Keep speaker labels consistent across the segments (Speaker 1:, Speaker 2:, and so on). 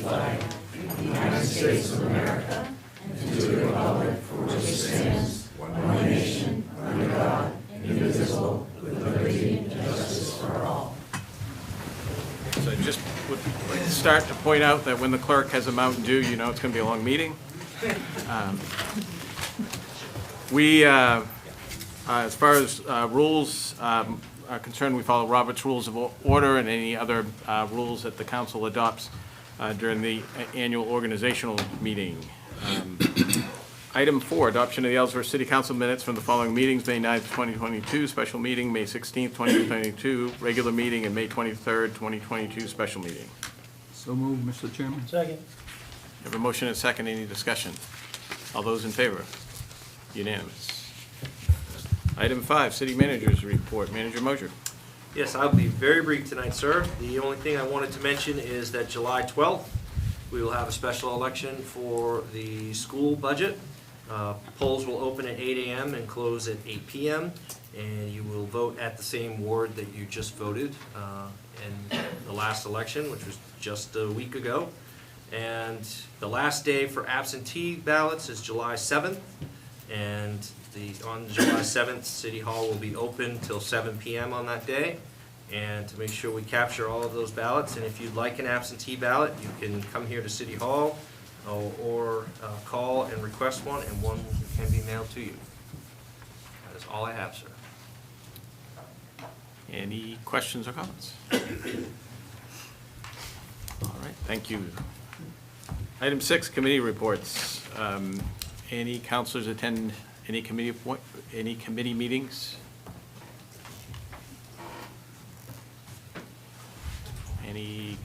Speaker 1: flag of the United States of America and to the republic for which it stands, one nation, under God, indivisible, with liberty and justice for all.
Speaker 2: So I just would like to start to point out that when the clerk has a Mountain Dew, you know it's going to be a long meeting. As far as rules are concerned, we follow Robert's Rules of Order and any other rules that the council adopts during the annual organizational meeting. Item 4, adoption of the Ellsworth City Council minutes from the following meetings: May 9th, 2022, special meeting, May 16th, 2022, regular meeting, and May 23rd, 2022, special meeting.
Speaker 3: So moved, Mr. Chairman.
Speaker 4: Second.
Speaker 2: You have a motion and a second. Any discussion? All those in favor? Unanimous. Item 5, City Manager's Report. Manager Mosier.
Speaker 4: Yes, I'll be very brief tonight, sir. The only thing I wanted to mention is that July 12th, we will have a special election for the school budget. Polls will open at 8 a.m. and close at 8 p.m. And you will vote at the same ward that you just voted in the last election, which was just a week ago. And the last day for absentee ballots is July 7th. And on July 7th, City Hall will be open till 7 p.m. on that day. And to make sure we capture all of those ballots, and if you'd like an absentee ballot, you can come here to City Hall or call and request one, and one can be mailed to you. That is all I have, sir.
Speaker 2: Any questions or comments? All right, thank you. Item 6, committee reports. Any councilors attend any committee meetings? Anything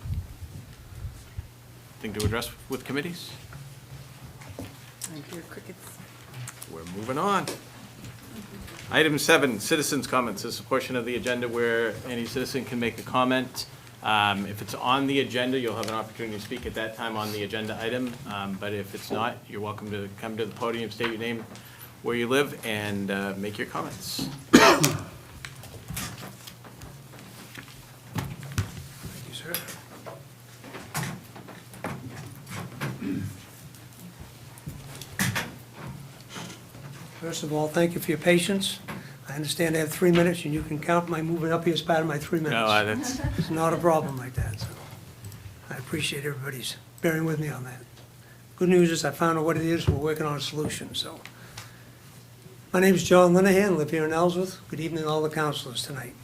Speaker 2: to address with committees?
Speaker 5: I hear crickets.
Speaker 2: We're moving on. Item 7, citizens' comments. This is a portion of the agenda where any citizen can make a comment. If it's on the agenda, you'll have an opportunity to speak at that time on the agenda item. But if it's not, you're welcome to come to the podium, state your name, where you live, and make your comments.
Speaker 4: Thank you, sir.
Speaker 1: First of all, thank you for your patience. I understand I have 3 minutes, and you can count my moving up here as part of my 3 minutes.
Speaker 2: No, that's,
Speaker 1: It's not a problem like that, so I appreciate everybody's bearing with me on that. Good news is I found out what it is, we're working on a solution, so. My name is John Linehan, live here in Ellsworth. Good evening, all the councilors tonight.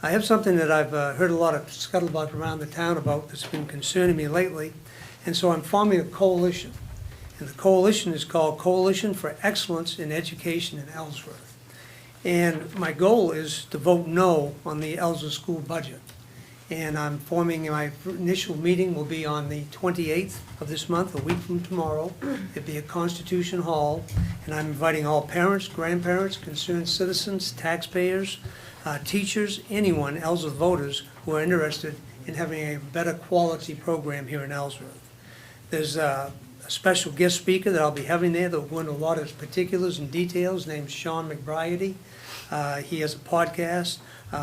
Speaker 1: I have something that I've heard a lot of scuttlebutt around the town about that's been concerning me lately, and so I'm forming a coalition. And the coalition is called Coalition for Excellence in Education in Ellsworth. And my goal is to vote no on the Ellsworth school budget. And I'm forming, my initial meeting will be on the 28th of this month, a week from tomorrow. It'll be at Constitution Hall, and I'm inviting all parents, grandparents, concerned citizens, taxpayers, teachers, anyone, Ellsworth voters who are interested in having a better quality program here in Ellsworth. There's a special guest speaker that I'll be having there that will go into a lot of particulars and details, named Sean McBriety. He has a podcast,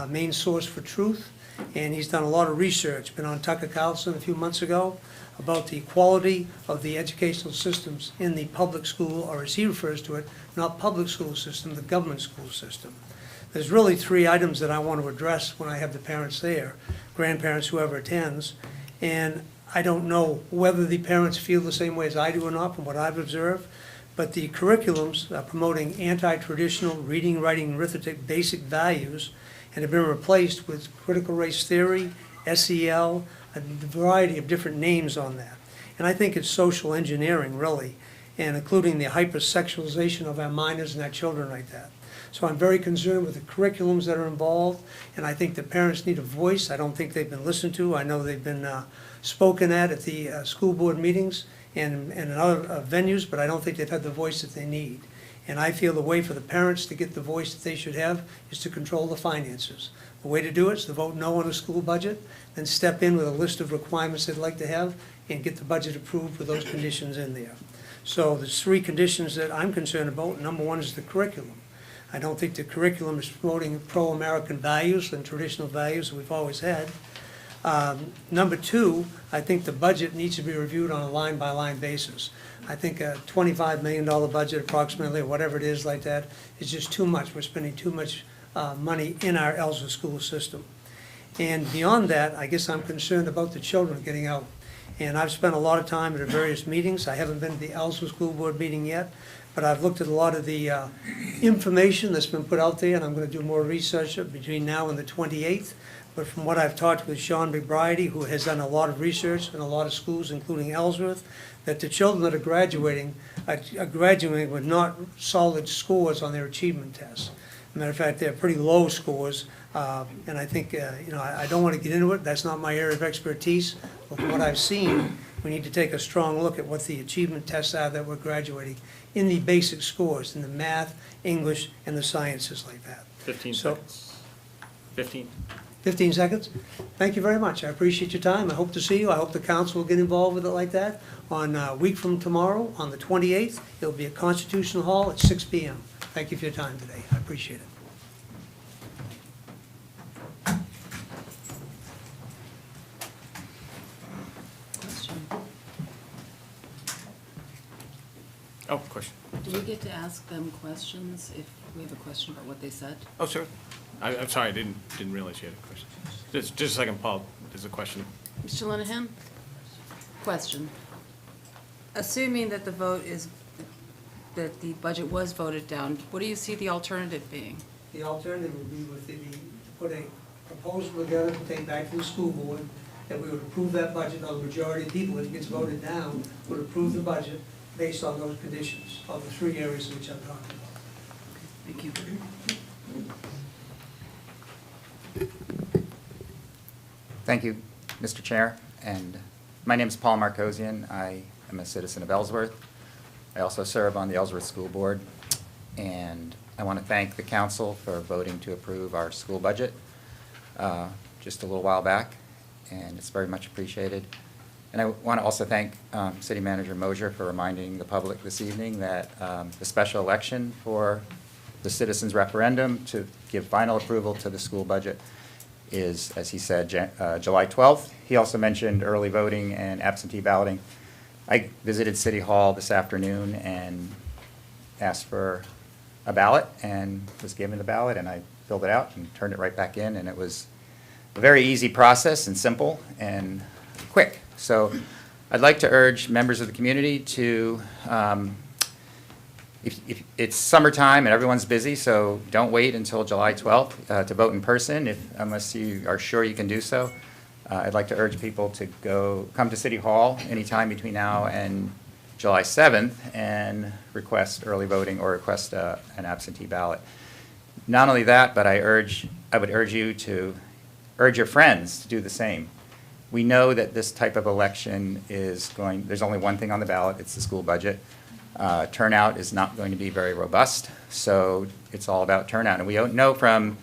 Speaker 1: Main Source for Truth, and he's done a lot of research, been on Tucker Carlson a few months ago, about the quality of the educational systems in the public school, or as he refers to it, not public school system, the government school system. There's really 3 items that I want to address when I have the parents there, grandparents, whoever attends, and I don't know whether the parents feel the same way as I do or not from what I've observed, but the curriculums are promoting anti-traditional reading, writing, arithmetic basic values and have been replaced with critical race theory, SEL, a variety of different names on that. And I think it's social engineering, really, and including the hypersexualization of our minors and our children like that. So I'm very concerned with the curriculums that are involved, and I think the parents need a voice. I don't think they've been listened to. I know they've been spoken at the school board meetings and in other venues, but I don't think they've had the voice that they need. And I feel the way for the parents to get the voice that they should have is to control the finances. The way to do it is to vote no on the school budget, then step in with a list of requirements they'd like to have and get the budget approved with those conditions in there. So there's 3 conditions that I'm concerned about. Number 1 is the curriculum. I don't think the curriculum is promoting pro-American values and traditional values that we've always had. Number two, I think the budget needs to be reviewed on a line-by-line basis. I think a $25 million budget approximately, or whatever it is like that, is just too much. We're spending too much money in our Ellsworth school system. And beyond that, I guess I'm concerned about the children getting out. And I've spent a lot of time at the various meetings. I haven't been to the Ellsworth School Board meeting yet, but I've looked at a lot of the information that's been put out there, and I'm going to do more research between now and the 28th. But from what I've talked with Sean McBride, who has done a lot of research in a lot of schools, including Ellsworth, that the children that are graduating with not solid scores on their achievement tests. Matter of fact, they're pretty low scores, and I think, I don't want to get into it, that's not my area of expertise, but from what I've seen, we need to take a strong look at what the achievement tests are that we're graduating in the basic scores, in the math, English, and the sciences like that.
Speaker 2: 15
Speaker 1: So-
Speaker 2: seconds. 15?
Speaker 1: 15 seconds? Thank you very much. I appreciate your time. I hope to see you. I hope the council will get involved with it like that. On a week from tomorrow, on the 28th, it'll be at Constitutional Hall at 6 p.m. Thank you for your time today. I appreciate it.
Speaker 5: Question.
Speaker 2: Oh, question.
Speaker 5: Do we get to ask them questions if we have a question about what they said?
Speaker 2: Oh, sure. I'm sorry, I didn't realize you had a question. Just a second, Paul, there's a question.
Speaker 5: Mr. Linehan? Question. Assuming that the vote is, that the budget was voted down, what do you see the alternative being?
Speaker 1: The alternative would be to put a proposal together to take back to the school board, that we would approve that budget, or the majority of people, if it gets voted down, would approve the budget based on those conditions of the three areas which I'm talking about.
Speaker 5: Thank you.
Speaker 6: Thank you, Mr. Chair, and my name is Paul Markosian. I am a citizen of Ellsworth. I also serve on the Ellsworth School Board, and I want to thank the council for voting to approve our school budget just a little while back, and it's very much appreciated. And I want to also thank City Manager Mosier for reminding the public this evening that the special election for the citizens' referendum to give final approval to the school budget is, as he said, July 12th. He also mentioned early voting and absentee balloting. I visited City Hall this afternoon and asked for a ballot and was given the ballot, and I filled it out and turned it right back in, and it was a very easy process and simple and quick. So I'd like to urge members of the community to, if it's summertime and everyone's busy, so don't wait until July 12th to vote in person unless you are sure you can do so. I'd like to urge people to come to City Hall anytime between now and July 7th and request early voting or request an absentee ballot. Not only that, but I would urge you to urge your friends to do the same. We know that this type of election there's only one thing on the ballot, it's the school budget. Turnout is not going to be very robust, so it's all about turnout. And we know from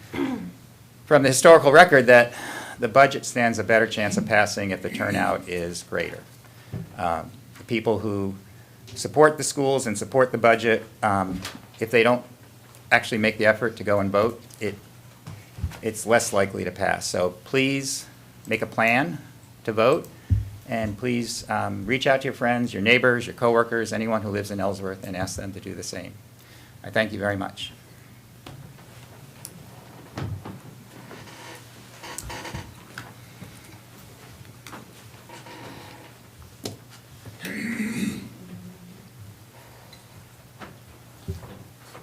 Speaker 6: the historical record that the budget stands a better chance of passing if the turnout is greater. The people who support the schools and support the budget, if they don't actually make the effort to go and vote, it's less likely to pass. So please make a plan to vote. And please reach out to your friends, your neighbors, your coworkers, anyone who lives in Ellsworth, and ask them to do the same. I thank you very much.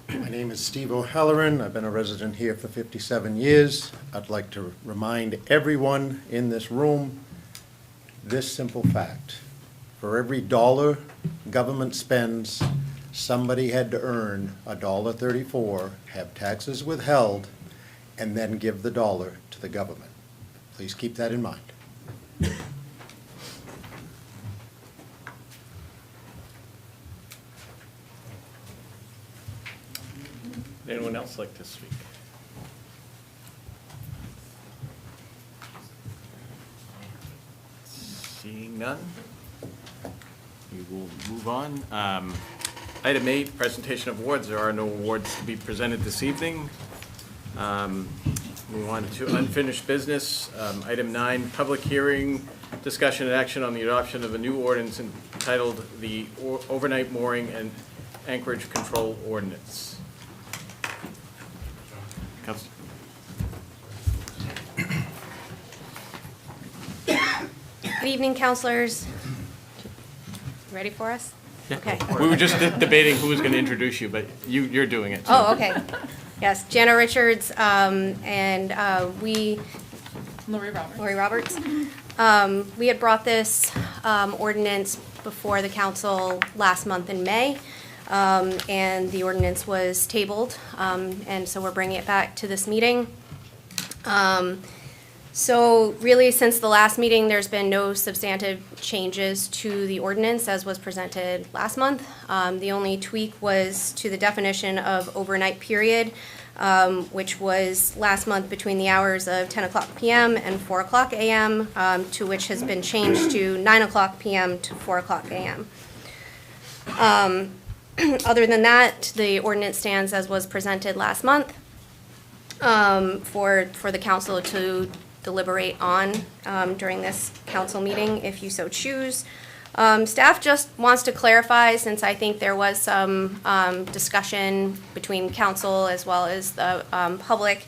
Speaker 7: My name is Steve O'Halloran. I've been a resident here for 57 years. I'd like to remind everyone in this room this simple fact. For every dollar government spends, somebody had to earn $1.34, have taxes withheld, and then give the dollar to the government. Please keep that in mind.
Speaker 2: Anyone else like to speak? Seeing none, we will move on. Item 8, presentation of awards. There are no awards to be presented this evening. Move on to unfinished business. Item 9, public hearing, discussion and action on the adoption of a new ordinance entitled the Overnight Mooring and Anchorage Control Ordinance. Council.
Speaker 8: Good evening, counselors. Ready for us? Okay.
Speaker 2: We were just debating who was going to introduce you, but you're doing it. so-
Speaker 8: Oh, okay. Yes, Jana Richards, and we,
Speaker 5: Lori Roberts.
Speaker 8: Lori Roberts. We had brought this ordinance before the council last month in May, and the ordinance was tabled, and so we're bringing it back to this meeting. So really, since the last meeting, there's been no substantive changes to the ordinance as was presented last month. The only tweak was to the definition of overnight period, which was last month between the hours of 10 o'clock PM and 4 o'clock AM, to which has been changed to 9 o'clock PM to 4 o'clock AM. Other than that, the ordinance stands as was presented last month for the council to deliberate on during this council meeting, if you so choose. Staff just wants to clarify, since I think there was some discussion between council as well as the public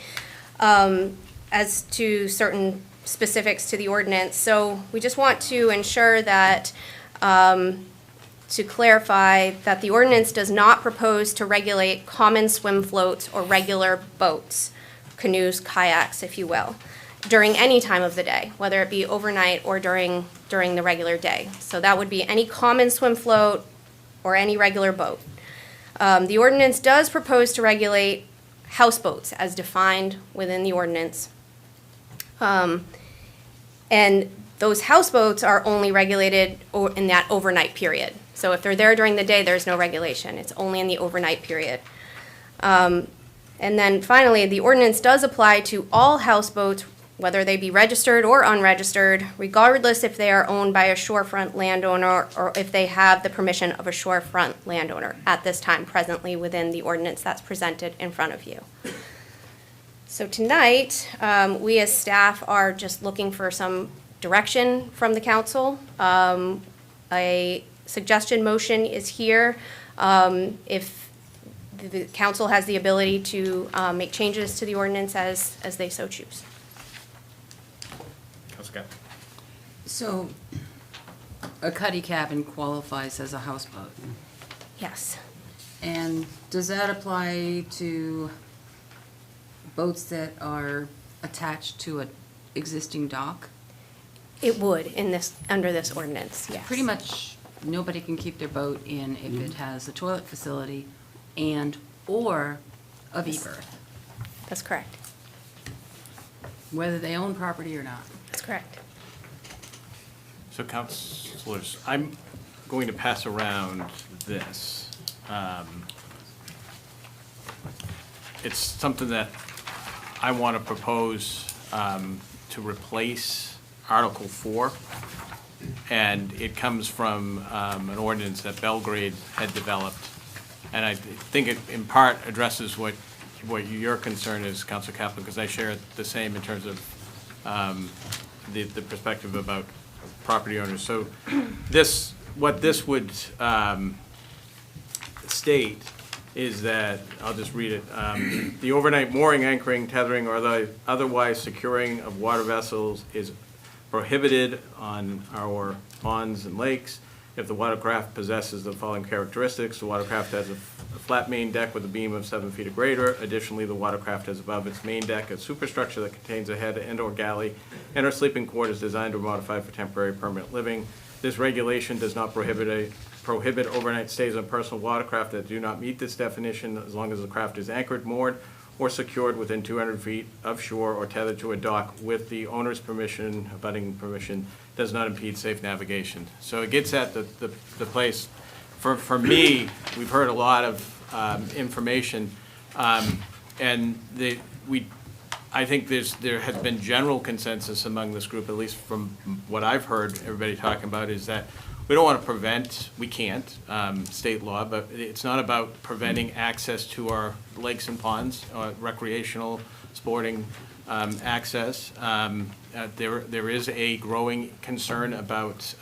Speaker 8: as to certain specifics to the ordinance. So we just want to ensure that, to clarify that the ordinance does not propose to regulate common swim floats or regular boats, canoes, kayaks, if you will, during any time of the day, whether it be overnight or during the regular day. So that would be any common swim float or any regular boat. The ordinance does propose to regulate houseboats as defined within the ordinance. And those houseboats are only regulated in that overnight period. So if they're there during the day, there's no regulation. It's only in the overnight period. And then finally, the ordinance does apply to all houseboats, whether they be registered or unregistered, regardless if they are owned by a shorefront landowner or if they have the permission of a shorefront landowner at this time presently within the ordinance that's presented in front of you. So tonight, we as staff are just looking for some direction from the council. A suggestion motion is here. If the council has the ability to make changes to the ordinance as they so choose.
Speaker 2: Council Cap.
Speaker 5: So, a cuddy cabin qualifies as a houseboat.
Speaker 8: Yes.
Speaker 5: And does that apply to boats that are attached to an existing dock?
Speaker 8: It would under this ordinance, yes.
Speaker 5: Pretty much nobody can keep their boat in if it has a toilet facility or a V-berth,
Speaker 8: That's correct.
Speaker 5: whether they own property or not.
Speaker 8: That's correct.
Speaker 2: So councilors, I'm going to pass around this. It's something that I want to propose to replace Article 4. And it comes from an ordinance that Belgrade had developed. And I think it in part addresses what your concern is, Councilor Kaplan, because I share the same in terms of the perspective about property owners. So what this would state is that, I'll just read it, the overnight mooring, anchoring, tethering, or otherwise securing of water vessels is prohibited on our ponds and lakes if the watercraft possesses the following characteristics. The watercraft has a flat main deck with a beam of 7 feet or greater. Additionally, the watercraft has above its main deck a superstructure that contains a head and/or galley and/or sleeping quarters designed or modified for temporary permanent living. This regulation does not prohibit overnight stays on personal watercraft that do not meet this definition, as long as the craft is anchored, moored, or secured within 200 feet of shore or tethered to a dock with the owner's permission, abutting permission, does not impede safe navigation. So it gets at the place, for me, we've heard a lot of information, and I think there has been general consensus among this group, at least from what I've heard everybody talking about, is that we don't want to prevent, we can't, state law, but it's not about preventing access to our lakes and ponds, recreational, sporting access. There is a growing concern about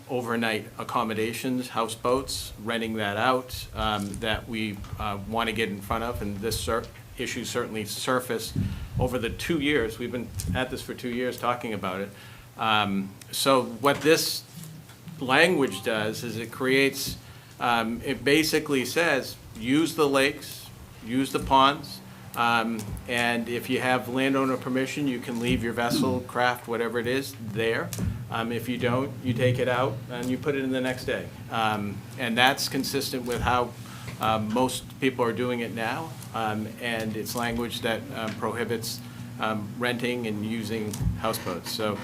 Speaker 2: overnight accommodations, houseboats, renting that out, that we want to get in front of, and this issue certainly surfaced over the 2 years. We've been at this for 2 years talking about it. So what this language does is it creates, it basically says, use the lakes, use the ponds, and if you have landowner permission, you can leave your vessel, craft, whatever it is, there. If you don't, you take it out and you put it in the next day. And that's consistent with how most people are doing it now. And it's language that prohibits renting and using houseboats. So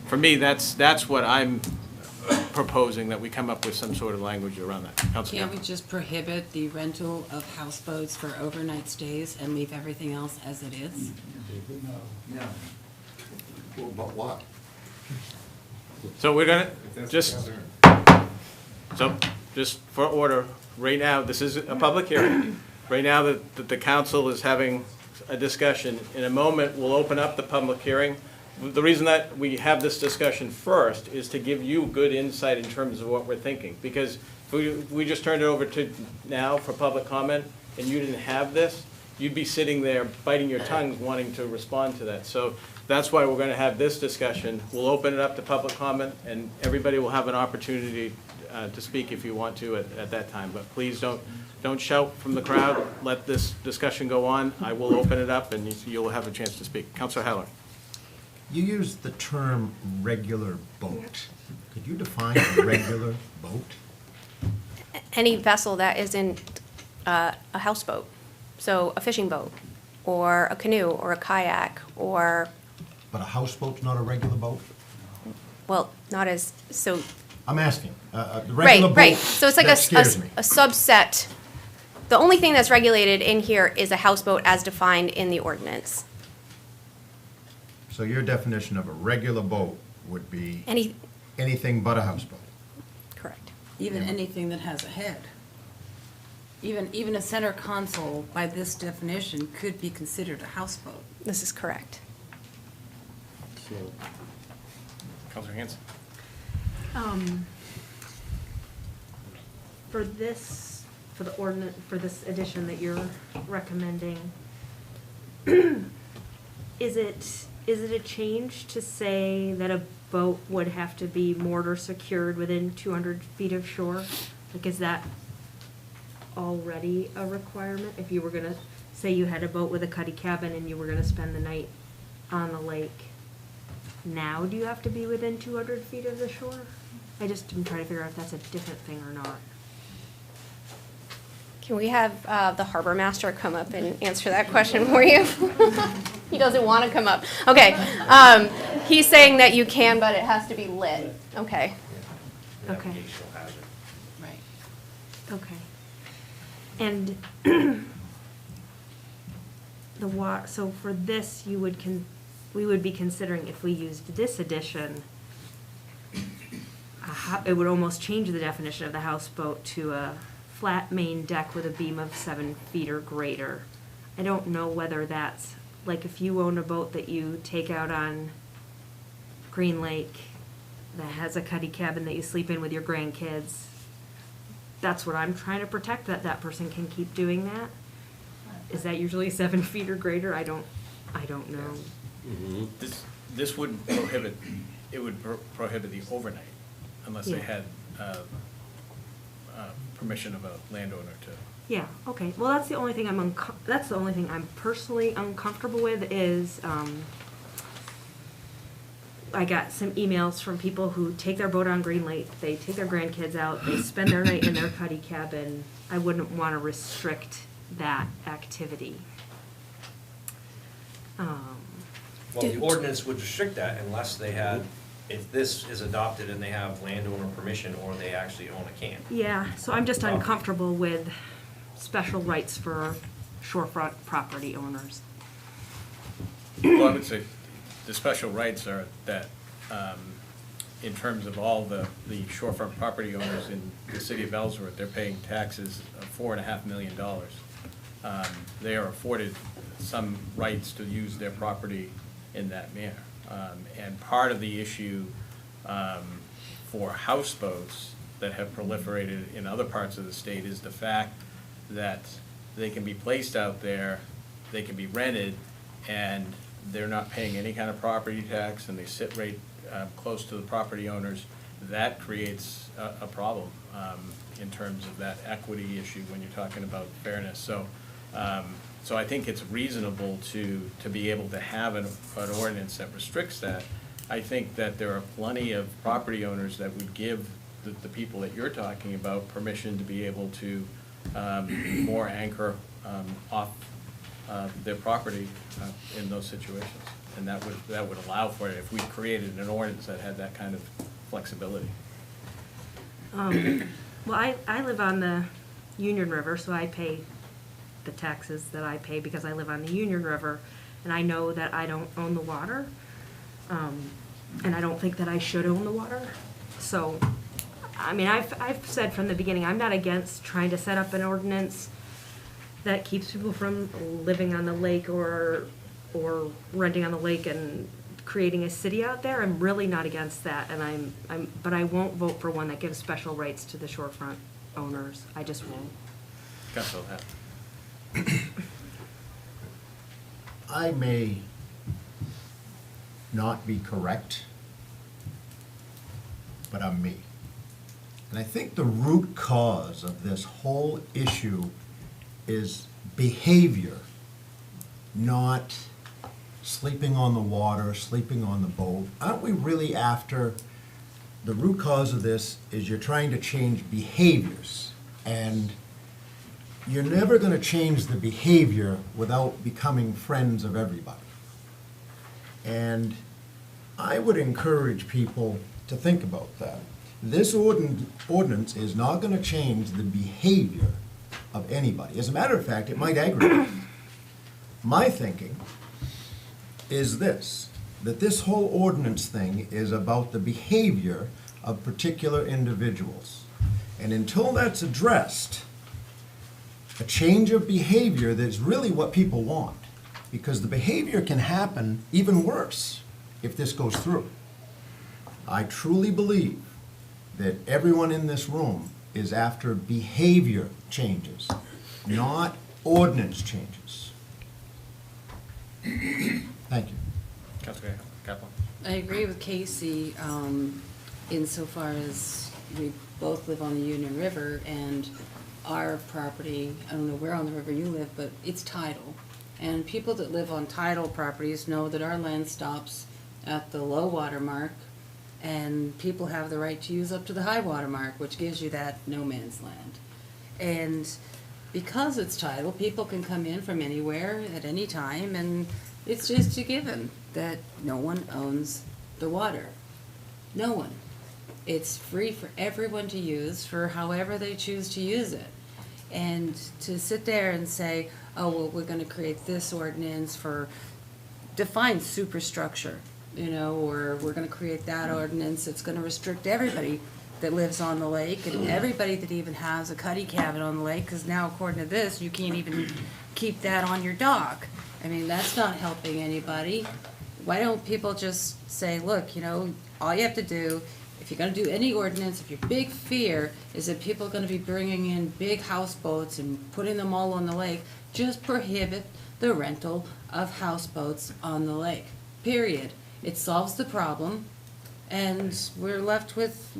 Speaker 2: for me, that's what I'm proposing, that we come up with some sort of language around that. Councilor
Speaker 5: Can't we just prohibit the rental of houseboats for overnight stays and leave everything else as it is?
Speaker 7: Well, but what?
Speaker 2: So we're gonna, just for order, right now, this is a public hearing. Right now, the council is having a discussion. In a moment, we'll open up the public hearing. The reason that we have this discussion first is to give you good insight in terms of what we're thinking. Because if we just turned it over to now for public comment, and you didn't have this, you'd be sitting there biting your tongue wanting to respond to that. So that's why we're gonna have this discussion. We'll open it up to public comment, and everybody will have an opportunity to speak if you want to at that time. But please don't shout from the crowd. Let this discussion go on. I will open it up, and you'll have a chance to speak. Councilor Heller.
Speaker 9: You used the term regular boat. Could you define a regular boat?
Speaker 8: Any vessel that isn't a houseboat, so a fishing boat, or a canoe, or a kayak, or,
Speaker 9: But a houseboat's not a regular boat?
Speaker 8: well, not as, so,
Speaker 9: I'm asking. The
Speaker 8: right,
Speaker 9: regular boat,
Speaker 8: right. So it's like
Speaker 9: that scares me.
Speaker 8: a subset. The only thing that's regulated in here is a houseboat as defined in the ordinance.
Speaker 9: So your definition of a regular boat would be
Speaker 8: Any,
Speaker 9: anything but a houseboat?
Speaker 8: correct.
Speaker 5: Even anything that has a head. Even a center console, by this definition, could be considered a houseboat.
Speaker 8: This is correct.
Speaker 2: Councilor Hanson.
Speaker 10: For this, for the ordinance, for this edition that you're recommending, is it a change to say that a boat would have to be moored or secured within 200 feet of shore? Like, is that already a requirement? If you were gonna, say you had a boat with a cuddy cabin and you were gonna spend the night on the lake, now do you have to be within 200 feet of the shore? I just am trying to figure out if that's a different thing or not.
Speaker 8: Can we have the harbor master come up and answer that question for you? He doesn't want to come up. Okay. He's saying that you can, but it has to be lit. Okay.
Speaker 10: Okay.
Speaker 5: Right.
Speaker 10: Okay. And so for this, we would be considering, if we used this edition, it would almost change the definition of the houseboat to a flat main deck with a beam of 7 feet or greater. I don't know whether that's, like, if you own a boat that you take out on Green Lake that has a cuddy cabin that you sleep in with your grandkids, that's what I'm trying to protect, that person can keep doing that. Is that usually 7 feet or greater? I don't know.
Speaker 2: This wouldn't prohibit, it would prohibit the overnight, unless they
Speaker 10: Yeah.
Speaker 2: had permission of a landowner to.
Speaker 10: Yeah, okay, well, that's the only thing I'm personally uncomfortable with is, I got some emails from people who take their boat on Green Lake, they take their grandkids out, they spend their night in their cuddy cabin. I wouldn't want to restrict that activity.
Speaker 4: Well, the ordinance would restrict that unless they had, if this is adopted and they have landowner permission or they actually own a camp.
Speaker 10: Yeah, so I'm just uncomfortable with special rights for shorefront property owners.
Speaker 2: Well, I would say the special rights are that, in terms of all the shorefront property owners in the city of Ellsworth, they're paying taxes of $4.5 million. they are afforded some rights to use their property in that manner. And part of the issue for houseboats that have proliferated in other parts of the state is the fact that they can be placed out there, they can be rented, and they're not paying any kind of property tax, and they sit right close to the property owners. That creates a problem in terms of that equity issue when you're talking about fairness. So I think it's reasonable to be able to have an ordinance that restricts that. I think that there are plenty of property owners that would give the people that you're talking about permission to be able to more anchor off their property in those situations. And that would allow for it if we created an ordinance that had that kind of flexibility.
Speaker 10: Well, I live on the Union River, so I pay the taxes that I pay because I live on the Union River, and I know that I don't own the water, and I don't think that I should own the water. So, I mean, I've said from the beginning, I'm not against trying to set up an ordinance that keeps people from living on the lake or renting on the lake and creating a city out there. I'm really not against that, and but I won't vote for one that gives special rights to the shorefront owners. I just won't.
Speaker 2: Councilor Happ.
Speaker 9: I may not be correct, but I'm me. And I think the root cause of this whole issue is behavior, not sleeping on the water, sleeping on the boat. Aren't we really after, the root cause of this is you're trying to change behaviors. And you're never going to change the behavior without becoming friends of everybody. And I would encourage people to think about that. This ordinance is not going to change the behavior of anybody. As a matter of fact, it might aggravate. My thinking is this, that this whole ordinance thing is about the behavior of particular individuals. And until that's addressed, a change of behavior that's really what people want, because the behavior can happen even worse if this goes through. I truly believe that everyone in this room is after behavior changes, not ordinance changes. Thank you.
Speaker 2: Councilor Kaplan.
Speaker 5: I agree with Casey insofar as we both live on the Union River, and our property, I don't know where on the river you live, but it's tidal. And people that live on tidal properties know that our land stops at the low water mark, and people have the right to use up to the high water mark, which gives you that no man's land. And because it's tidal, people can come in from anywhere at any time, and it's just a given that no one owns the water. No one. It's free for everyone to use for however they choose to use it. And to sit there and say, oh, well, we're gonna create this ordinance for, define superstructure, you know, or we're gonna create that ordinance that's gonna restrict everybody that lives on the lake and everybody that even has a cuddy cabin on the lake, because now according to this, you can't even keep that on your dock. I mean, that's not helping anybody. Why don't people just say, look, you know, all you have to do, if you're gonna do any ordinance, if your big fear is that people are gonna be bringing in big houseboats and putting them all on the lake, just prohibit the rental of houseboats on the lake, period. It solves the problem, and we're left with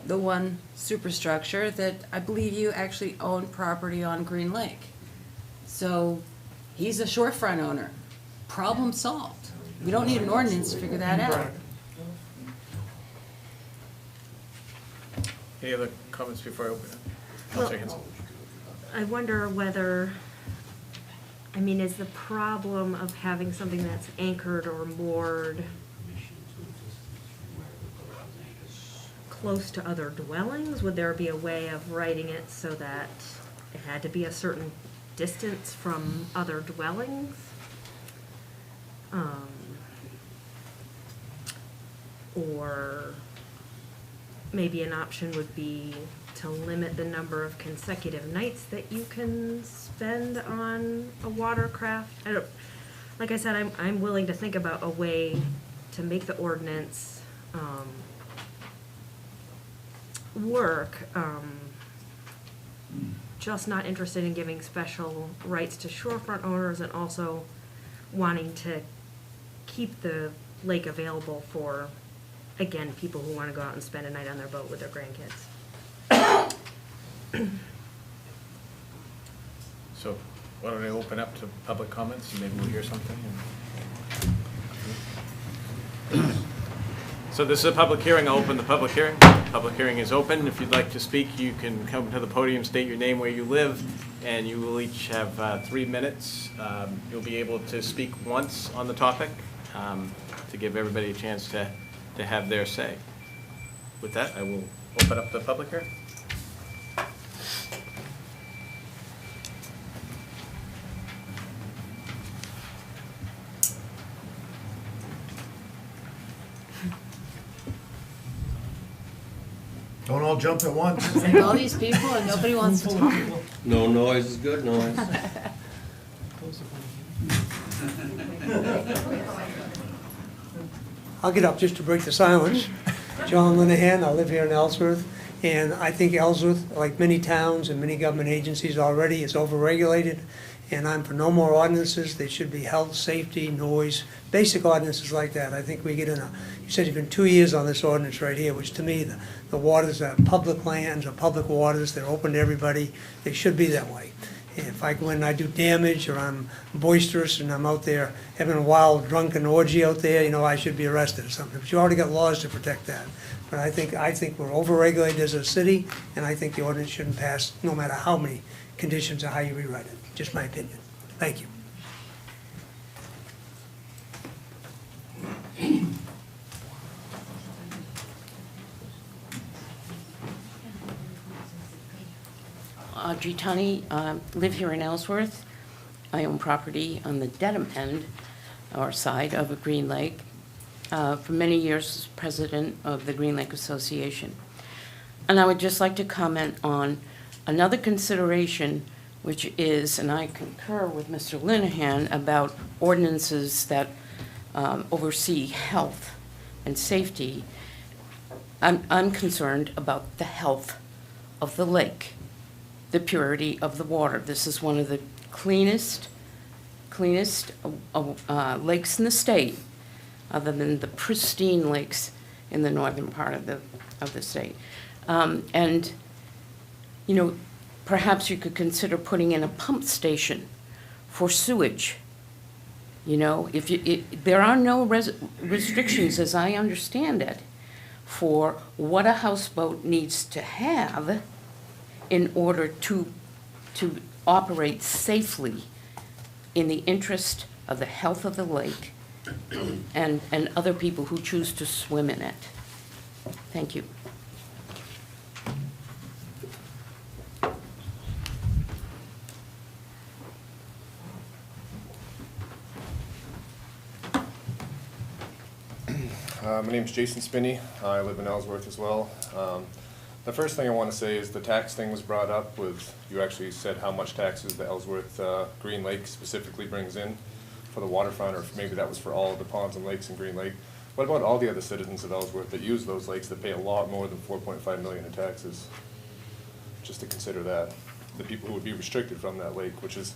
Speaker 5: the one superstructure that I believe you actually own property on Green Lake. So, he's a shorefront owner. Problem solved. We don't need an ordinance to figure that out.
Speaker 2: Any other comments before I open it?
Speaker 10: Well,
Speaker 2: Councilor Hanson.
Speaker 10: I wonder whether, I mean, is the problem of having something that's anchored or moored close to other dwellings? Would there be a way of writing it so that it had to be a certain distance from other dwellings? Or maybe an option would be to limit the number of consecutive nights that you can spend on a watercraft. I don't, like I said, I'm willing to think about a way to make the ordinance, work. Just not interested in giving special rights to shorefront owners and also wanting to keep the lake available for, again, people who want to go out and spend a night on their boat with their grandkids.
Speaker 2: So why don't I open up to public comments, and maybe we'll hear something? So this is a public hearing. I'll open the public hearing. Public hearing is open. If you'd like to speak, you can come to the podium, state your name, where you live, and you will each have 3 minutes. You'll be able to speak once on the topic to give everybody a chance to have their say. With that, I will open up the public hearing.
Speaker 9: Don't all jump at once.
Speaker 5: It's like all these people and nobody wants to talk.
Speaker 11: No noise is good noise.
Speaker 1: I'll get up just to break the silence. John Linehan, I live here in Ellsworth, and I think Ellsworth, like many towns and many government agencies already, is overregulated, and I'm for no more ordinances. They should be health, safety, noise, basic ordinances like that. I think we get in you said you've been 2 years on this ordinance right here, which to me, the waters are public lands or public waters. They're open to everybody. They should be that way. If I go in and I do damage, or I'm boisterous and I'm out there having a wild drunken orgy out there, I should be arrested or something. But you already got laws to protect that. But I think we're overregulated as a city, and I think the ordinance shouldn't pass no matter how many conditions or how you rewrite it. Just my opinion. Thank you.
Speaker 12: Audrey Tunney, live here in Ellsworth. I own property on the Dedham end, or side of a Green Lake. For many years, was president of the Green Lake Association. And I would just like to comment on another consideration, which is, and I concur with Mr. Linehan, about ordinances that oversee health and safety. I'm concerned about the health of the lake, the purity of the water. This is one of the cleanest lakes in the state, other than the pristine lakes in the northern part of the state. And perhaps you could consider putting in a pump station for sewage. There are no restrictions, as I understand it, for what a houseboat needs to have in order to operate safely in the interest of the health of the lake and other people who choose to swim in it. Thank you.
Speaker 13: My name's Jason Spinney. I live in Ellsworth as well. The first thing I want to say is the tax thing was brought up with, you actually said how much taxes the Ellsworth Green Lake specifically brings in for the waterfront, or maybe that was for all of the ponds and lakes in Green Lake. What about all the other citizens of Ellsworth that use those lakes that pay a lot more than $4.5 million in taxes? Just to consider that. The people who would be restricted from that lake, which is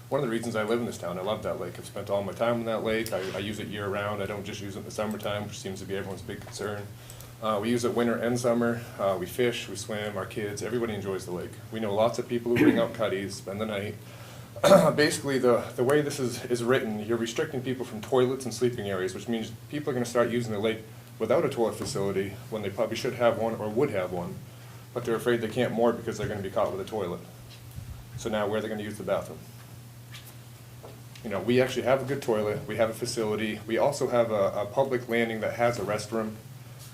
Speaker 13: one of the reasons I live in this town. I love that lake. I've spent all my time in that lake. I use it year round. I don't just use it in the summertime, which seems to be everyone's big concern. We use it winter and summer. We fish, we swim, our kids, everybody enjoys the lake. We know lots of people who bring out cuddies, spend the night. Basically, the way this is written, you're restricting people from toilets and sleeping areas, which means people are going to start using the lake without a toilet facility when they probably should have one or would have one, but they're afraid they can't moor because they're going to be caught with a toilet. So now where are they going to use the bathroom? We actually have a good toilet, we have a facility, we also have a public landing that has a restroom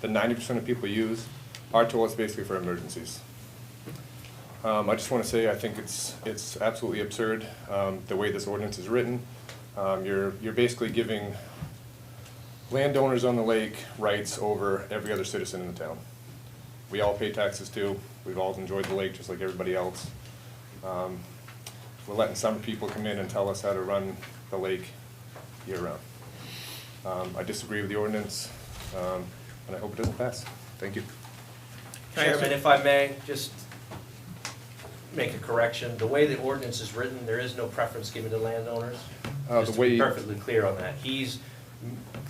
Speaker 13: that 90% of people use. Our toilet's basically for emergencies. I just want to say I think it's absolutely absurd the way this ordinance is written. You're basically giving landowners on the lake rights over every other citizen in the town. We all pay taxes too. We've all enjoyed the lake just like everybody else. We're letting some people come in and tell us how to run the lake year-round. I disagree with the ordinance, and I hope it doesn't pass. Thank you.
Speaker 4: Chairman, if I may, just make a correction. The way the ordinance is written, there is no preference given to landowners. Just to be perfectly clear on that.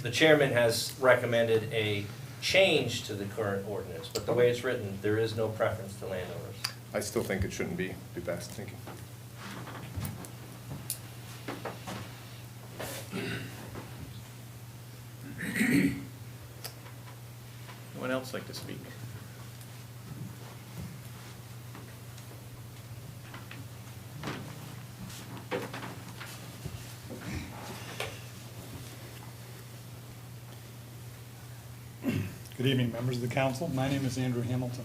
Speaker 4: The chairman has recommended a change to the current ordinance, but the way it's written, there is no preference to landowners.
Speaker 13: I still think it shouldn't be passed. Thank you.
Speaker 2: Anyone else like to speak?
Speaker 14: Good evening, members of the council. My name is Andrew Hamilton.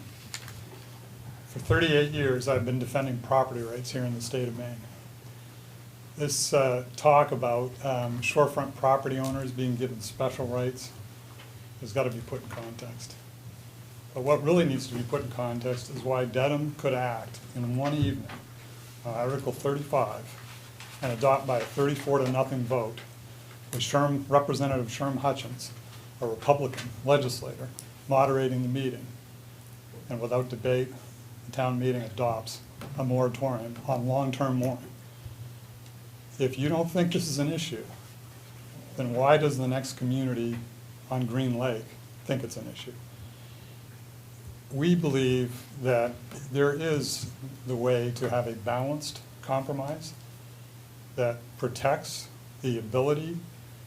Speaker 14: For 38 years, I've been defending property rights here in the state of Maine. This talk about shorefront property owners being given special rights has got to be put in context. But what really needs to be put in context is why Dedham could act in one evening, Article 35, and adopt by a 34-0 vote with Representative Sherm Hutchins, a Republican legislator, moderating the meeting. And without debate, the town meeting adopts a moratorium on long-term mooring. If you don't think this is an issue, then why does the next community on Green Lake think it's an issue? We believe that there is the way to have a balanced compromise that protects the ability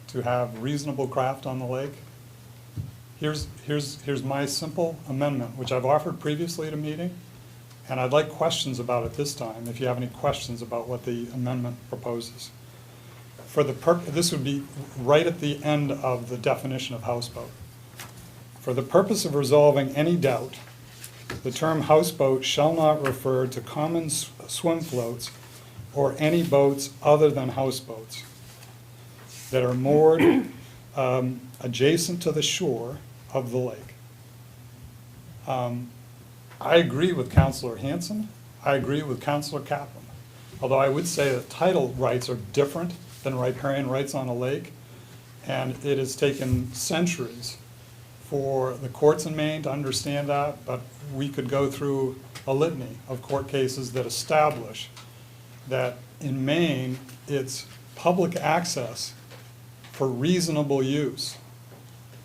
Speaker 14: to have reasonable craft on the lake. Here's my simple amendment, which I've offered previously at a meeting, and I'd like questions about it this time, if you have any questions about what the amendment proposes. This would be right at the end of the definition of houseboat. For the purpose of resolving any doubt, the term houseboat shall not refer to common swim floats or any boats other than houseboats that are moored adjacent to the shore of the lake. I agree with Councilor Hanson. I agree with Councilor Kaplan. Although I would say that title rights are different than riparian rights on a lake, and it has taken centuries for the courts in Maine to understand that, but we could go through a litany of court cases that establish that in Maine, it's public access for reasonable use.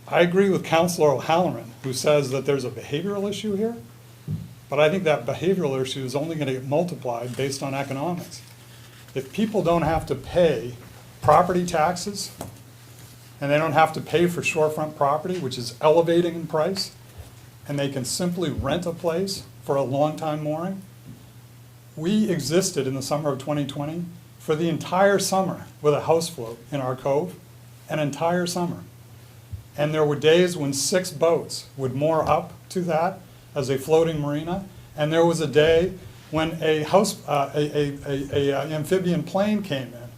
Speaker 14: I agree with Councilor O'Halloran, who says that there's a behavioral issue here, but I think that behavioral issue is only going to get multiplied based on economics. If people don't have to pay property taxes, and they don't have to pay for shorefront property, which is elevating in price, and they can simply rent a place for a long time mooring. We existed in the summer of 2020 for the entire summer with a house float in our cove, an entire summer. And there were days when 6 boats would moor up to that as a floating marina, and there was a day when a amphibian plane came in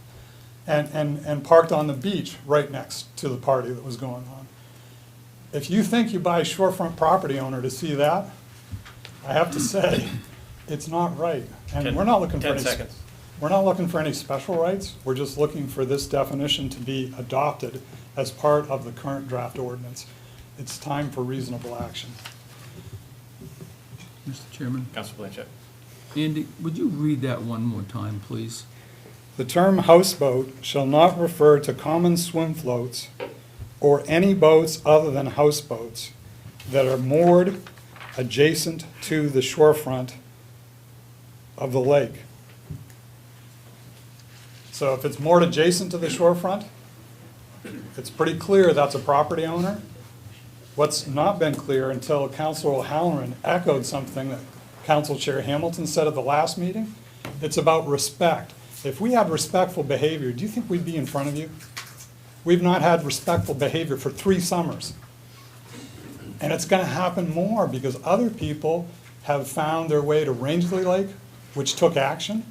Speaker 14: and parked on the beach right next to the party that was going on. If you think you buy a shorefront property owner to see that, I have to say, it's not right. And we're not looking for
Speaker 2: 10
Speaker 14: any,
Speaker 2: seconds.
Speaker 14: We're not looking for any special rights. We're just looking for this definition to be adopted as part of the current draft ordinance. It's time for reasonable action.
Speaker 3: Mr. Chairman.
Speaker 2: Councilor Blanchett.
Speaker 3: Andy, would you read that one more time, please?
Speaker 14: The term houseboat shall not refer to common swim floats or any boats other than houseboats that are moored adjacent to the shorefront of the lake. So if it's moored adjacent to the shorefront, it's pretty clear that's a property owner. What's not been clear until Councilor O'Halloran echoed something that Council Chair Hamilton said at the last meeting, it's about respect. If we had respectful behavior, do you think we'd be in front of you? We've not had respectful behavior for 3 summers. And it's going to happen more because other people have found their way to Rangeley Lake, which took action,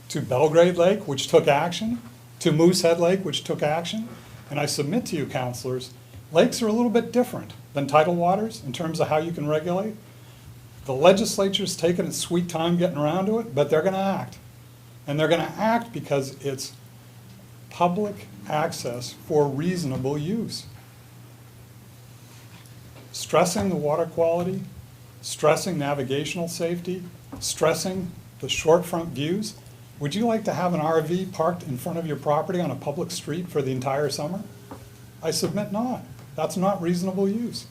Speaker 14: to Belgrade Lake, which took action, to Moosehead Lake, which took action. And I submit to you, councilors, lakes are a little bit different than tidal waters in terms of how you can regulate. The legislature's taken its sweet time getting around to it, but they're gonna act. And they're gonna act because it's public access for reasonable use. Stressing the water quality, stressing navigational safety, stressing the shorefront views. Would you like to have an RV parked in front of your property on a public street for the entire summer? I submit not. That's not reasonable use.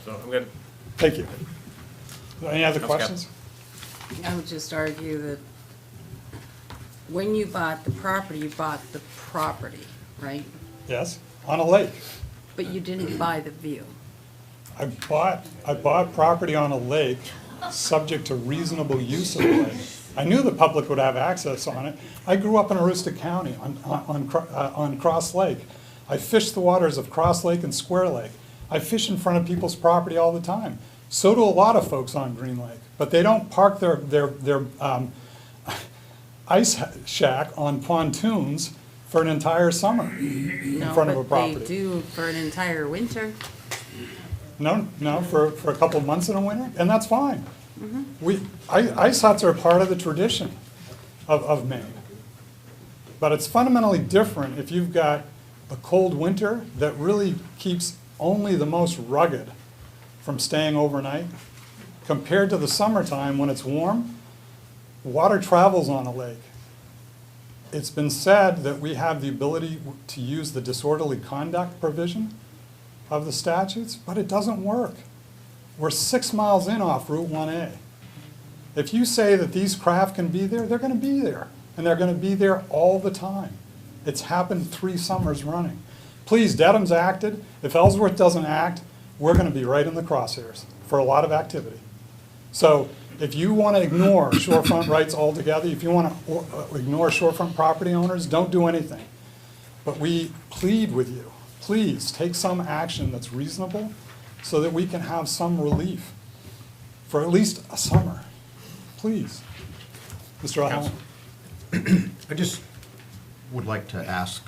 Speaker 2: So I'm going to,
Speaker 14: Thank you. Any other
Speaker 2: Councilor
Speaker 14: questions?
Speaker 5: I would just argue that when you bought the property, right?
Speaker 14: Yes, on a lake.
Speaker 5: But you didn't buy the view.
Speaker 14: I bought property on a lake, subject to reasonable use of the lake. I knew the public would have access on it. I grew up in Aroostook County on Cross Lake. I fished the waters of Cross Lake and Square Lake. I fish in front of people's property all the time. So do a lot of folks on Green Lake, but they don't park their ice shack on pontoons for an entire summer in front of a property.
Speaker 5: No, but they do for an entire winter.
Speaker 14: No, for a couple of months in a winter, and that's fine. Ice huts are part of the tradition of Maine. But it's fundamentally different if you've got a cold winter that really keeps only the most rugged from staying overnight, compared to the summertime when it's warm. Water travels on a lake. It's been said that we have the ability to use the disorderly conduct provision of the statutes, but it doesn't work. We're 6 miles in off Route 1A. If you say that these craft can be there, they're gonna be there, and they're gonna be there all the time. It's happened 3 summers running. Please, Dedham's acted. If Ellsworth doesn't act, we're gonna be right in the crosshairs for a lot of activity. So if you wanna ignore shorefront rights altogether, if you wanna ignore shorefront property owners, don't do anything. But we plead with you, please take some action that's reasonable so that we can have some relief for at least a summer. Please. Mr. O'Halloran.
Speaker 9: I just would like to ask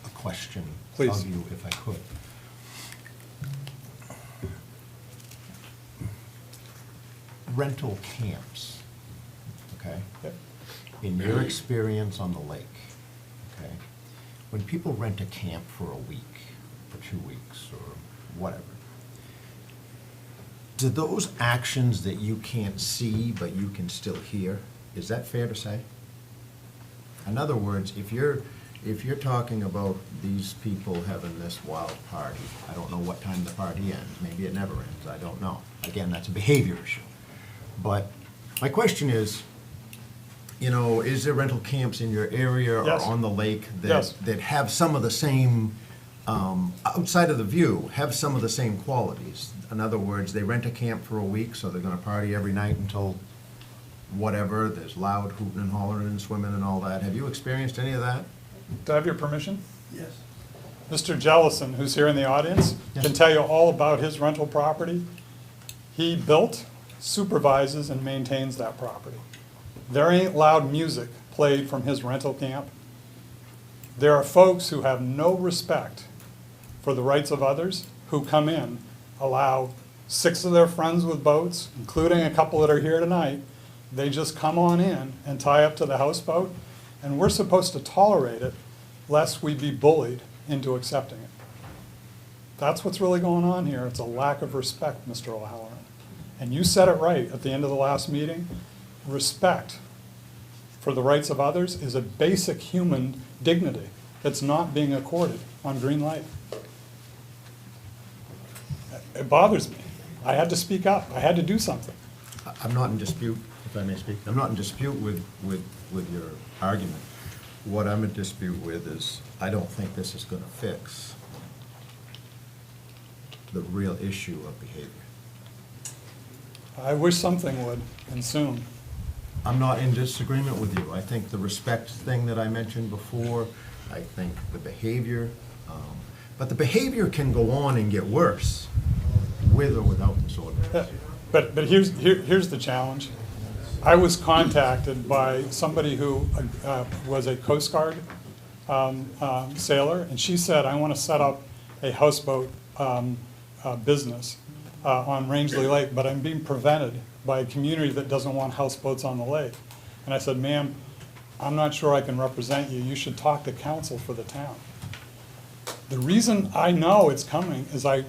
Speaker 9: a question
Speaker 14: Please.
Speaker 9: of you, if I could. Rental camps, okay?
Speaker 14: Yep.
Speaker 9: In your experience on the lake, okay? When people rent a camp for a week, or 2 weeks, or whatever, do those actions that you can't see but you can still hear, is that fair to say? In other words, if you're talking about these people having this wild party, I don't know what time the party ends, maybe it never ends, I don't know. Again, that's a behavior issue. But my question is, you know, is there rental camps in your area
Speaker 14: Yes.
Speaker 9: or on the lake
Speaker 14: Yes.
Speaker 9: that have some of the same, outside of the view, have some of the same qualities? In other words, they rent a camp for a week, so they're gonna party every night until whatever, there's loud hooting and hollering and swimming and all that. Have you experienced any of that?
Speaker 14: Do I have your permission?
Speaker 1: Yes.
Speaker 14: Mr. Jellison, who's here in the audience, can tell you all about his rental property. He built, supervises, and maintains that property. There ain't loud music played from his rental camp. There are folks who have no respect for the rights of others who come in, allow 6 of their friends with boats, including a couple that are here tonight. They just come on in and tie up to the houseboat, and we're supposed to tolerate it lest we be bullied into accepting it. That's what's really going on here. It's a lack of respect, Mr. O'Halloran. And you said it right at the end of the last meeting. Respect for the rights of others is a basic human dignity that's not being accorded on Green Lake. It bothers me. I had to speak up. I had to do something.
Speaker 9: I'm not in dispute, if I may speak, I'm not in dispute with your argument. What I'm in dispute with is, I don't think this is gonna fix the real issue of behavior.
Speaker 14: I wish something would, and soon.
Speaker 9: I'm not in disagreement with you. I think the respect thing that I mentioned before, I think the behavior, but the behavior can go on and get worse with or without this ordinance.
Speaker 14: But here's the challenge. I was contacted by somebody who was a Coast Guard sailor, and she said, I want to set up a houseboat business on Rangeley Lake, but I'm being prevented by a community that doesn't want houseboats on the lake. And I said, ma'am, I'm not sure I can represent you. You should talk to counsel for the town. The reason I know it's coming is our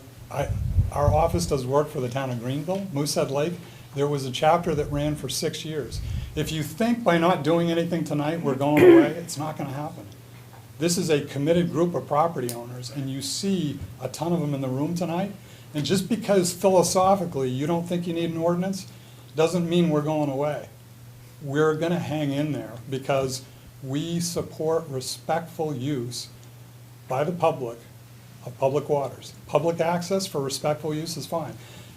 Speaker 14: office does work for the town of Greenville, Moosehead Lake. There was a chapter that ran for 6 years. If you think by not doing anything tonight we're going away, it's not going to happen. This is a committed group of property owners, and you see a ton of them in the room tonight. And just because philosophically you don't think you need an ordinance, doesn't mean we're going away. We're going to hang in there because we support respectful use by the public of public waters. Public access for respectful use is fine.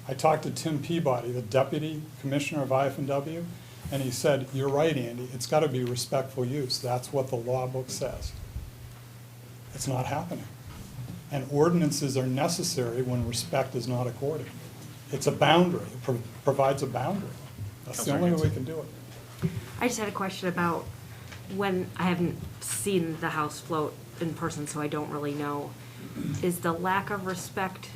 Speaker 14: I talked to Tim Peabody, the Deputy Commissioner of IF&W, and he said, you're right, Andy, it's got to be respectful use. That's what the law book says. It's not happening. And ordinances are necessary when respect is not accorded. It's a boundary. It provides a boundary. That's the only way we can do it.
Speaker 10: I just had a question about when, I haven't seen the house float in person, so I don't really know. Is the lack of respect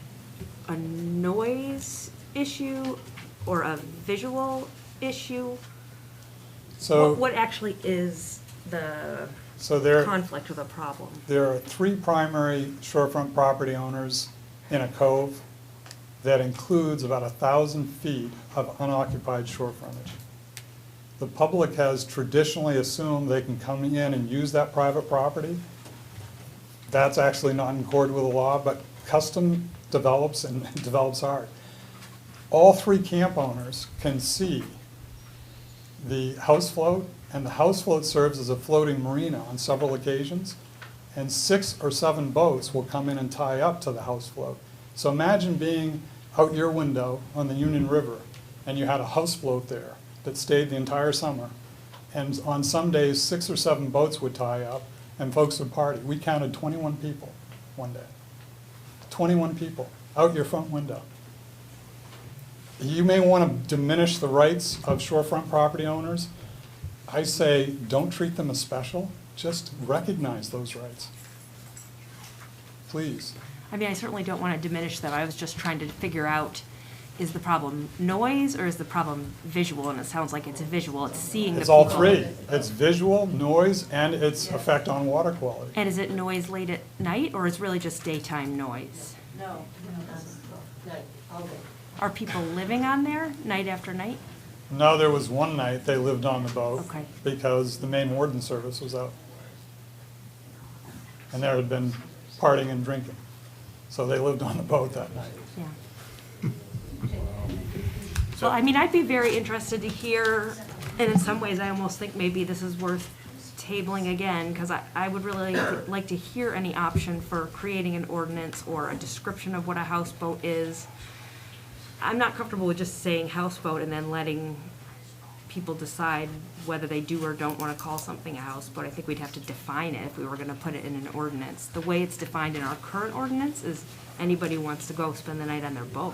Speaker 10: a noise issue or a visual issue?
Speaker 14: So,
Speaker 10: What actually is the
Speaker 14: so there,
Speaker 10: conflict or the problem?
Speaker 14: there are 3 primary shorefront property owners in a cove that includes about 1,000 feet of unoccupied shore frontage. The public has traditionally assumed they can come in and use that private property. That's actually not in accord with the law, but custom develops and develops hard. All 3 camp owners can see the house float, and the house float serves as a floating marina on several occasions, and 6 or 7 boats will come in and tie up to the house float. So imagine being out your window on the Union River, and you had a house float there that stayed the entire summer, and on some days 6 or 7 boats would tie up, and folks would party. We counted 21 people one day. 21 people out your front window. You may want to diminish the rights of shorefront property owners. I say don't treat them as special, just recognize those rights. Please.
Speaker 10: I mean, I certainly don't want to diminish them. I was just trying to figure out, is the problem noise or is the problem visual? And it sounds like it's visual. It's seeing the
Speaker 14: It's
Speaker 10: people.
Speaker 14: all 3. It's visual, noise, and its effect on water quality.
Speaker 10: And is it noise late at night or is really just daytime noise?
Speaker 12: No, all day.
Speaker 10: Are people living on there night after night?
Speaker 14: No, there was one night they lived on the boat
Speaker 10: Okay.
Speaker 14: because the main warden service was out. And there had been partying and drinking. So they lived on the boat that night.
Speaker 10: Yeah. Well, I mean, I'd be very interested to hear, and in some ways, I almost think maybe this is worth tabling again, because I would really like to hear any option for creating an ordinance or a description of what a houseboat is. I'm not comfortable with just saying houseboat and then letting people decide whether they do or don't want to call something a houseboat. I think we'd have to define it if we were going to put it in an ordinance. The way it's defined in our current ordinance is anybody who wants to go spend the night on their boat.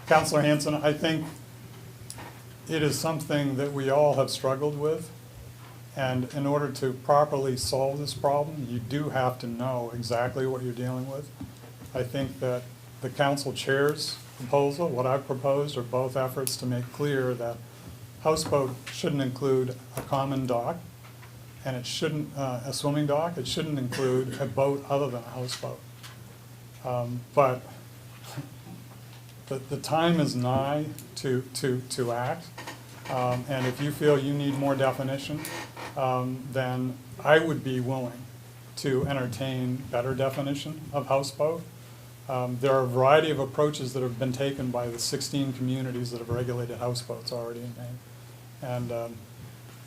Speaker 14: Counselor Hanson, I think it is something that we all have struggled with. And in order to properly solve this problem, you do have to know exactly what you're dealing with. I think that the council chair's proposal, what I've proposed, are both efforts to make clear that houseboat shouldn't include a common dock, and it shouldn't, a swimming dock, it shouldn't include a boat other than a houseboat. But the time is nigh to act, and if you feel you need more definition, then I would be willing to entertain better definition of houseboat. There are a variety of approaches that have been taken by the 16 communities that have regulated houseboats already in Maine. And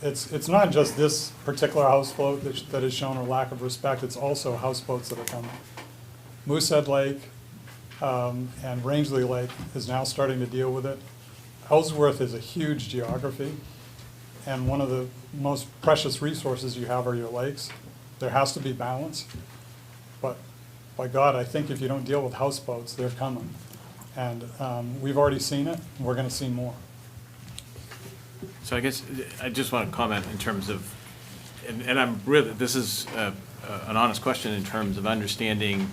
Speaker 14: it's not just this particular houseboat that has shown a lack of respect, it's also houseboats that are coming. Moosehead Lake and Rangeley Lake is now starting to deal with it. Ellsworth is a huge geography, and one of the most precious resources you have are your lakes. There has to be balance, but by God, I think if you don't deal with houseboats, they're coming. And we've already seen it, and we're going to see more.
Speaker 2: So I guess I just want to comment in terms of, and I'm really, this is an honest question in terms of understanding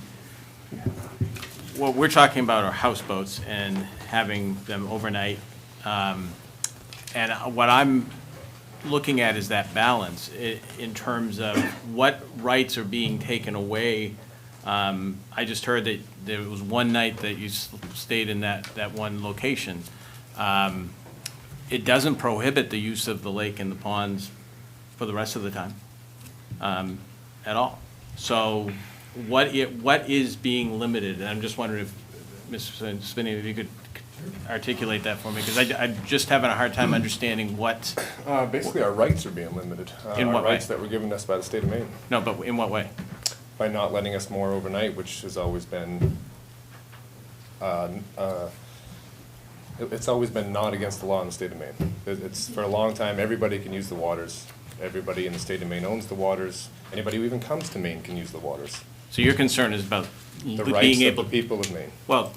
Speaker 2: what we're talking about are houseboats and having them overnight. And what I'm looking at is that balance in terms of what rights are being taken away. I just heard that there was one night that you stayed in that one location. It doesn't prohibit the use of the lake and the ponds for the rest of the time, at all. So what is being limited? And I'm just wondering if, Mr. Spinney, if you could articulate that for me, because I'm just having a hard time understanding what.
Speaker 13: Basically, our rights are being limited.
Speaker 2: In what
Speaker 13: Our rights
Speaker 2: way?
Speaker 13: that were given us by the state of Maine,
Speaker 2: No, but in what way?
Speaker 13: by not letting us moor overnight, which has always been, it's always been not against the law in the state of Maine. It's, for a long time, everybody can use the waters. Everybody in the state of Maine owns the waters. Anybody who even comes to Maine can use the waters.
Speaker 2: So your concern is about
Speaker 13: The
Speaker 2: being
Speaker 13: rights of
Speaker 2: able.
Speaker 13: the people of Maine.
Speaker 2: Well,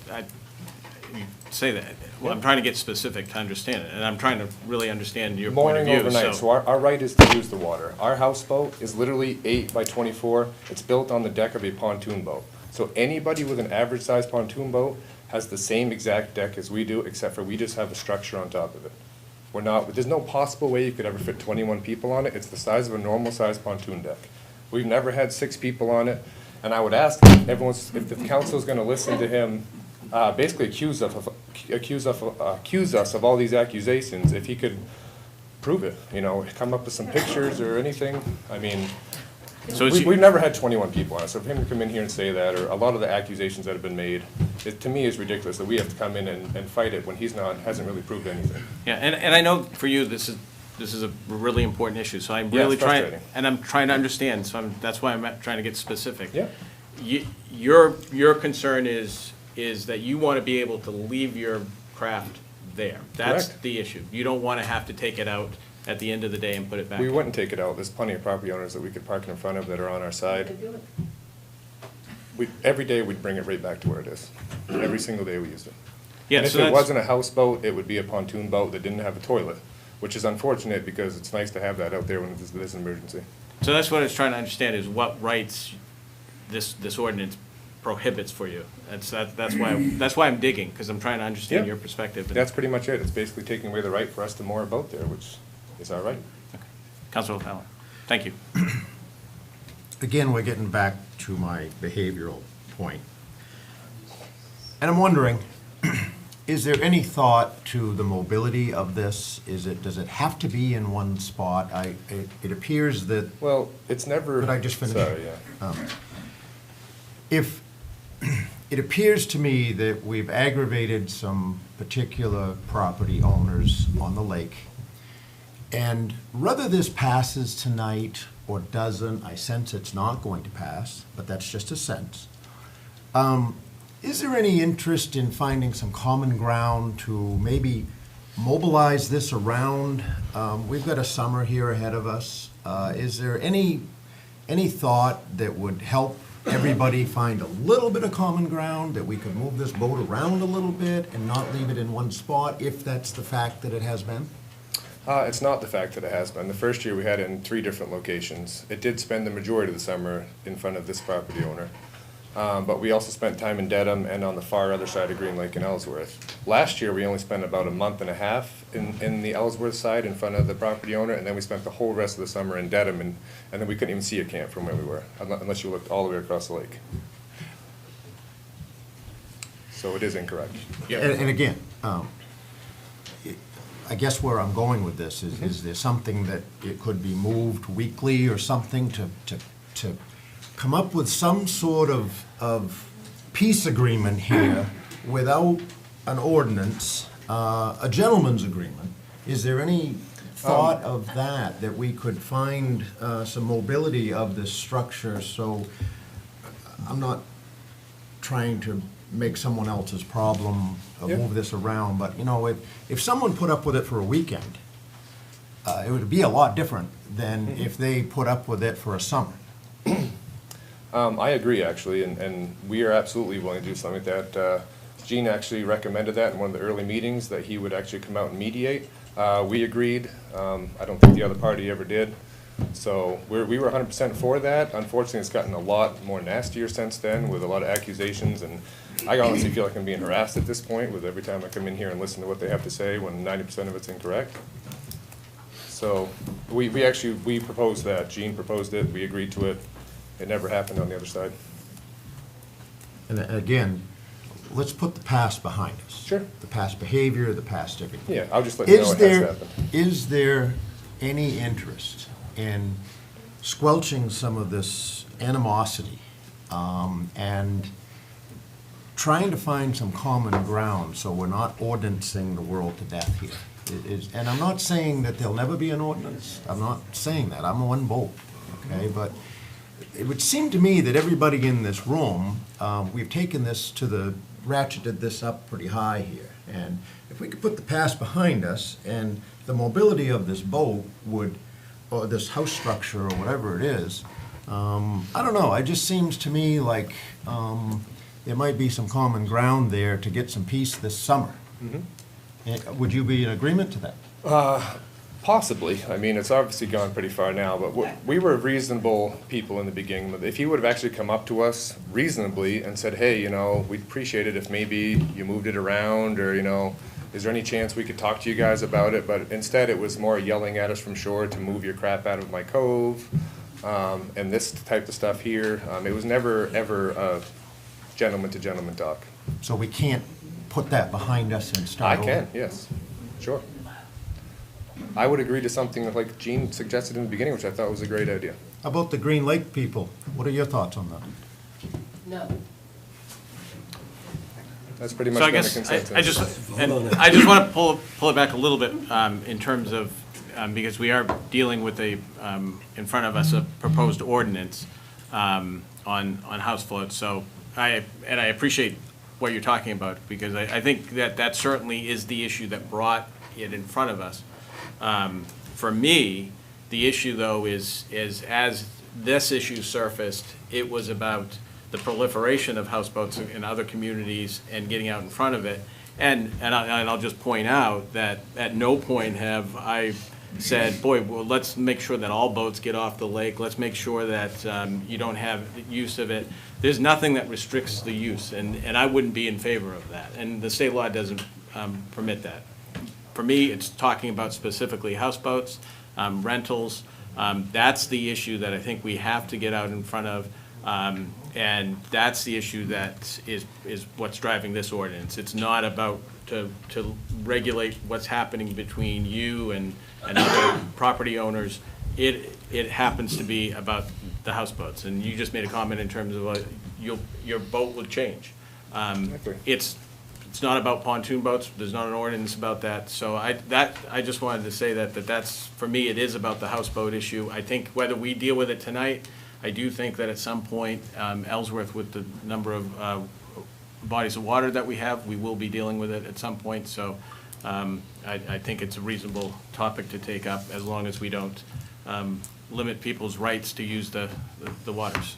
Speaker 2: you say that. Well, I'm trying to get specific to understand it, and I'm trying to really understand your point of
Speaker 13: Mooring
Speaker 2: view.
Speaker 13: overnight, so our right is to use the water. Our houseboat is literally 8 by 24. It's built on the deck of a pontoon boat. So anybody with an average-sized pontoon boat has the same exact deck as we do, except for we just have a structure on top of it. There's no possible way you could ever fit 21 people on it. It's the size of a normal-sized pontoon deck. We've never had 6 people on it, and I would ask if the council's gonna listen to him, basically accuse us of all these accusations, if he could prove it, come up with some pictures or anything. I mean,
Speaker 2: So it's-
Speaker 13: we've never had 21 people on it, so for him to come in here and say that, or a lot of the accusations that have been made, it, to me, is ridiculous, that we have to come in and fight it when hasn't really proved anything.
Speaker 2: Yeah, and I know for you, this is a really important issue, so I'm
Speaker 13: Yeah,
Speaker 2: really
Speaker 13: it's
Speaker 2: trying,
Speaker 13: frustrating.
Speaker 2: and I'm trying to understand, so that's why I'm trying to get specific.
Speaker 13: Yeah.
Speaker 2: Your concern is that you want to be able to leave your craft there. That's
Speaker 13: Correct.
Speaker 2: the issue. You don't want to have to take it out at the end of the day and put it back.
Speaker 13: We wouldn't take it out. There's plenty of property owners that we could park in front of that are on our side. Every day, we'd bring it right back to where it is. Every single day we used it.
Speaker 2: Yeah,
Speaker 13: And if
Speaker 2: so
Speaker 13: it
Speaker 2: that's-
Speaker 13: wasn't a houseboat, it would be a pontoon boat that didn't have a toilet, which is unfortunate because it's nice to have that out there when there's an emergency.
Speaker 2: So that's what I was trying to understand, is what rights this ordinance prohibits for you. That's why I'm digging, because I'm trying to understand
Speaker 13: Yeah.
Speaker 2: your perspective.
Speaker 13: That's pretty much it. It's basically taking away the right for us to moor a boat there, which is our right.
Speaker 2: Councilor O'Fallon, thank you.
Speaker 7: Again, we're getting back to my behavioral point. And I'm wondering, is there any thought to the mobility of this? Does it have to be in one spot? It appears that,
Speaker 13: Well, it's never.
Speaker 7: could I just finish?
Speaker 13: Sorry, yeah.
Speaker 7: If, it appears to me that we've aggravated some particular property owners on the lake, and whether this passes tonight or doesn't, I sense it's not going to pass, but that's just a sense. Is there any interest in finding some common ground to maybe mobilize this around? We've got a summer here ahead of us. Is there any thought that would help everybody find a little bit of common ground, that we could move this boat around a little bit and not leave it in one spot, if that's the fact that it has been?
Speaker 13: It's not the fact that it has been. The first year, we had it in 3 different locations. It did spend the majority of the summer in front of this property owner. But we also spent time in Dedham and on the far other side of Green Lake in Ellsworth. Last year, we only spent about a month and a half in the Ellsworth side in front of the property owner, and then we spent the whole rest of the summer in Dedham, and then we couldn't even see a camp from where we were, unless you looked all the way across the lake. So it is incorrect.
Speaker 7: And again, I guess where I'm going with this is there something that it could be moved weekly or something to come up with some sort of peace agreement here without an ordinance, a gentleman's agreement? Is there any thought of that we could find some mobility of this structure? So I'm not trying to make someone else's problem, move this around, but, if someone put up with it for a weekend, it would be a lot different than if they put up with it for a summer.
Speaker 13: I agree, actually, and we are absolutely willing to do something like that. Gene actually recommended that in one of the early meetings, that he would actually come out and mediate. We agreed. I don't think the other party ever did. So we were 100% for that. Unfortunately, it's gotten a lot more nastier since then with a lot of accusations, and I honestly feel like I'm being harassed at this point with every time I come in here and listen to what they have to say when 90% of it's incorrect. So we proposed that. Gene proposed it. We agreed to it. It never happened on the other side.
Speaker 9: And again, let's put the past behind us.
Speaker 13: Sure.
Speaker 9: The past behavior, the past everything.
Speaker 13: Yeah, I'll just let you know it has happened.
Speaker 9: Is there any interest in squelching some of this animosity and trying to find some common ground so we're not ordinancing the world to death here? And I'm not saying that there'll never be an ordinance. I'm not saying that. I'm one vote, okay? But it would seem to me that everybody in this room, we've taken this ratcheted this up pretty high here. And if we could put the past behind us and the mobility of this boat or this house structure or whatever it is, I don't know, it just seems to me like there might be some common ground there to get some peace this summer. Would you be in agreement to that?
Speaker 13: Possibly. I mean, it's obviously gone pretty far now, but we were reasonable people in the beginning. If he would have actually come up to us reasonably and said, hey, you know, we'd appreciate it if maybe you moved it around, or, you know, is there any chance we could talk to you guys about it? But instead, it was more yelling at us from shore to move your crap out of my cove, and this type of stuff here. It was never, ever a gentleman-to-gentleman talk.
Speaker 9: So we can't put that behind us and
Speaker 13: I
Speaker 9: start over?
Speaker 13: can, yes, sure. I would agree to something like Gene suggested in the beginning, which I thought was a great idea.
Speaker 9: How about the Green Lake people? What are your thoughts on that?
Speaker 12: No.
Speaker 13: That's pretty much
Speaker 2: So I
Speaker 13: been a
Speaker 2: guess,
Speaker 13: consensus.
Speaker 2: I just want to pull it back a little bit in terms of, because we are dealing with in front of us, a proposed ordinance on house floats. So I appreciate what you're talking about, because I think that certainly is the issue that brought it in front of us. For me, the issue, though, is as this issue surfaced, it was about the proliferation of houseboats in other communities and getting out in front of it. And I'll just point out that at no point have I said, boy, well, let's make sure that all boats get off the lake. Let's make sure that you don't have use of it. There's nothing that restricts the use, and I wouldn't be in favor of that. And the state law doesn't permit that. For me, it's talking about specifically houseboats, rentals. That's the issue that I think we have to get out in front of, and that's the issue that is what's driving this ordinance. It's not about to regulate what's happening between you and other property owners. It happens to be about the houseboats, and you just made a comment in terms of your boat will change. It's not about pontoon boats. There's not an ordinance about that. So I just wanted to say that's, for me, it is about the houseboat issue. I think whether we deal with it tonight, I do think that at some point, Ellsworth, with the number of bodies of water that we have, we will be dealing with it at some point. So I think it's a reasonable topic to take up, as long as we don't limit people's rights to use the waters.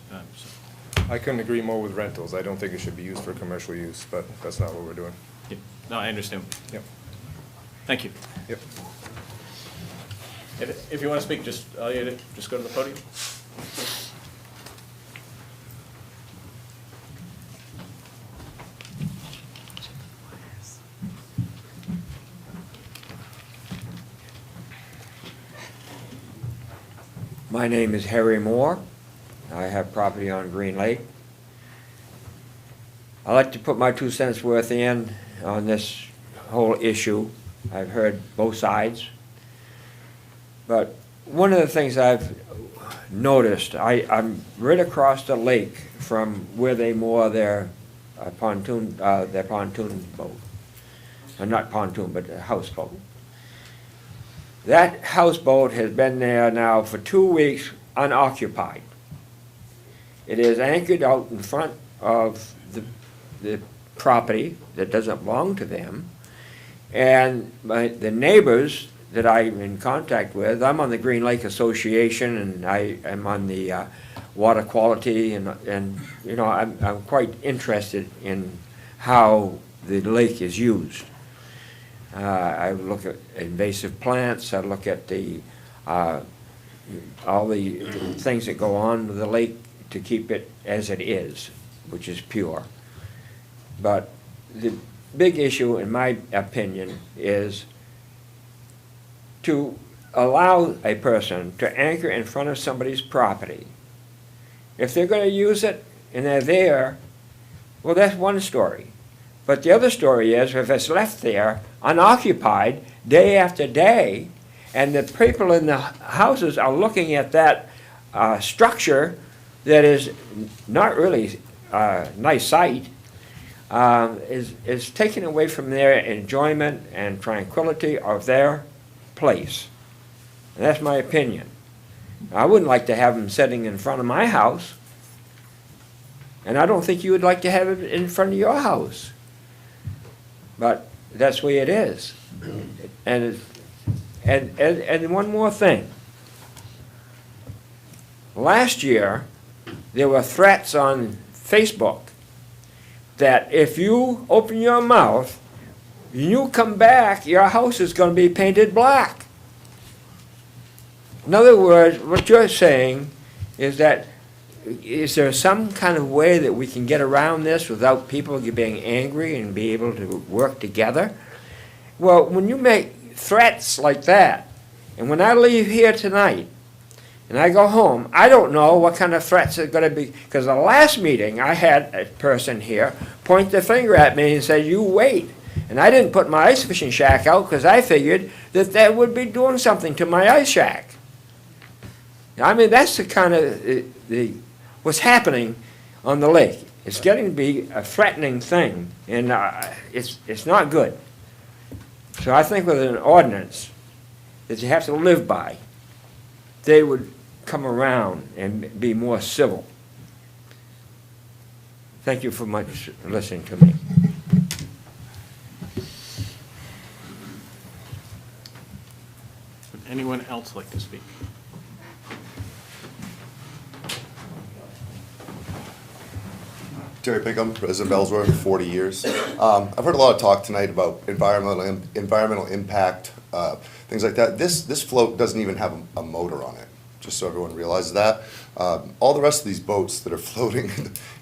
Speaker 13: I couldn't agree more with rentals. I don't think it should be used for commercial use, but that's not what we're doing.
Speaker 2: Yep. No, I understand.
Speaker 13: Yep.
Speaker 2: Thank you.
Speaker 13: Yep.
Speaker 2: If you want to speak, just go to the podium.
Speaker 15: My name is Harry Moore. I have property on Green Lake. I'd like to put my 2 cents worth in on this whole issue. I've heard both sides. But one of the things I've noticed, I'm right across the lake from where they moor their pontoon boat. Not pontoon, but a houseboat. That houseboat has been there now for 2 weeks unoccupied. It is anchored out in front of the property that doesn't belong to them. And the neighbors that I'm in contact with, I'm on the Green Lake Association, and I am on the water quality, and you know, I'm quite interested in how the lake is used. I look at invasive plants, I look at the all the things that go on with the lake to keep it as it is, which is pure. But the big issue, in my opinion, is to allow a person to anchor in front of somebody's property. If they're gonna use it and they're there, well, that's one story. But the other story is, if it's left there unoccupied day after day, and the people in the houses are looking at that structure that is not really a nice sight, is taken away from their enjoyment and tranquility of their place. And that's my opinion. I wouldn't like to have them sitting in front of my house, and I don't think you would like to have it in front of your house. But that's the way it is. And one more thing. Last year, there were threats on Facebook that if you open your mouth, you come back, your house is going to be painted black. In other words, what you're saying is that, is there some kind of way that we can get around this without people being angry and be able to work together? Well, when you make threats like that, and when I leave here tonight, and I go home, I don't know what kind of threats are going to be, because the last meeting, I had a person here point the finger at me and say, "You wait." And I didn't put my ice fishing shack out because I figured that that would be doing something to my ice shack. I mean, that's the kind of what's happening on the lake. It's getting to be a threatening thing, and it's not good. So I think with an ordinance that you have to live by, they would come around and be more civil. Thank you for much listening to me.
Speaker 2: Would anyone else like to speak?
Speaker 16: Jerry Pinkham, resident of Ellsworth, 40 years. I've heard a lot of talk tonight about environmental impact, things like that. This float doesn't even have a motor on it, just so everyone realizes that. All the rest of these boats that are floating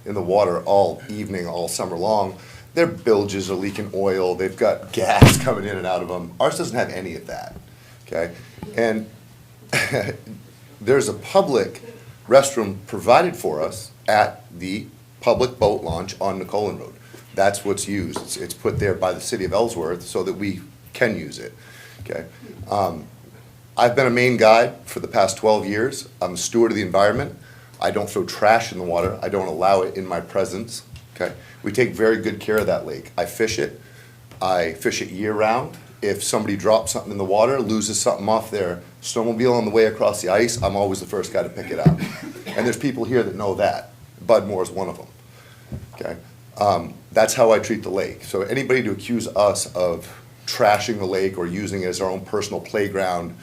Speaker 16: in the water all evening, all summer long, their bilges are leaking oil, they've got gas coming in and out of them. Ours doesn't have any of that, okay? And there's a public restroom provided for us at the public boat launch on Nicolin Road. That's what's used. It's put there by the city of Ellsworth so that we can use it, okay? I've been a Maine guide for the past 12 years. I'm a steward of the environment. I don't throw trash in the water. I don't allow it in my presence, okay? We take very good care of that lake. I fish it year round. If somebody drops something in the water, loses something off their snowmobile on the way across the ice, I'm always the first guy to pick it up. And there's people here that know that. Bud Moore is one of them, okay? That's how I treat the lake. So anybody to accuse us of trashing the lake or using it as our own personal playground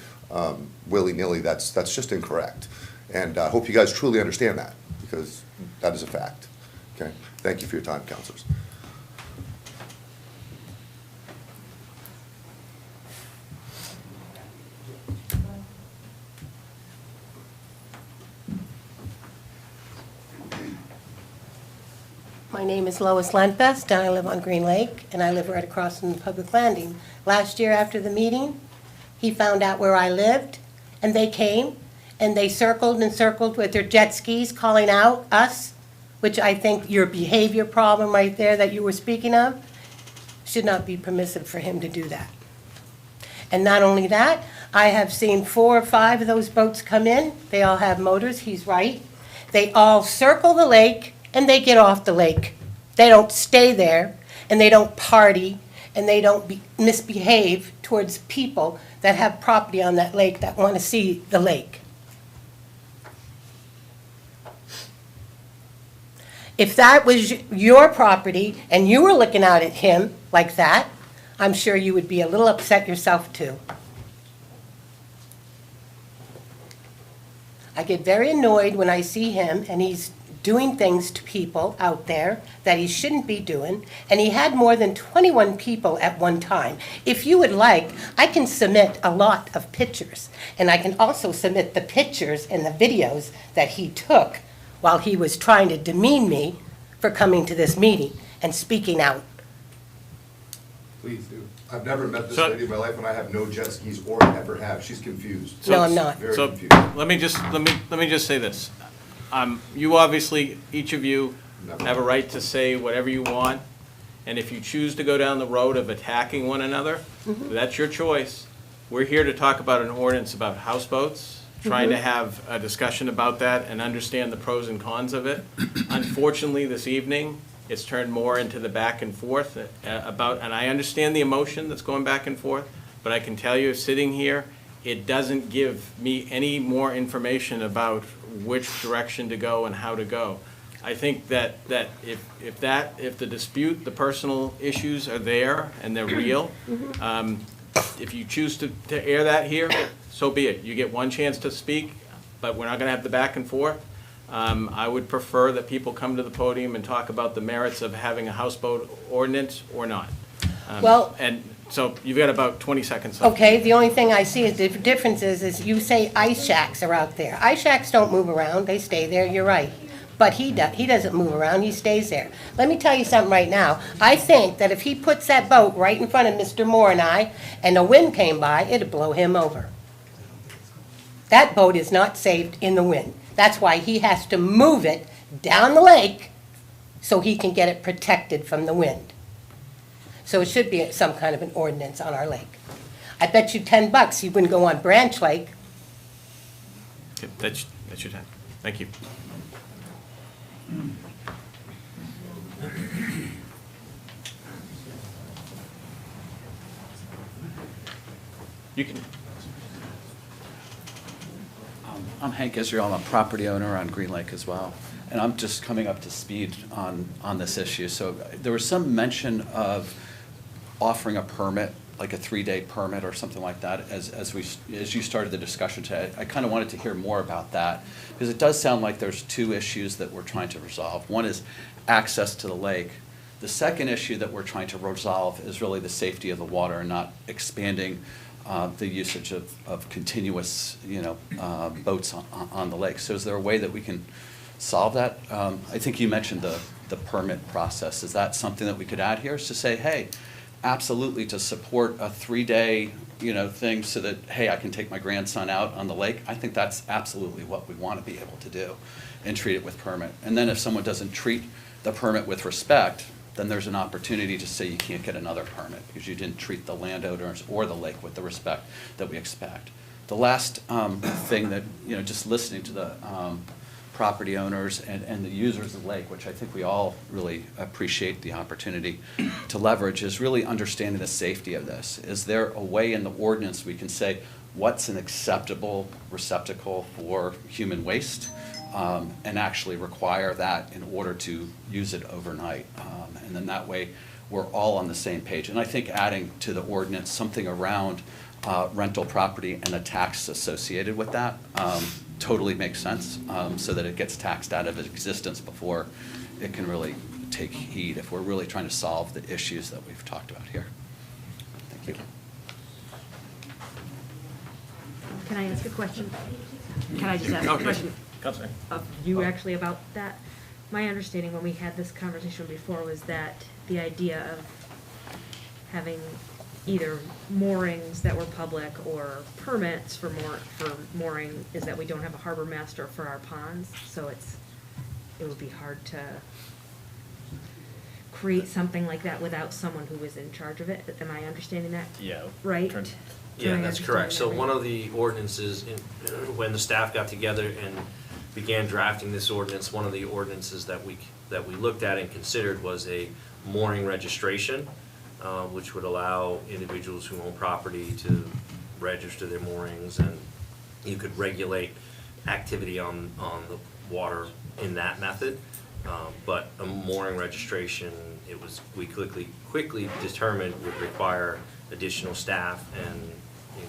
Speaker 16: willy-nilly, that's just incorrect. And I hope you guys truly understand that, because that is a fact, okay? Thank you for your time, councilors.
Speaker 17: My name is Lois Lentbest, and I live on Green Lake, and I live right across from the public landing. Last year after the meeting, he found out where I lived, and they came, and they circled and circled with their jet skis, calling out us, which I think your behavior problem right there that you were speaking of should not be permissive for him to do that. And not only that, I have seen 4 or 5 of those boats come in. They all have motors, he's right. They all circle the lake, and they get off the lake. They don't stay there, and they don't party, and they don't misbehave towards people that have property on that lake that want to see the lake. If that was your property and you were looking out at him like that, I'm sure you would be a little upset yourself too. I get very annoyed when I see him and he's doing things to people out there that he shouldn't be doing, and he had more than 21 people at one time. If you would like, I can submit a lot of pictures, and I can also submit the pictures and the videos that he took while he was trying to demean me for coming to this meeting and speaking out.
Speaker 16: Please do. I've never met this
Speaker 2: So-
Speaker 16: lady in my life, and I have no jet skis or ever have. She's confused.
Speaker 17: No, I'm not.
Speaker 16: Very
Speaker 2: So,
Speaker 16: confused.
Speaker 2: let me just say this. You obviously, each of you have a right to say whatever you want, and if you choose to go down the road of attacking one another, that's your choice. We're here to talk about an ordinance about houseboats, trying to have a discussion about that and understand the pros and cons of it. Unfortunately, this evening, it's turned more into the back and forth and I understand the emotion that's going back and forth, but I can tell you, sitting here, it doesn't give me any more information about which direction to go and how to go. I think that if the dispute, the personal issues are there and they're real, if you choose to air that here, so be it. You get one chance to speak, but we're not gonna have the back and forth. I would prefer that people come to the podium and talk about the merits of having a houseboat ordinance or not.
Speaker 17: Well-
Speaker 2: And so you've got about 20 seconds left.
Speaker 17: Okay, the only thing I see is the difference is you say ice shacks are out there. Ice shacks don't move around, they stay there, you're right. But he doesn't move around, he stays there. Let me tell you something right now. I think that if he puts that boat right in front of Mr. Moore and I, and the wind came by, it'd blow him over. That boat is not saved in the wind. That's why he has to move it down the lake so he can get it protected from the wind. So it should be some kind of an ordinance on our lake. I bet you $10 he wouldn't go on Branch Lake.
Speaker 2: Okay, that's your time. Thank you. You can.
Speaker 18: I'm Hank Israel, I'm a property owner on Green Lake as well, and I'm just coming up to speed on this issue. So there was some mention of offering a permit, like a 3-day permit or something like that, as you started the discussion today. I kind of wanted to hear more about that, because it does sound like there's two issues that we're trying to resolve. One is access to the lake. The second issue that we're trying to resolve is really the safety of the water and not expanding the usage of continuous, boats on the lake. So is there a way that we can solve that? I think you mentioned the permit process. Is that something that we could add here, is to say, hey, absolutely to support a 3-day, thing so that, hey, I can take my grandson out on the lake? I think that's absolutely what we want to be able to do and treat it with permit. And then if someone doesn't treat the permit with respect, then there's an opportunity to say you can't get another permit because you didn't treat the landowners or the lake with the respect that we expect. The last thing that, just listening to the property owners and the users of the lake, which I think we all really appreciate the opportunity to leverage, is really understanding the safety of this. Is there a way in the ordinance we can say what's an acceptable receptacle for human waste? And actually require that in order to use it overnight. And then that way, we're all on the same page. And I think adding to the ordinance something around rental property and the tax associated with that totally makes sense, so that it gets taxed out of existence before it can really take heed if we're really trying to solve the issues that we've talked about here. Thank you.
Speaker 10: Can I ask a question? Can I just ask a question?
Speaker 2: Counselor.
Speaker 10: Of you actually about that? My understanding when we had this conversation before was that the idea of having either moorings that were public or permits for mooring is that we don't have a harbor master for our ponds, so it would be hard to create something like that without someone who was in charge of it. Am I understanding that?
Speaker 4: Yeah.
Speaker 10: Right?
Speaker 4: Yeah,
Speaker 10: Am I
Speaker 4: that's correct.
Speaker 10: understanding
Speaker 4: So
Speaker 10: that
Speaker 4: one
Speaker 10: right?
Speaker 4: of the ordinances, when the staff got together and began drafting this ordinance, one of the ordinances that we looked at and considered was a mooring registration, which would allow individuals who own property to register their moorings, and you could regulate activity on the water in that method. But a mooring registration, we quickly determined would require additional staff, and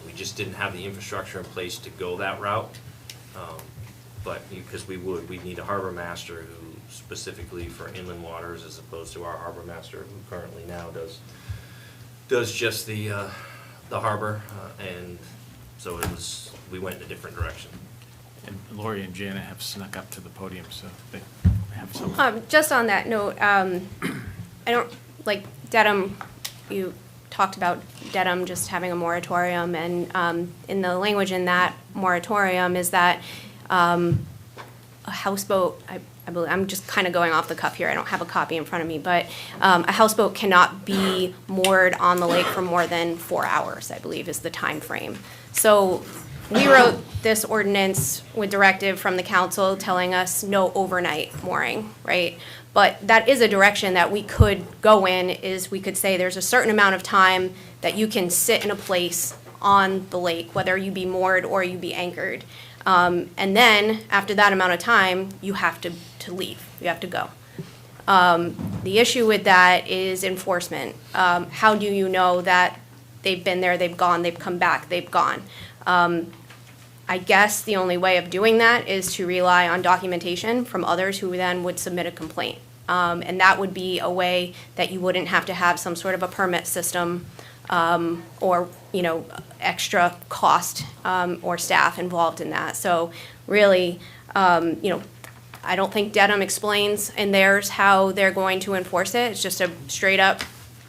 Speaker 4: we just didn't have the infrastructure in place to go that route. But, because we'd need a harbor master who specifically for inland waters as opposed to our harbor master who currently now does just the harbor, and so we went in a different direction.
Speaker 2: And Lori and Jana have snuck up to the podium, so they have some.
Speaker 8: Just on that note, I don't, like Dedham, you talked about Dedham just having a moratorium, and in the language in that moratorium is that a houseboat, I believe, I'm just kind of going off the cuff here, I don't have a copy in front of me, but a houseboat cannot be moored on the lake for more than 4 hours, I believe is the time frame. So we wrote this ordinance with directive from the council telling us no overnight mooring, right? But that is a direction that we could go in, is we could say there's a certain amount of time that you can sit in a place on the lake, whether you be moored or you be anchored. And then, after that amount of time, you have to leave, you have to go. The issue with that is enforcement. How do you know that they've been there, they've gone, they've come back, they've gone? I guess the only way of doing that is to rely on documentation from others who then would submit a complaint. And that would be a way that you wouldn't have to have some sort of a permit system or, extra cost or staff involved in that. So really, I don't think Dedham explains in theirs how they're going to enforce it. It's just a straight up,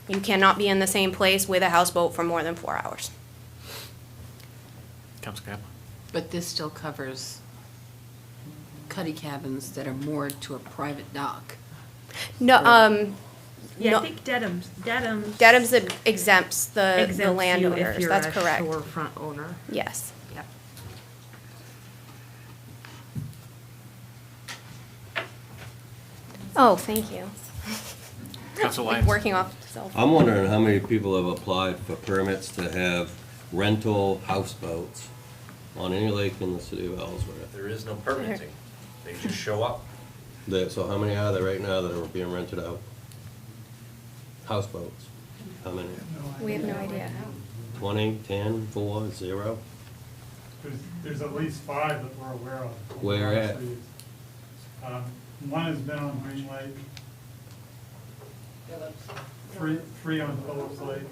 Speaker 8: you cannot be in the same place with a houseboat for more than 4 hours.
Speaker 2: Council Kaplan?
Speaker 5: But this still covers cuddy cabins that are moored to a private dock.
Speaker 8: No,
Speaker 10: Yeah,
Speaker 8: no.
Speaker 10: I think Dedham's
Speaker 8: Dedham's exempts the
Speaker 10: exempts you
Speaker 8: landowners,
Speaker 10: if you're
Speaker 8: that's
Speaker 10: a
Speaker 8: correct.
Speaker 10: shorefront owner.
Speaker 8: Yes.
Speaker 10: Yep.
Speaker 8: Oh, thank you.
Speaker 2: Council
Speaker 8: Like
Speaker 2: Lyons?
Speaker 8: working off cell phone.
Speaker 11: I'm wondering how many people have applied for permits to have rental houseboats on any lake in the city of Ellsworth.
Speaker 4: There is no permitting, they just show up.
Speaker 11: So how many are there right now that are being rented out? Houseboats? How many?
Speaker 8: We have no idea.
Speaker 11: 20, 10, 4, 0?
Speaker 14: There's at least 5 that we're aware of.
Speaker 11: Where at?
Speaker 14: One has been on Green Lake. Three on Phillips Lake,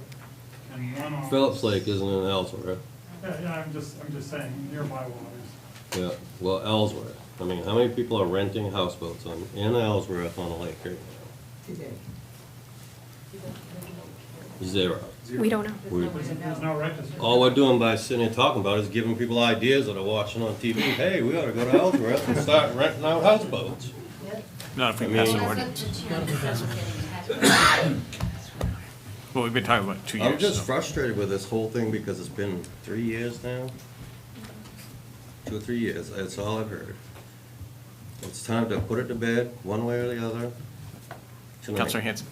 Speaker 14: and one on.
Speaker 11: Phillips Lake isn't in Ellsworth.
Speaker 14: Yeah, I'm just saying nearby waters.
Speaker 11: Yeah, well, Ellsworth. I mean, how many people are renting houseboats in Ellsworth on a lake right now?
Speaker 5: Today.
Speaker 11: 0.
Speaker 8: We don't know.
Speaker 14: There's no register.
Speaker 11: All we're doing by sitting here talking about is giving people ideas that are watching on TV. Hey, we ought to go to Ellsworth and start renting out houseboats.
Speaker 2: Not if we
Speaker 11: I
Speaker 2: pass an
Speaker 11: mean-
Speaker 2: ordinance. Well, we've been talking about 2 years.
Speaker 11: I'm just
Speaker 2: so.
Speaker 11: frustrated with this whole thing because it's been 3 years now. 2 or 3 years, that's all I've heard. It's time to put it to bed, one way or the other. tonight.
Speaker 2: Councilor Hanson?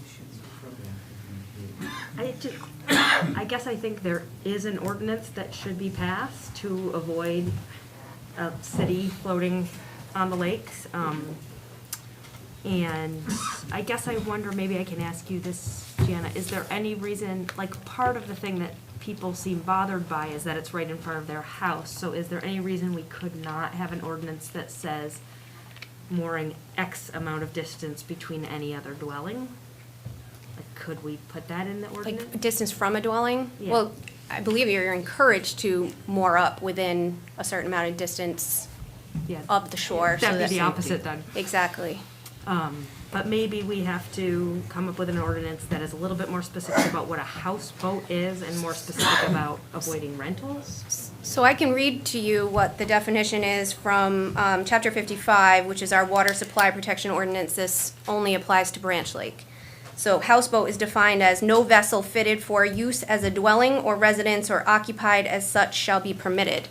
Speaker 10: I guess I think there is an ordinance that should be passed to avoid a city floating on the lakes. And I guess I wonder, maybe I can ask you this, Jana, is there any reason, like, part of the thing that people seem bothered by is that it's right in front of their house. So is there any reason we could not have an ordinance that says mooring X amount of distance between any other dwelling? Like, could we put that in the ordinance?
Speaker 8: Like distance from a dwelling?
Speaker 10: Yeah.
Speaker 8: Well, I believe you're encouraged to moor up within a certain amount of distance
Speaker 10: Yeah.
Speaker 8: of the shore. so
Speaker 10: That'd be
Speaker 8: that-
Speaker 10: the opposite then.
Speaker 8: Exactly.
Speaker 10: But maybe we have to come up with an ordinance that is a little bit more specific about what a houseboat is and more specific about avoiding rentals.
Speaker 8: So I can read to you what the definition is from Chapter 55, which is our water supply protection ordinance. This only applies to Branch Lake. So houseboat is defined as no vessel fitted for use as a dwelling or residence or occupied as such shall be permitted.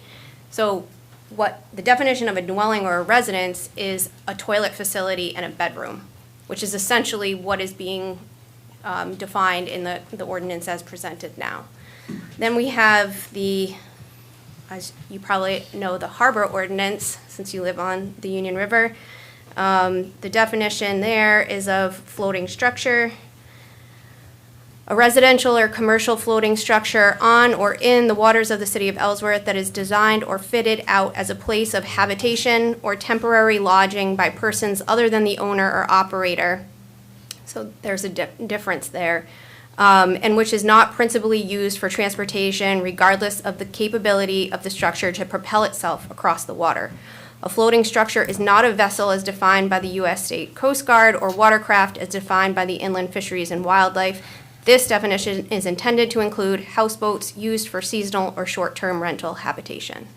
Speaker 8: So what the definition of a dwelling or a residence is a toilet facility and a bedroom, which is essentially what is being defined in the ordinance as presented now. Then we have the, as you probably know, the harbor ordinance, since you live on the Union River. The definition there is of floating structure. A residential or commercial floating structure on or in the waters of the city of Ellsworth that is designed or fitted out as a place of habitation or temporary lodging by persons other than the owner or operator. So there's a difference there. And which is not principally used for transportation regardless of the capability of the structure to propel itself across the water. A floating structure is not a vessel as defined by the U.S. State Coast Guard or watercraft as defined by the Inland Fisheries and Wildlife. This definition is intended to include houseboats used for seasonal or short-term rental habitation.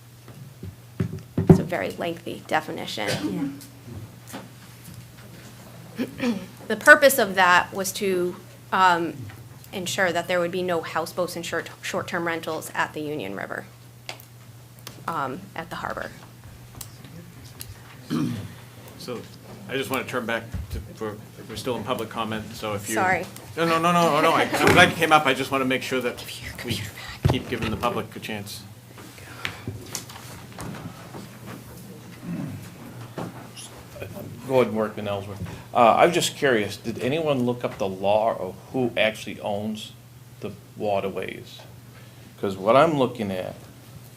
Speaker 8: It's a very lengthy definition. The purpose of that was to ensure that there would be no houseboats and short-term rentals at the Union River, at the harbor.
Speaker 2: So I just want to turn back to, we're still in public comment, so if you.
Speaker 8: Sorry.
Speaker 2: No, I'm glad you came up. I just want to make sure that we keep giving the public a chance.
Speaker 19: Gordon Workman, Ellsworth. I'm just curious, did anyone look up the law of who actually owns the waterways? Because what I'm looking at,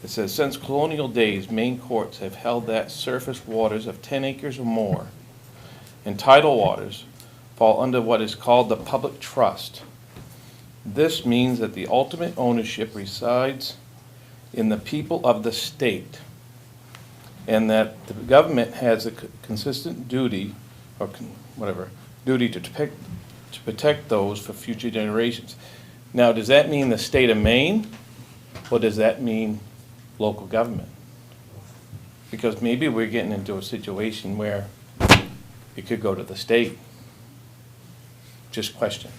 Speaker 19: it says, since colonial days, Maine courts have held that surface waters of 10 acres or more and tidal waters fall under what is called the public trust. This means that the ultimate ownership resides in the people of the state, and that the government has a consistent duty, or duty to protect those for future generations. Now, does that mean the state of Maine, or does that mean local government? Because maybe we're getting into a situation where it could go to the state. Just question.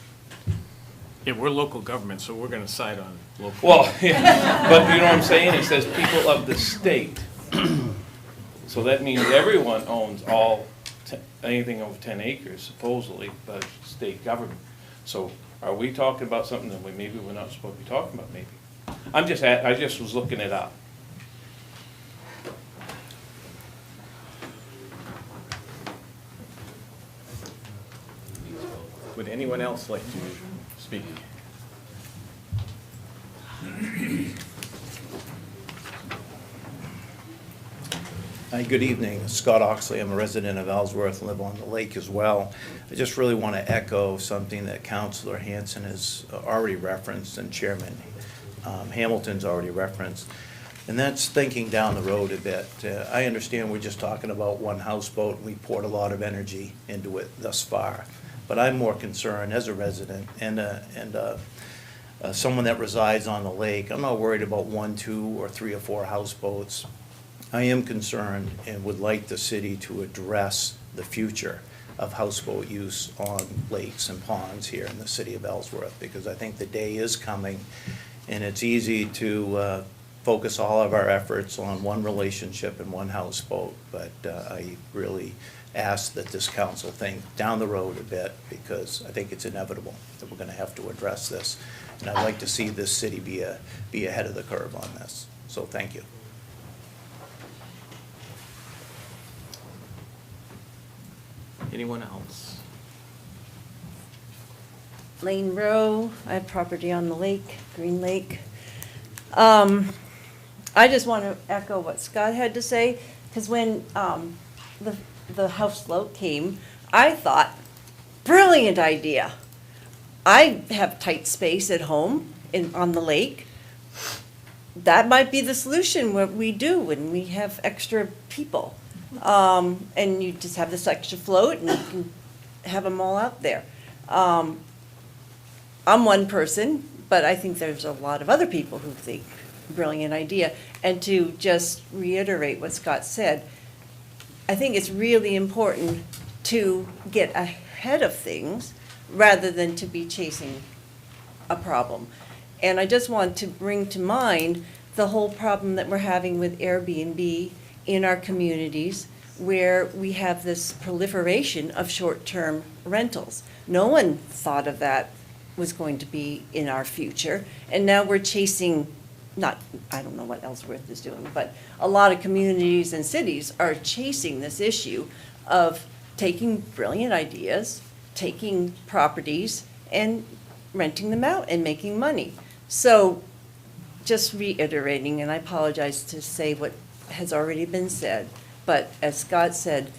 Speaker 2: Yeah, we're local government, so we're going to side on local.
Speaker 19: Well, yeah, but you know what I'm saying? It says people of the state. So that means everyone owns anything over 10 acres, supposedly, by the state government. So are we talking about something that maybe we're not supposed to be talking about, maybe? I just was looking it up.
Speaker 2: Would anyone else like to speak?
Speaker 20: Hi, good evening. Scott Oxley. I'm a resident of Ellsworth, live on the lake as well. I just really want to echo something that Councilor Hanson has already referenced and Chairman Hamilton's already referenced, and that's thinking down the road a bit. I understand we're just talking about one houseboat, and we poured a lot of energy into it thus far, but I'm more concerned as a resident and someone that resides on the lake. I'm not worried about 1, 2, or 3 or 4 houseboats. I am concerned and would like the city to address the future of houseboat use on lakes and ponds here in the city of Ellsworth, because I think the day is coming, and it's easy to focus all of our efforts on one relationship and one houseboat, but I really ask that this council think down the road a bit, because I think it's inevitable that we're going to have to address this, and I'd like to see this city be ahead of the curve on this. So thank you.
Speaker 2: Anyone else?
Speaker 21: Lane Row, I have property on the lake, Green Lake. I just want to echo what Scott had to say, because when the house float came, I thought, brilliant idea. I have tight space at home on the lake. That might be the solution, what we do when we have extra people. And you just have this extra float and you can have them all out there. I'm one person, but I think there's a lot of other people who think brilliant idea. And to just reiterate what Scott said, I think it's really important to get ahead of things rather than to be chasing a problem. And I just want to bring to mind the whole problem that we're having with Airbnb in our communities, where we have this proliferation of short-term rentals. No one thought of that was going to be in our future, and now we're chasing, I don't know what Ellsworth is doing, but a lot of communities and cities are chasing this issue of taking brilliant ideas, taking properties, and renting them out and making money. So, just reiterating, and I apologize to say what has already been said, but as Scott said,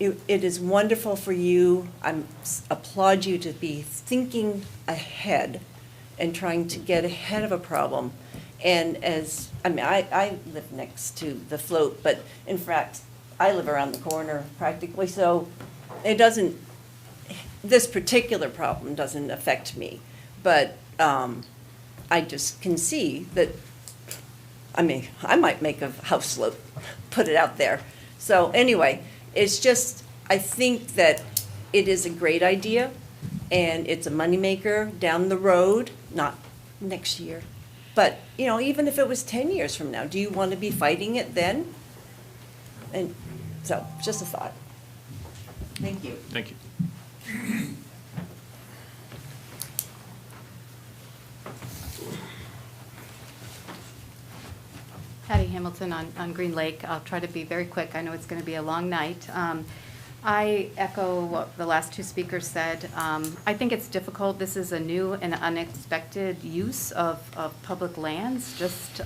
Speaker 21: it is wonderful for you, I applaud you to be thinking ahead and trying to get ahead of a problem. And I live next to the float, but in fact, I live around the corner practically, so it doesn't, this particular problem doesn't affect me. But I just can see that, I might make a house float, put it out there. So anyway, it's just, I think that it is a great idea, and it's a moneymaker down the road, not next year. But, even if it was 10 years from now, do you want to be fighting it then? And so, just a thought. Thank you.
Speaker 2: Thank you.
Speaker 6: Patty Hamilton on Green Lake. I'll try to be very quick. I know it's going to be a long night. I echo what the last two speakers said. I think it's difficult. This is a new and unexpected use of public lands. Just,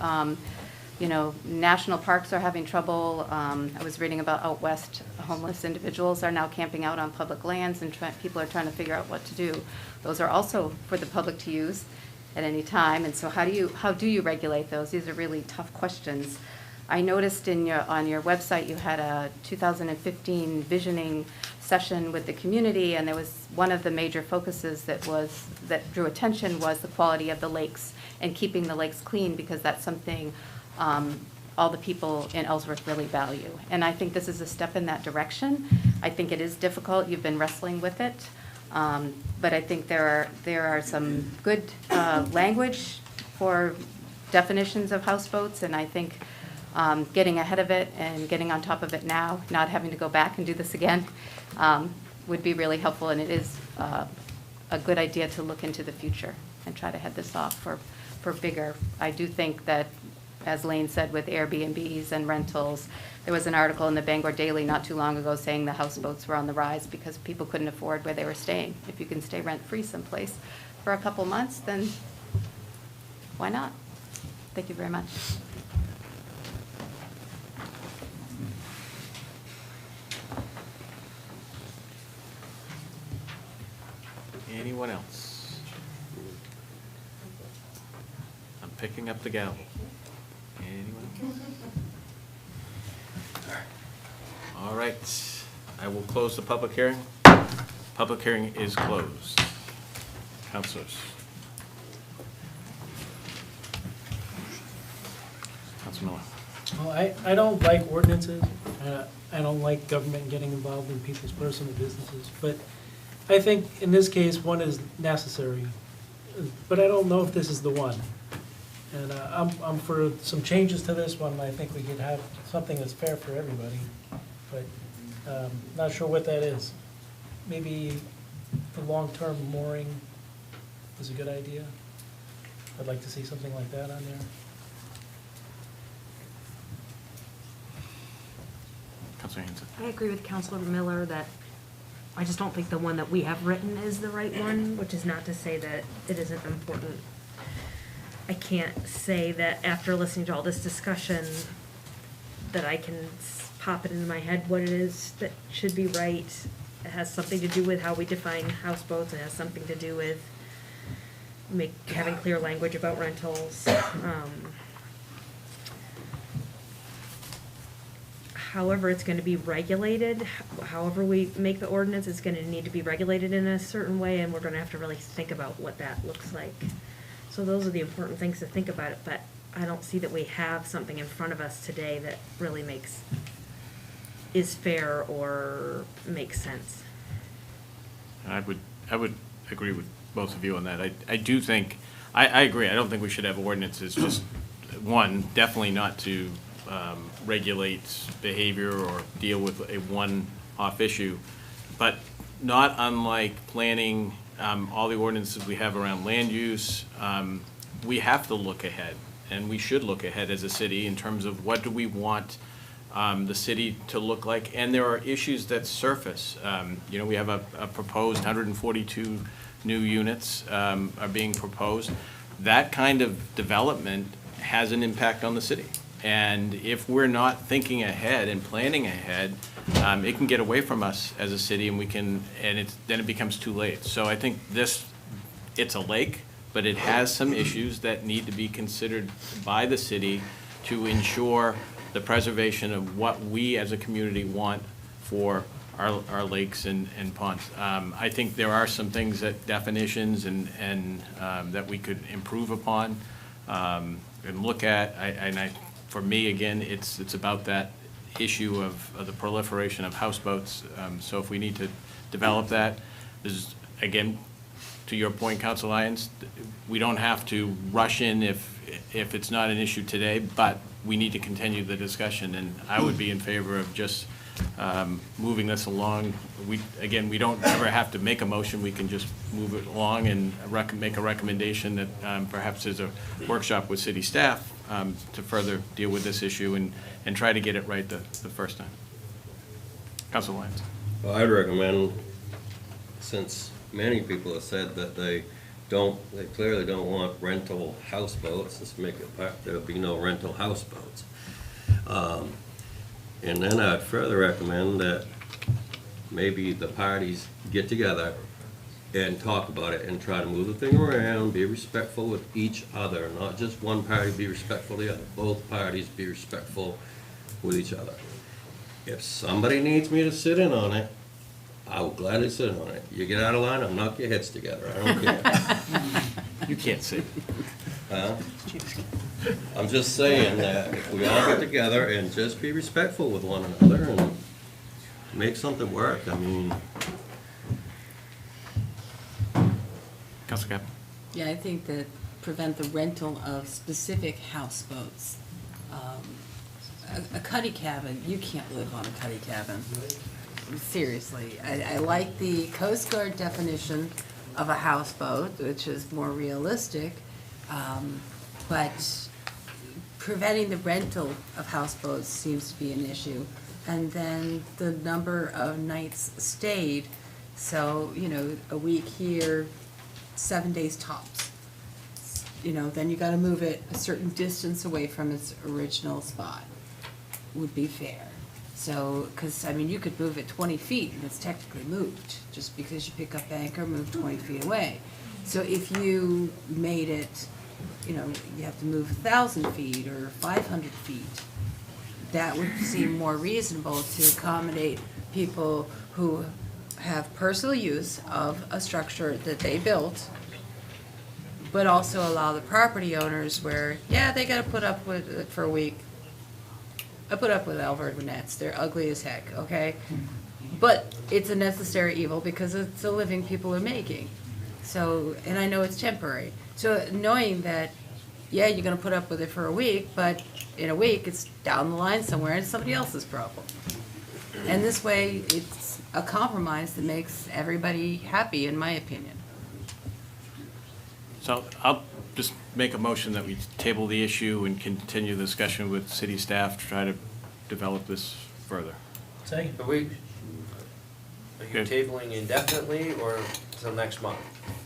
Speaker 6: national parks are having trouble. I was reading about out west, homeless individuals are now camping out on public lands, and people are trying to figure out what to do. Those are also for the public to use at any time, and so how do you regulate those? These are really tough questions. I noticed on your website you had a 2015 visioning session with the community, and there was one of the major focuses that drew attention was the quality of the lakes and keeping the lakes clean, because that's something all the people in Ellsworth really value. And I think this is a step in that direction. I think it is difficult. You've been wrestling with it. But I think there are some good language for definitions of houseboats, and I think getting ahead of it and getting on top of it now, not having to go back and do this again, would be really helpful, and it is a good idea to look into the future and try to head this off for bigger. I do think that, as Lane said, with Airbnbs and rentals, there was an article in the Bangor Daily not too long ago saying the houseboats were on the rise because people couldn't afford where they were staying. If you can stay rent-free someplace for a couple months, then why not? Thank you very much.
Speaker 2: Anyone else? I'm picking up the gavel. Anyone else? All right, I will close the public hearing. Public hearing is closed. Councilors. Council Miller.
Speaker 22: Well, I don't like ordinances, and I don't like government getting involved in people's personal businesses, but I think in this case, one is necessary, but I don't know if this is the one. And I'm for some changes to this one. I think we could have something that's fair for everybody, but not sure what that is. Maybe the long-term mooring is a good idea. I'd like to see something like that on there.
Speaker 2: Councilor Hanson.
Speaker 10: I agree with Councilor Miller that I just don't think the one that we have written is the right one, which is not to say that it isn't important. I can't say that after listening to all this discussion that I can pop it into my head what it is that should be right. It has something to do with how we define houseboats. It has something to do with having clear language about rentals. However it's going to be regulated, however we make the ordinance, it's going to need to be regulated in a certain way, and we're going to have to really think about what that looks like. So those are the important things to think about it, but I don't see that we have something in front of us today that really is fair or makes sense.
Speaker 2: I would agree with both of you on that. I do think, I agree, I don't think we should have ordinances, just one, definitely not to regulate behavior or deal with a one-off issue, but not unlike planning, all the ordinances we have around land use, we have to look ahead, and we should look ahead as a city in terms of what do we want the city to look like, and there are issues that surface. We have a proposed 142 new units are being proposed. That kind of development has an impact on the city. And if we're not thinking ahead and planning ahead, it can get away from us as a city, and then it becomes too late. So I think it's a lake, but it has some issues that need to be considered by the city to ensure the preservation of what we as a community want for our lakes and ponds. I think there are some things that definitions and that we could improve upon and look at. For me, again, it's about that issue of the proliferation of houseboats. So if we need to develop that, there's, again, to your point, Council Lyons, we don't have to rush in if it's not an issue today, but we need to continue the discussion, and I would be in favor of just moving this along. We don't ever have to make a motion, we can just move it along and make a recommendation that perhaps there's a workshop with city staff to further deal with this issue and try to get it right the first time. Council Lyons.
Speaker 11: Well, I'd recommend, since many people have said that they clearly don't want rental houseboats, let's make it, there'll be no rental houseboats. And then I'd further recommend that maybe the parties get together and talk about it and try to move the thing around, be respectful with each other, not just one party be respectful of the other, both parties be respectful with each other. If somebody needs me to sit in on it, I will gladly sit in on it. You get out of line, I'll knock your heads together, I don't care.
Speaker 2: You can't sit.
Speaker 11: Huh? I'm just saying that if we all get together and just be respectful with one another and make something work, I mean.
Speaker 2: Council Captain.
Speaker 5: Yeah, I think that prevent the rental of specific houseboats. A cuddy cabin, you can't live on a cuddy cabin. Seriously, I like the Coast Guard definition of a houseboat, which is more realistic, but preventing the rental of houseboats seems to be an issue. And then the number of nights stayed, so, a week here, 7 days tops. Then you gotta move it a certain distance away from its original spot, would be fair. So, because, you could move it 20 feet and it's technically moved, just because you pick up anchor, move 20 feet away. So if you made it, you have to move 1,000 feet or 500 feet, that would seem more reasonable to accommodate people who have personal use of a structure that they built, but also allow the property owners where, they gotta put up with it for a week. I put up with Ellsworth nets, they're ugly as heck, okay? But it's a necessary evil because it's a living people are making. So, and I know it's temporary. So knowing that, you're gonna put up with it for a week, but in a week, it's down the line somewhere and it's somebody else's problem. And this way, it's a compromise that makes everybody happy, in my opinion.
Speaker 2: So I'll just make a motion that we table the issue and continue the discussion with city staff to try to develop this further.
Speaker 22: Second.
Speaker 4: Are you tabling indefinitely or till next month?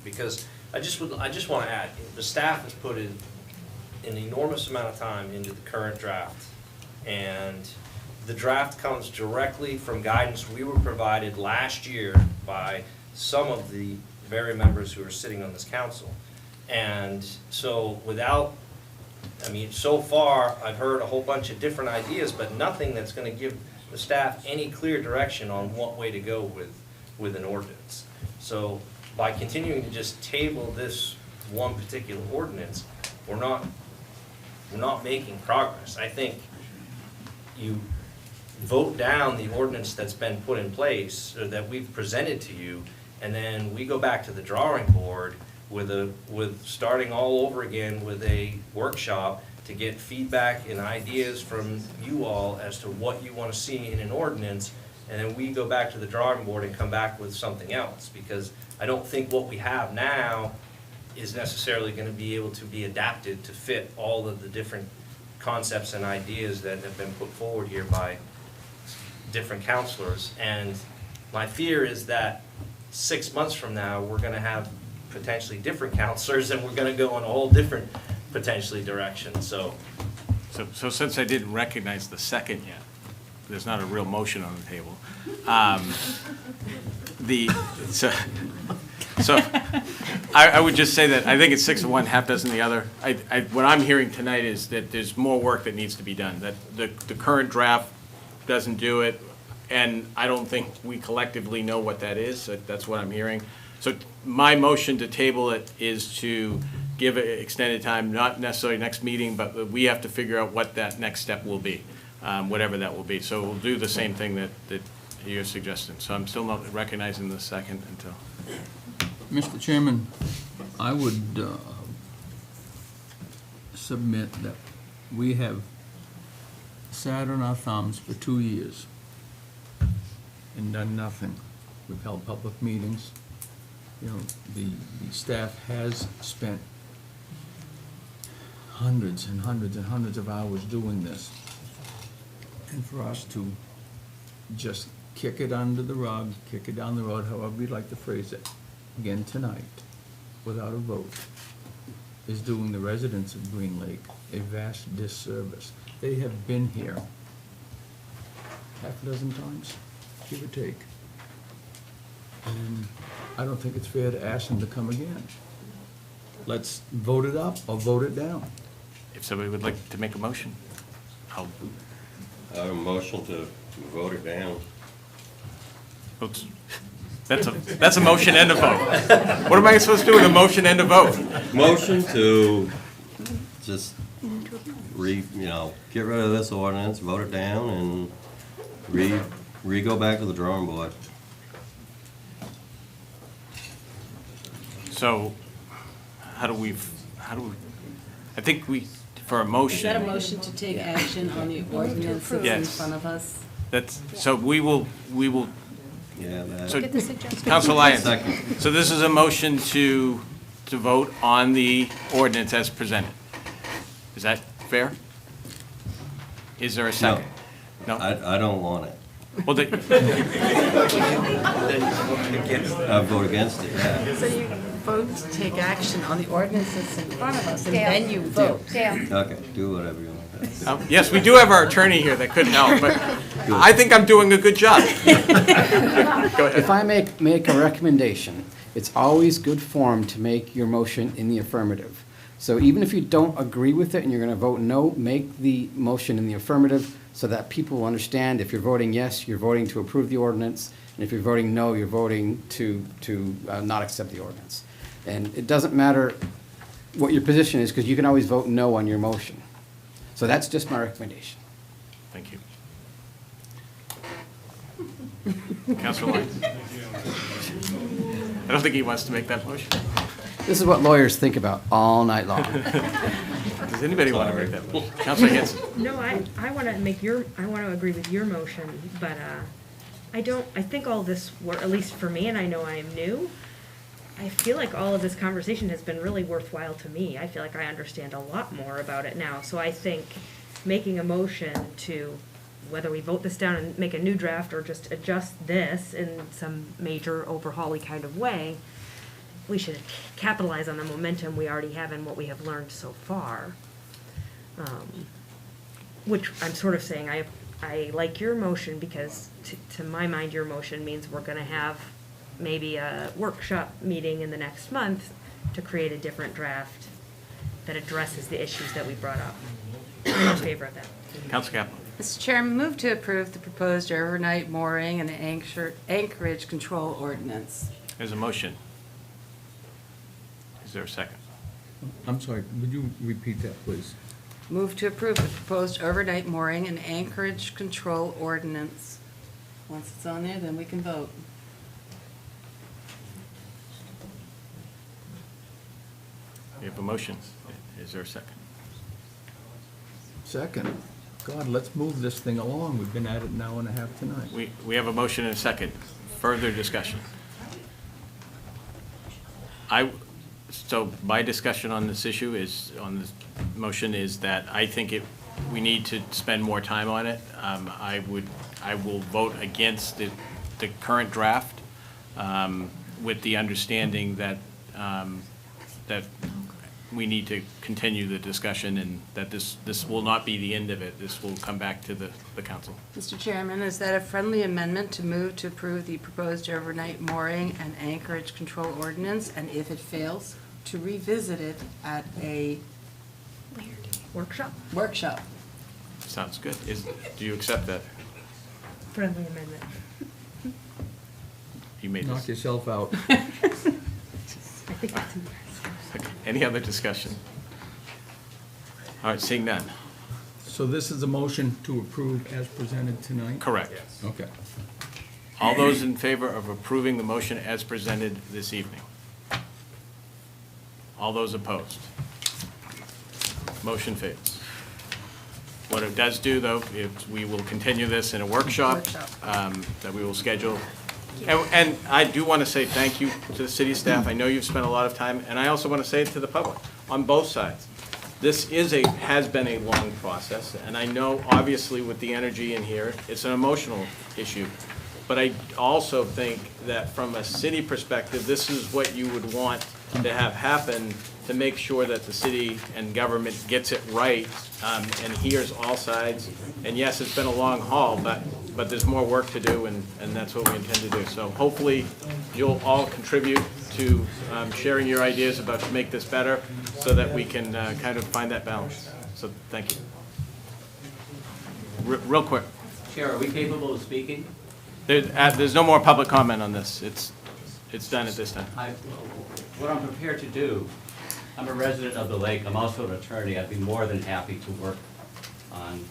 Speaker 4: Because I just want to add, the staff has put in an enormous amount of time into the current draft. And the draft comes directly from guidance we were provided last year by some of the very members who are sitting on this council. And so so far, I've heard a whole bunch of different ideas, but nothing that's gonna give the staff any clear direction on what way to go with an ordinance. So by continuing to just table this one particular ordinance, we're not making progress. I think you vote down the ordinance that's been put in place, or that we've presented to you, and then we go back to the drawing board with starting all over again with a workshop to get feedback and ideas from you all as to what you want to see in an ordinance, and then we go back to the drawing board and come back with something else, because I don't think what we have now is necessarily going to be able to be adapted to fit all of the different concepts and ideas that have been put forward here by different counselors. And my fear is that 6 months from now, we're going to have potentially different counselors, and we're gonna go in a whole different potentially direction, so.
Speaker 2: So since I didn't recognize the second yet, there's not a real motion on the table. So I would just say that I think it's 6 of one, half dozen the other. What I'm hearing tonight is that there's more work that needs to be done, that the current draft doesn't do it, and I don't think we collectively know what that is, so that's what I'm hearing. So my motion to table it is to give it extended time, not necessarily next meeting, but we have to figure out what that next step will be, whatever that will be. So we'll do the same thing that you're suggesting. So I'm still not recognizing the second until.
Speaker 1: Mr. Chairman, I would submit that we have sat on our thumbs for 2 years and done nothing. We've held public meetings. You know, the staff has spent hundreds and hundreds and hundreds of hours doing this. And for us to just kick it under the rug, kick it down the road, however you'd like to phrase it, again tonight, without a vote, is doing the residents of Green Lake a vast disservice. They have been here half a dozen times, give or take. And I don't think it's fair to ask them to come again. Let's vote it up or vote it down.
Speaker 2: If somebody would like to make a motion, I'll.
Speaker 11: I have a motion to vote it down.
Speaker 2: Oops. That's a motion and a vote. What am I supposed to do with a motion and a vote?
Speaker 11: Motion to just get rid of this ordinance, vote it down, and go back to the drawing board.
Speaker 2: So, how do we, I think for a motion.
Speaker 5: Is that a motion to take action on the ordinance that's in
Speaker 2: Yes.
Speaker 5: front of us?
Speaker 2: So we will,
Speaker 11: Yeah, that.
Speaker 2: so,
Speaker 6: Get the suggestion.
Speaker 2: Council Lyons.
Speaker 11: Second.
Speaker 2: So this is a motion to vote on the ordinance as presented. Is that fair? Is there a second? No?
Speaker 11: I don't want it.
Speaker 2: Well,
Speaker 11: I vote against it, yeah.
Speaker 5: So you vote to take action on the ordinance that's in front of us, and
Speaker 8: Dale.
Speaker 5: then you vote.
Speaker 8: Dale.
Speaker 11: Okay, do whatever you want.
Speaker 2: yes, we do have our attorney here that could help, but I think I'm doing a good job. Go ahead.
Speaker 3: If I make a recommendation, it's always good form to make your motion in the affirmative. So even if you don't agree with it and you're going to vote no, make the motion in the affirmative so that people will understand if you're voting yes, you're voting to approve the ordinance, and if you're voting no, you're voting to not accept the ordinance. And it doesn't matter what your position is, because you can always vote no on your motion. So that's just my recommendation.
Speaker 2: Thank you. Councilor Lyons. I don't think he wants to make that motion.
Speaker 3: This is what lawyers think about all night long.
Speaker 2: Does anybody want to make that motion? Councilor Hanson.
Speaker 10: No, I want to agree with your motion, but I think all this work, at least for me, and I know I am new, I feel like all of this conversation has been really worthwhile to me. I feel like I understand a lot more about it now. So I think making a motion to, whether we vote this down and make a new draft or just adjust this in some major overhaul-y kind of way, we should capitalize on the momentum we already have and what we have learned so far. Which I'm sort of saying, I like your motion because to my mind, your motion means we're gonna have maybe a workshop meeting in the next month to create a different draft that addresses the issues that we brought up. I'm in favor of that.
Speaker 2: Councilor Kaplan.
Speaker 5: Mr. Chairman, move to approve the proposed overnight mooring and anchorage control ordinance.
Speaker 2: There's a motion. Is there a second?
Speaker 1: I'm sorry, would you repeat that, please?
Speaker 5: Move to approve the proposed overnight mooring and anchorage control ordinance. Once it's on there, then we can vote.
Speaker 2: We have a motion. Is there a second?
Speaker 1: Second. God, let's move this thing along. We've been at it an hour and a half tonight.
Speaker 2: We have a motion and a second. Further discussion. So my discussion on this issue is, on this motion, is that I think we need to spend more time on it. I will vote against the current draft with the understanding that that we need to continue the discussion and that this will not be the end of it. This will come back to the council.
Speaker 5: Mr. Chairman, is that a friendly amendment to move to approve the proposed overnight mooring and anchorage control ordinance, and if it fails, to revisit it at a
Speaker 21: Workshop?
Speaker 5: workshop?
Speaker 2: Sounds good. Do you accept that?
Speaker 21: Friendly amendment.
Speaker 2: You made
Speaker 1: Knock
Speaker 2: this.
Speaker 1: yourself out.
Speaker 21: I think that's
Speaker 2: Okay. Any other discussion? All right, seeing none.
Speaker 1: So this is a motion to approve as presented tonight?
Speaker 2: Correct.
Speaker 1: Okay.
Speaker 2: All those in favor of approving the motion as presented this evening? All those opposed? Motion fails. What it does do, though, is we will continue this in a workshop that we will schedule. And I do want to say thank you to the city staff. I know you've spent a lot of time, and I also want to say it to the public, on both sides. This has been a long process, and I know, obviously, with the energy in here, it's an emotional issue. But I also think that from a city perspective, this is what you would want to have happen to make sure that the city and government gets it right and hears all sides. And yes, it's been a long haul, but there's more work to do, and that's what we intend to do. So hopefully, you'll all contribute to sharing your ideas about to make this better so that we can kind of find that balance. So thank you. Real quick.
Speaker 7: Chair, are we capable of speaking?
Speaker 2: There's no more public comment on this. It's done at this time.
Speaker 7: What I'm prepared to do, I'm a resident of the lake, I'm also an attorney, I'd be more than happy to work on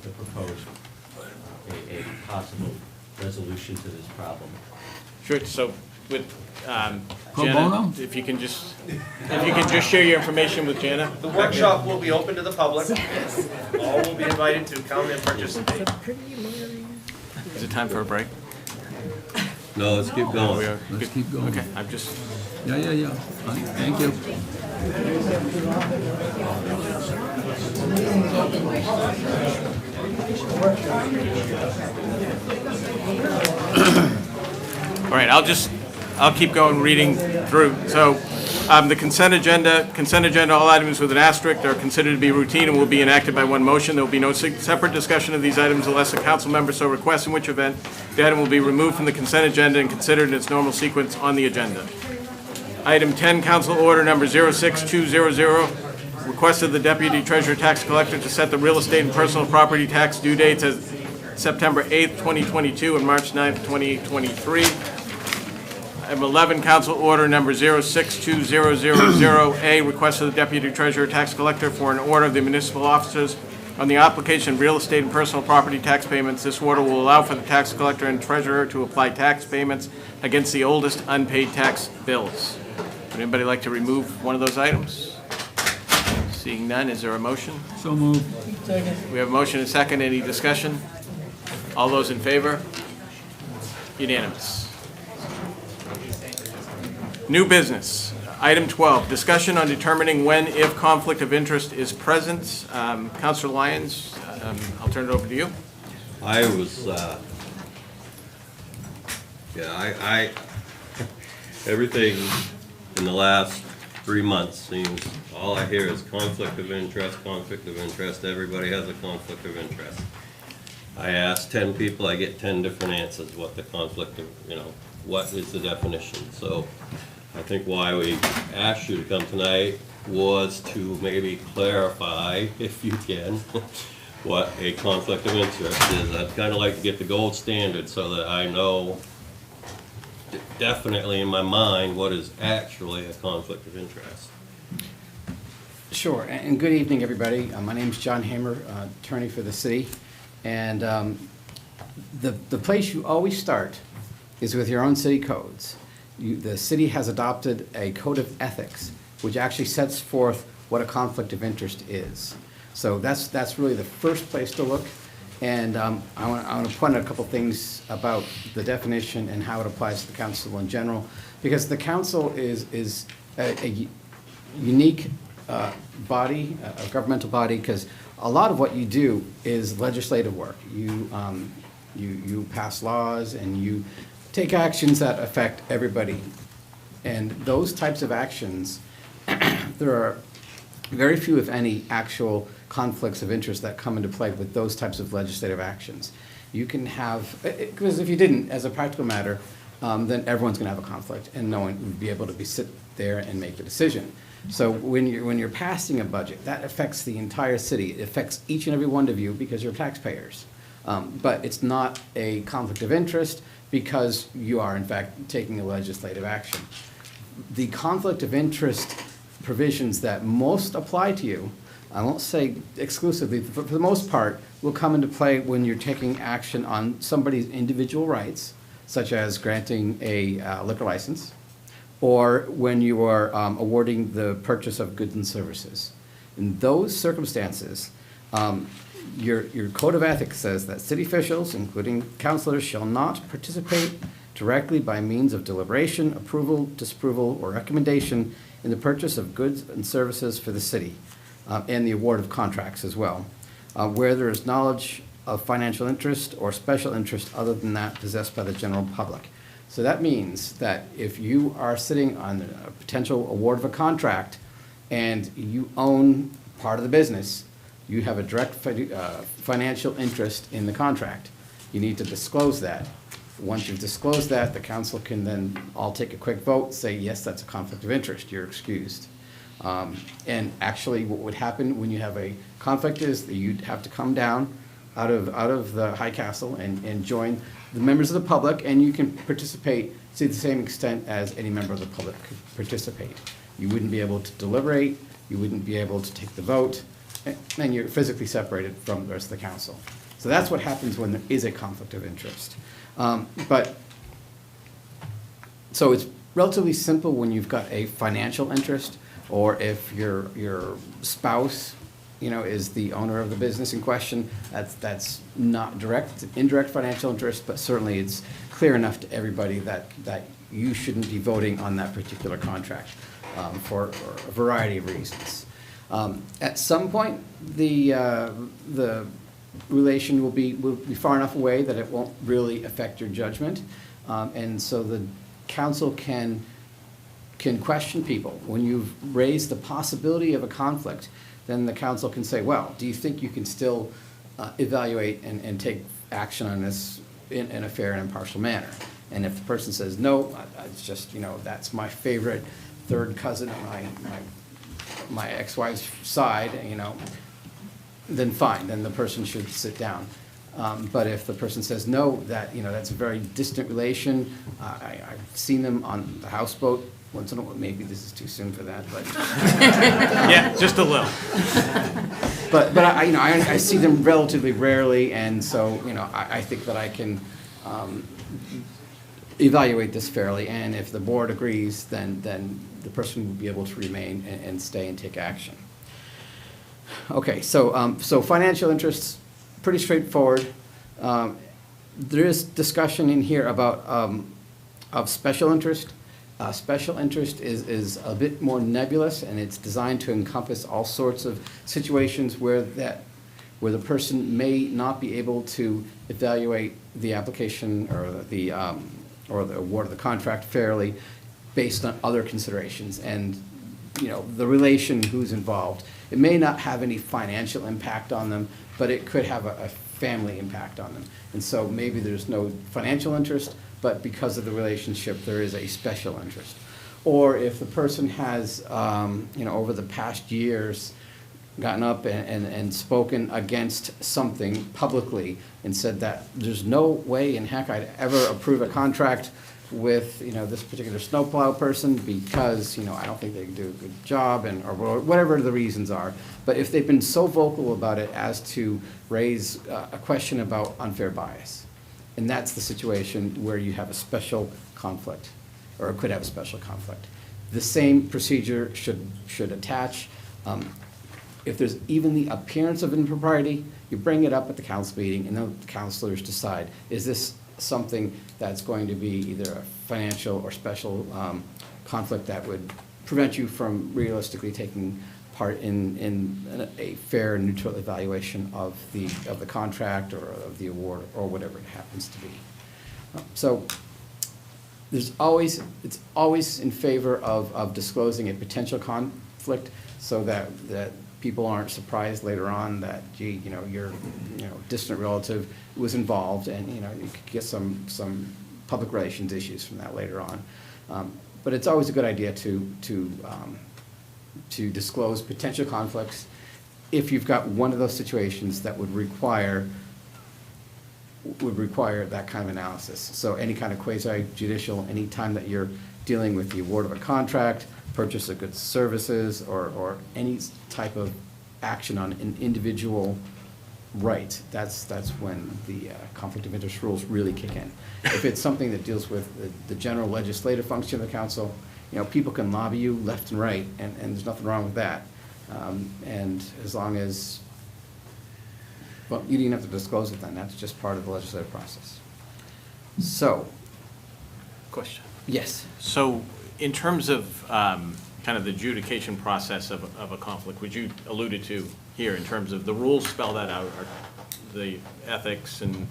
Speaker 7: the proposed, a possible resolution to this problem.
Speaker 2: Sure, so with
Speaker 1: Pro
Speaker 2: Jana,
Speaker 1: bono?
Speaker 2: if you can just share your information with Jana.
Speaker 4: The workshop will be open to the public. All will be invited to come and participate.
Speaker 2: Is it time for a break?
Speaker 11: No, let's keep going.
Speaker 1: Let's keep going.
Speaker 2: Okay, I'm just,
Speaker 1: Yeah. Fine. Thank you.
Speaker 2: all right, I'll keep going reading through. So, the consent agenda, all items with an asterisk are considered to be routine and will be enacted by one motion. There will be no separate discussion of these items unless a council member so requests, in which event the item will be removed from the consent agenda and considered in its normal sequence on the agenda. Item 10, Council Order Number 06200, request of the Deputy Treasurer Tax Collector to set the real estate and personal property tax due dates as September 8th, 2022 and March 9th, 2023. Item 11, Council Order Number 06200A, request of the Deputy Treasurer Tax Collector for an order of the municipal officers on the application of real estate and personal property tax payments. This order will allow for the tax collector and treasurer to apply tax payments against the oldest unpaid tax bills. Would anybody like to remove one of those items? Seeing none, is there a motion?
Speaker 1: So moved.
Speaker 2: We have a motion and a second. Any discussion? All those in favor? Unanimous. New business. Item 12, discussion on determining when, if conflict of interest is present. Councilor Lyons, I'll turn it over to you.
Speaker 11: I everything in the last 3 months seems, all I hear is conflict of interest, conflict of interest. Everybody has a conflict of interest. I ask 10 people, I get 10 different answers, what the conflict of, what is the definition. So I think why we asked you to come tonight was to maybe clarify, if you can, what a conflict of interest is. I'd kind of like to get the gold standard so that I know definitely in my mind what is actually a conflict of interest.
Speaker 3: Sure, and good evening, everybody. My name's John Hamer, attorney for the city. And the place you always start is with your own city codes. The city has adopted a code of ethics, which actually sets forth what a conflict of interest is. So that's really the first place to look. And I want to point out a couple things about the definition and how it applies to the council in general, because the council is a unique body, a governmental body, because a lot of what you do is legislative work. You pass laws and you take actions that affect everybody. And those types of actions, there are very few, if any, actual conflicts of interest that come into play with those types of legislative actions. You can have, because if you didn't, as a practical matter, then everyone's going to have a conflict, and no one would be able to sit there and make the decision. So when you're passing a budget, that affects the entire city. It affects each and every one of you because you're taxpayers. But it's not a conflict of interest because you are, in fact, taking a legislative action. The conflict of interest provisions that most apply to you, I won't say exclusively, for the most part, will come into play when you're taking action on somebody's individual rights, such as granting a liquor license, or when you are awarding the purchase of goods and services. In those circumstances, your code of ethics says that city officials, including councilors, shall not participate directly by means of deliberation, approval, disapproval, or recommendation in the purchase of goods and services for the city, and the award of contracts as well, where there is knowledge of financial interest or special interest other than that possessed by the general public. So that means that if you are sitting on a potential award of a contract and you own part of the business, you have a direct financial interest in the contract. You need to disclose that. Once you've disclosed that, the council can then all take a quick vote, say, yes, that's a conflict of interest, you're excused. And actually what would happen when you have a conflict is that you'd have to come down out of the High Castle and join the members of the public, and you can participate to the same extent as any member of the public could participate. You wouldn't be able to deliberate, you wouldn't be able to take the vote, and you're physically separated from the rest of the council. So that's what happens when there is a conflict of interest. So it's relatively simple when you've got a financial interest, or if your spouse, is the owner of the business in question. That's not direct, indirect financial interest, but certainly it's clear enough to everybody that you shouldn't be voting on that particular contract for a variety of reasons. At some point, the relation will be far enough away that it won't really affect your judgment, and so the council can question people. When you've raised the possibility of a conflict, then the council can say, well, do you think you can still evaluate and take action on this in a fair and impartial manner? And if the person says, no, it's just, that's my favorite third cousin on my ex-wife's side, then fine, then the person should sit down. But if the person says, no, that's a very distant relation, I've seen them on the houseboat once in a while, maybe this is too soon for that, but.
Speaker 2: Yeah, just a little.
Speaker 3: But I see them relatively rarely, and so, I think that I can evaluate this fairly, and if the board agrees, then the person will be able to remain and stay and take action. Okay, so financial interests, pretty straightforward. There is discussion in here about of special interest. Special interest is a bit more nebulous, and it's designed to encompass all sorts of situations where the person may not be able to evaluate the application or the award of the contract fairly based on other considerations, and the relation, who's involved. It may not have any financial impact on them, but it could have a family impact on them. And so maybe there's no financial interest, but because of the relationship, there is a special interest. Or if the person has, over the past years, gotten up and spoken against something publicly and said that there's no way in heck I'd ever approve a contract with, this particular snowplow person because, I don't think they can do a good job or whatever the reasons are. But if they've been so vocal about it as to raise a question about unfair bias, and that's the situation where you have a special conflict, or could have a special conflict. The same procedure should attach. If there's even the appearance of impropriety, you bring it up at the council meeting, and then the councilors decide, is this something that's going to be either a financial or special conflict that would prevent you from realistically taking part in a fair and neutral evaluation of the contract or of the award or whatever it happens to be. So it's always in favor of disclosing a potential conflict so that people aren't surprised later on that, gee, your, distant relative was involved and, you could get some public relations issues from that later on. But it's always a good idea to disclose potential conflicts if you've got one of those situations that would require that kind of analysis. So any kind of quasi-judicial, any time that you're dealing with the award of a contract, purchase of goods, services, or any type of action on an individual right, that's when the conflict of interest rules really kick in. If it's something that deals with the general legislative function of the council, people can lobby you left and right, and there's nothing wrong with that. And as long as, well, you didn't have to disclose it then, that's just part of the legislative process. So.
Speaker 2: Question.
Speaker 3: Yes.
Speaker 2: So in terms of kind of the adjudication process of a conflict, which you alluded to here, in terms of the rules spell that out, are the ethics and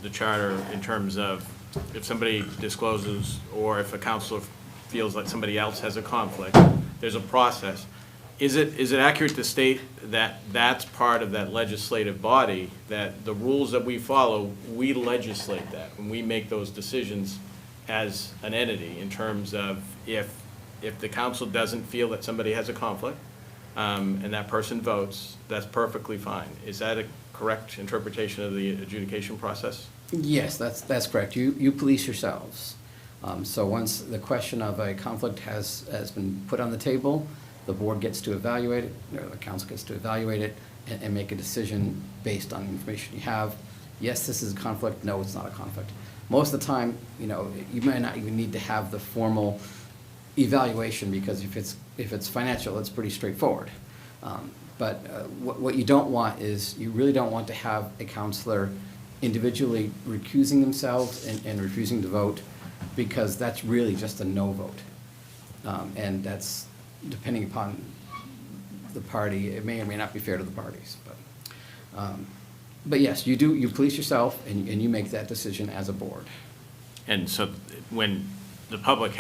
Speaker 2: the charter, in terms of if somebody discloses or if a counselor feels like somebody else has a conflict, there's a process. Is it accurate to state that that's part of that legislative body, that the rules that we follow, we legislate that, and we make those decisions as an entity in terms of if the council doesn't feel that somebody has a conflict, and that person votes, that's perfectly fine. Is that a correct interpretation of the adjudication process?
Speaker 3: Yes, that's correct. You police yourselves. So once the question of a conflict has been put on the table, the board gets to evaluate it, or the council gets to evaluate it, and make a decision based on the information you have. Yes, this is a conflict. No, it's not a conflict. Most of the time, you may not even need to have the formal evaluation, because if it's financial, it's pretty straightforward. But what you don't want is, you really don't want to have a counselor individually recusing themselves and refusing to vote, because that's really just a no vote. And that's, depending upon the party, it may or may not be fair to the parties. But yes, you police yourself and you make that decision as a board.
Speaker 2: And so when the public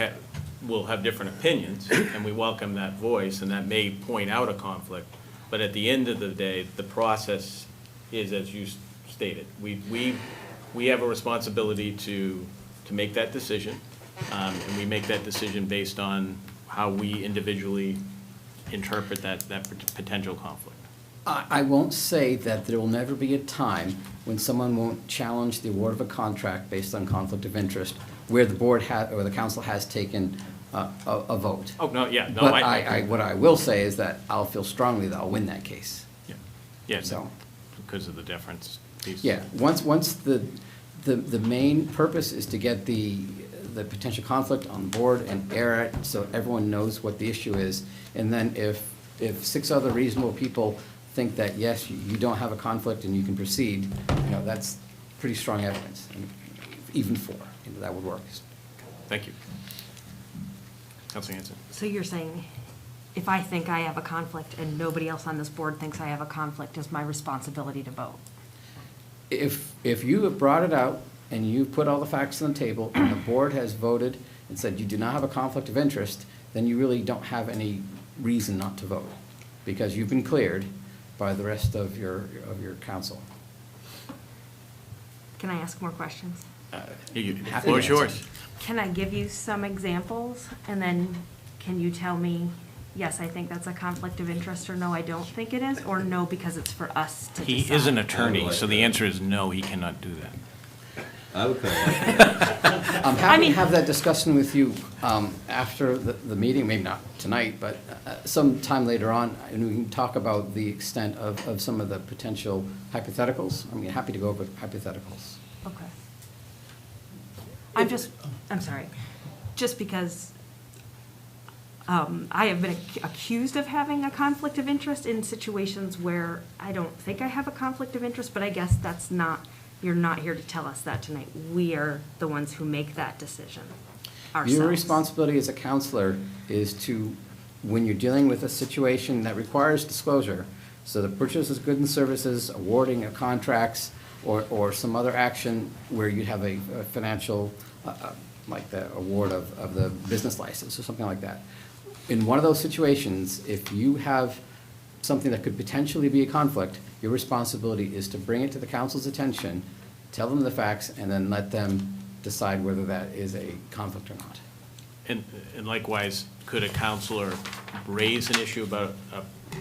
Speaker 2: will have different opinions, and we welcome that voice, and that may point out a conflict, but at the end of the day, the process is, as you stated, we have a responsibility to make that decision, and we make that decision based on how we individually interpret that potential conflict.
Speaker 3: I won't say that there will never be a time when someone won't challenge the award of a contract based on conflict of interest, where the board or the council has taken a vote.
Speaker 2: Oh, no, yeah, no.
Speaker 3: But what I will say is that I'll feel strongly that I'll win that case.
Speaker 2: Yeah,
Speaker 3: So.
Speaker 2: because of the difference piece.
Speaker 3: Yeah, once the main purpose is to get the potential conflict on the board and air it so everyone knows what the issue is. And then if 6 other reasonable people think that, yes, you don't have a conflict and you can proceed, that's pretty strong evidence. And even 4, that would work.
Speaker 2: Thank you. Councilor Hanson.
Speaker 10: So you're saying, if I think I have a conflict and nobody else on this board thinks I have a conflict, it's my responsibility to vote?
Speaker 3: If you have brought it out and you've put all the facts on the table and the board has voted and said you do not have a conflict of interest, then you really don't have any reason not to vote, because you've been cleared by the rest of your council.
Speaker 10: Can I ask more questions?
Speaker 2: The floor is yours.
Speaker 10: Can I give you some examples, and then can you tell me, yes, I think that's a conflict of interest, or no, I don't think it is, or no, because it's for us to decide?
Speaker 2: He is an attorney, so the answer is no, he cannot do that.
Speaker 11: I would kind of like that.
Speaker 3: I'm happy to have that discussion with you after the meeting, maybe not tonight, but sometime later on, and we can talk about the extent of some of the potential hypotheticals. I'm happy to go over hypotheticals.
Speaker 10: Okay. I'm sorry, just because I have been accused of having a conflict of interest in situations where I don't think I have a conflict of interest, but I guess that's not, you're not here to tell us that tonight. We are the ones who make that decision ourselves.
Speaker 3: Your responsibility as a counselor is to, when you're dealing with a situation that requires disclosure, so the purchase of goods and services, awarding of contracts, or some other action where you have a financial like the award of the business license or something like that. In one of those situations, if you have something that could potentially be a conflict, your responsibility is to bring it to the council's attention, tell them the facts, and then let them decide whether that is a conflict or not.
Speaker 2: And likewise, could a counselor raise an issue about,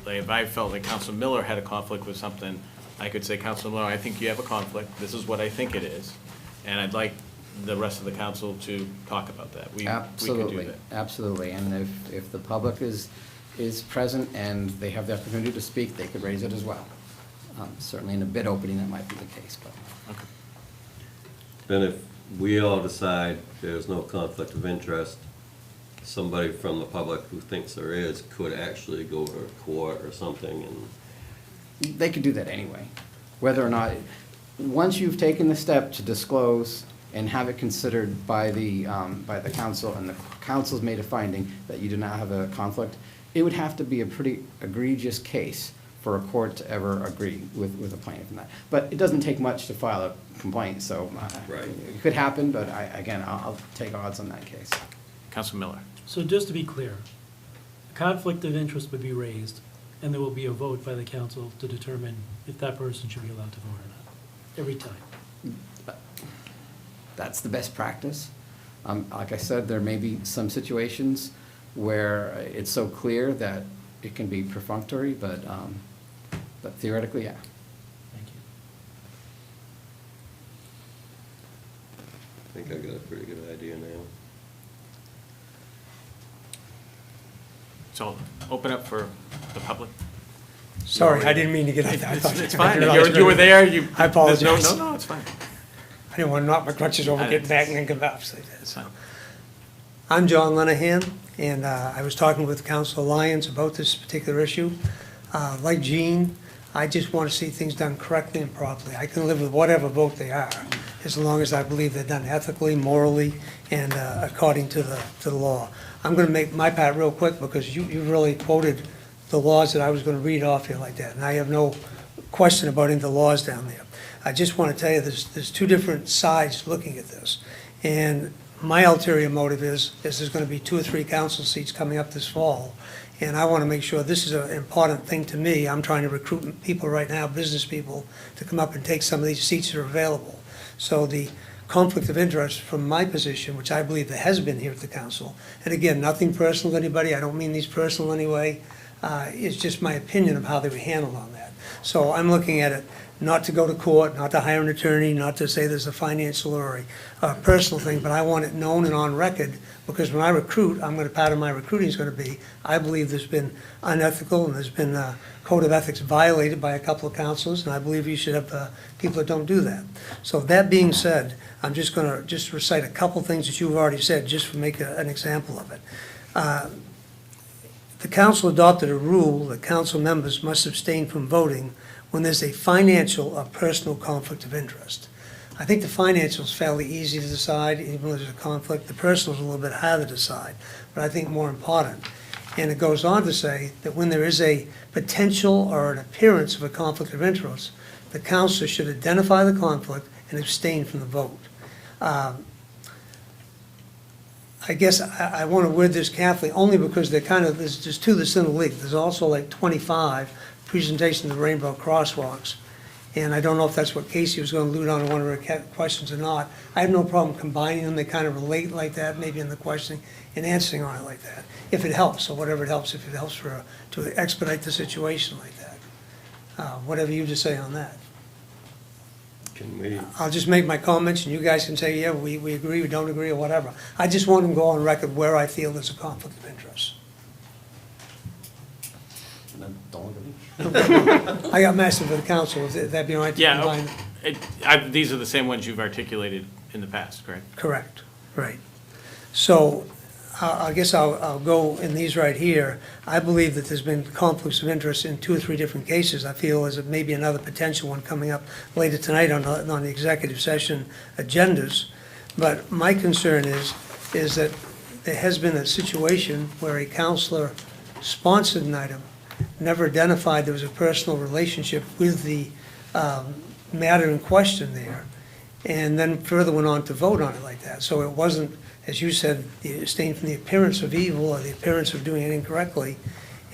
Speaker 2: like if I felt like Counselor Miller had a conflict with something, I could say, Counselor Miller, I think you have a conflict, this is what I think it is, and I'd like the rest of the council to talk about that. We could do that.
Speaker 3: Absolutely, and if the public is present and they have the opportunity to speak, they could raise it as well. Certainly in a bid opening, that might be the case, but.
Speaker 2: Okay.
Speaker 11: Then if we all decide there's no conflict of interest, somebody from the public who thinks there is could actually go to court or something and.
Speaker 3: They could do that anyway, whether or not, once you've taken the step to disclose and have it considered by the council, and the council's made a finding that you do not have a conflict, it would have to be a pretty egregious case for a court to ever agree with a plaintiff in that. But it doesn't take much to file a complaint, so
Speaker 11: Right.
Speaker 3: it could happen, but I'll take odds on that case.
Speaker 2: Counselor Miller.
Speaker 22: So just to be clear, a conflict of interest would be raised, and there will be a vote by the council to determine if that person should be allowed to vote or not, every time.
Speaker 3: That's the best practice. Like I said, there may be some situations where it's so clear that it can be perfunctory, but theoretically, yeah.
Speaker 22: Thank you.
Speaker 11: I think I got a pretty good idea now.
Speaker 2: So open up for the public.
Speaker 9: Sorry, I didn't mean to get up there.
Speaker 2: It's fine, you were there, you.
Speaker 9: I apologize.
Speaker 2: No, it's fine.
Speaker 9: I didn't want to knock my crutches over, get back and then come back.
Speaker 2: It's fine.
Speaker 9: I'm John Lenahan, and I was talking with Councilor Lyons about this particular issue. Like Jean, I just want to see things done correctly and properly. I can live with whatever vote they are, as long as I believe they're done ethically, morally, and according to the law. I'm going to make my part real quick, because you really quoted the laws that I was going to read off here like that, and I have no question about any of the laws down there. I just want to tell you, there's two different sides looking at this. And my ulterior motive is there's going to be 2 or 3 council seats coming up this fall. And I want to make sure, this is an important thing to me. I'm trying to recruit people right now, business people, to come up and take some of these seats that are available. So the conflict of interest from my position, which I believe there has been here at the council, and again, nothing personal to anybody, I don't mean these personal anyway, it's just my opinion of how they were handled on that. So I'm looking at it not to go to court, not to hire an attorney, not to say there's a financial or a personal thing, but I want it known and on record, because when I recruit, part of my recruiting is going to be, I believe there's been unethical and there's been a code of ethics violated by a couple of councilors, and I believe you should have people that don't do that. So that being said, I'm just going to recite a couple things that you've already said, just to make an example of it. The council adopted a rule that council members must abstain from voting when there's a financial or personal conflict of interest. I think the financial is fairly easy to decide, even though there's a conflict. The personal is a little bit harder to decide, but I think more important. And it goes on to say that when there is a potential or an appearance of a conflict of interest, the council should identify the conflict and abstain from the vote. I guess I want to word this carefully, only because they're there's 2 that's in the league. There's also like 25 presentation of the rainbow crosswalks. And I don't know if that's what Casey was going to allude on in one of her questions or not. I have no problem combining them. They kind of relate like that, maybe in the questioning and answering on it like that, if it helps, or whatever it helps, if it helps to expedite the situation like that. Whatever you just say on that. I'll just make my comments, and you guys can say, yeah, we agree, we don't agree, or whatever. I just want to go on record where I feel there's a conflict of interest.
Speaker 3: And then don't look at me.
Speaker 9: I got massive for the council, would that be all right to combine?
Speaker 2: Yeah, these are the same ones you've articulated in the past, correct?
Speaker 9: Correct, right. So I guess I'll go in these right here. I believe that there's been conflicts of interest in 2 or 3 different cases. I feel there's maybe another potential one coming up later tonight on the executive session agendas. But my concern is that there has been a situation where a counselor sponsored an item, never identified there was a personal relationship with the matter in question there, and then further went on to vote on it like that. So it wasn't as you said, abstain from the appearance of evil or the appearance of doing it incorrectly.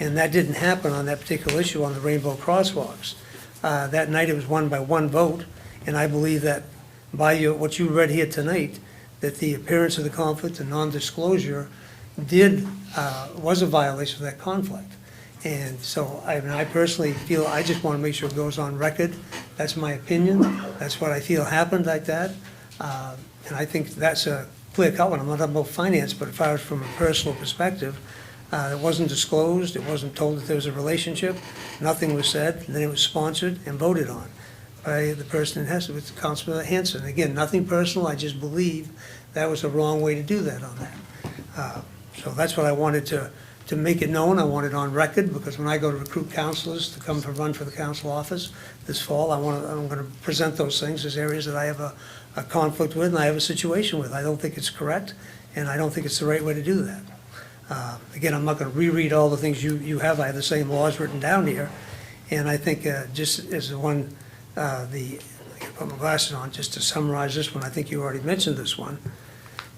Speaker 9: And that didn't happen on that particular issue on the rainbow crosswalks. That night it was won by one vote, and I believe that by what you read here tonight, that the appearance of the conflict and non-disclosure was a violation of that conflict. And so I personally feel, I just want to make sure it goes on record. That's my opinion. That's what I feel happened like that. And I think that's a clear cut one. I'm not talking about finance, but as far as from a personal perspective, it wasn't disclosed, it wasn't told that there was a relationship, nothing was said, and then it was sponsored and voted on by the person in Heston, with Councilor Hanson. Again, nothing personal, I just believe that was the wrong way to do that on that. So that's what I wanted to make it known. I want it on record, because when I go to recruit counselors to come to run for the council office this fall, I'm going to present those things as areas that I have a conflict with and I have a situation with. I don't think it's correct, and I don't think it's the right way to do that. Again, I'm not going to reread all the things you have. I have the same laws written down here, and I think just as the one, I can put my glasses on just to summarize this one. I think you already mentioned this one,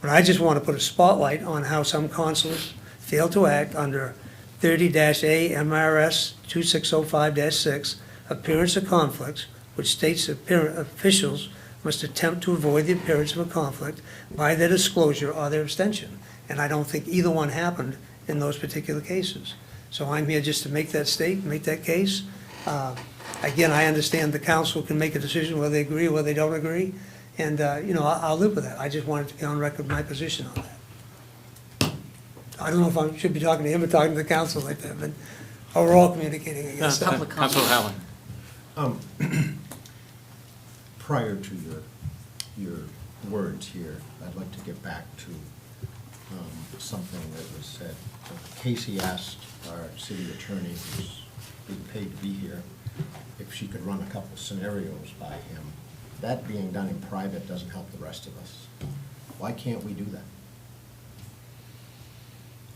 Speaker 9: but I just want to put a spotlight on how some consuls fail to act under 30-A MRS 2605-6, appearance of conflicts, which states officials must attempt to avoid the appearance of a conflict by their disclosure or their abstention. And I don't think either one happened in those particular cases. So I'm here just to make that make that case. Again, I understand the council can make a decision whether they agree or whether they don't agree, and, I'll live with that. I just wanted to be on record my position on that. I don't know if I should be talking to him or talking to the council like that, but we're all communicating, I guess.
Speaker 2: Councilor Howland.
Speaker 12: Prior to your words here, I'd like to get back to something that was said. Casey asked our city attorney, who's being paid to be here, if she could run a couple scenarios by him. That being done in private doesn't help the rest of us. Why can't we do that?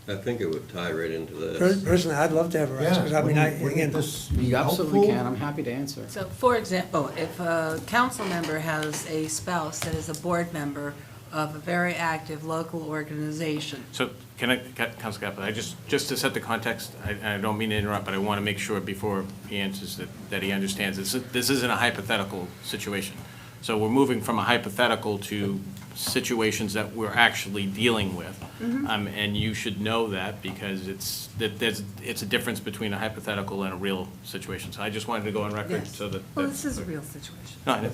Speaker 11: I think it would tie right into this.
Speaker 9: Personally, I'd love to have her answer, because again,
Speaker 3: You absolutely can, I'm happy to answer.
Speaker 5: So, for example, if a council member has a spouse that is a board member of a very active local organization.
Speaker 2: So, Councilor Caplan, just to set the context, I don't mean to interrupt, but I want to make sure before he answers that he understands. This isn't a hypothetical situation. So we're moving from a hypothetical to situations that we're actually dealing with.
Speaker 5: Mhm.
Speaker 2: And you should know that, because it's a difference between a hypothetical and a real situation. So I just wanted to go on record
Speaker 5: Yes.
Speaker 2: so that.
Speaker 5: Well, this is a real situation.
Speaker 2: No,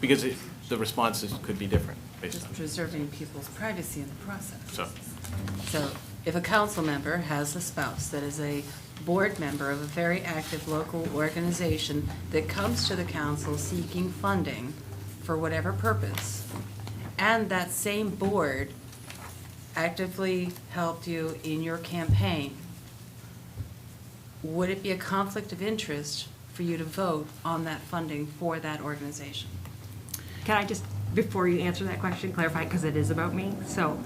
Speaker 2: because the responses could be different based on.
Speaker 5: Just preserving people's privacy in the process.
Speaker 2: So,
Speaker 5: So if a council member has a spouse that is a board member of a very active local organization that comes to the council seeking funding for whatever purpose, and that same board actively helped you in your campaign, would it be a conflict of interest for you to vote on that funding for that organization?
Speaker 10: Can I just, before you answer that question, clarify, because it is about me? So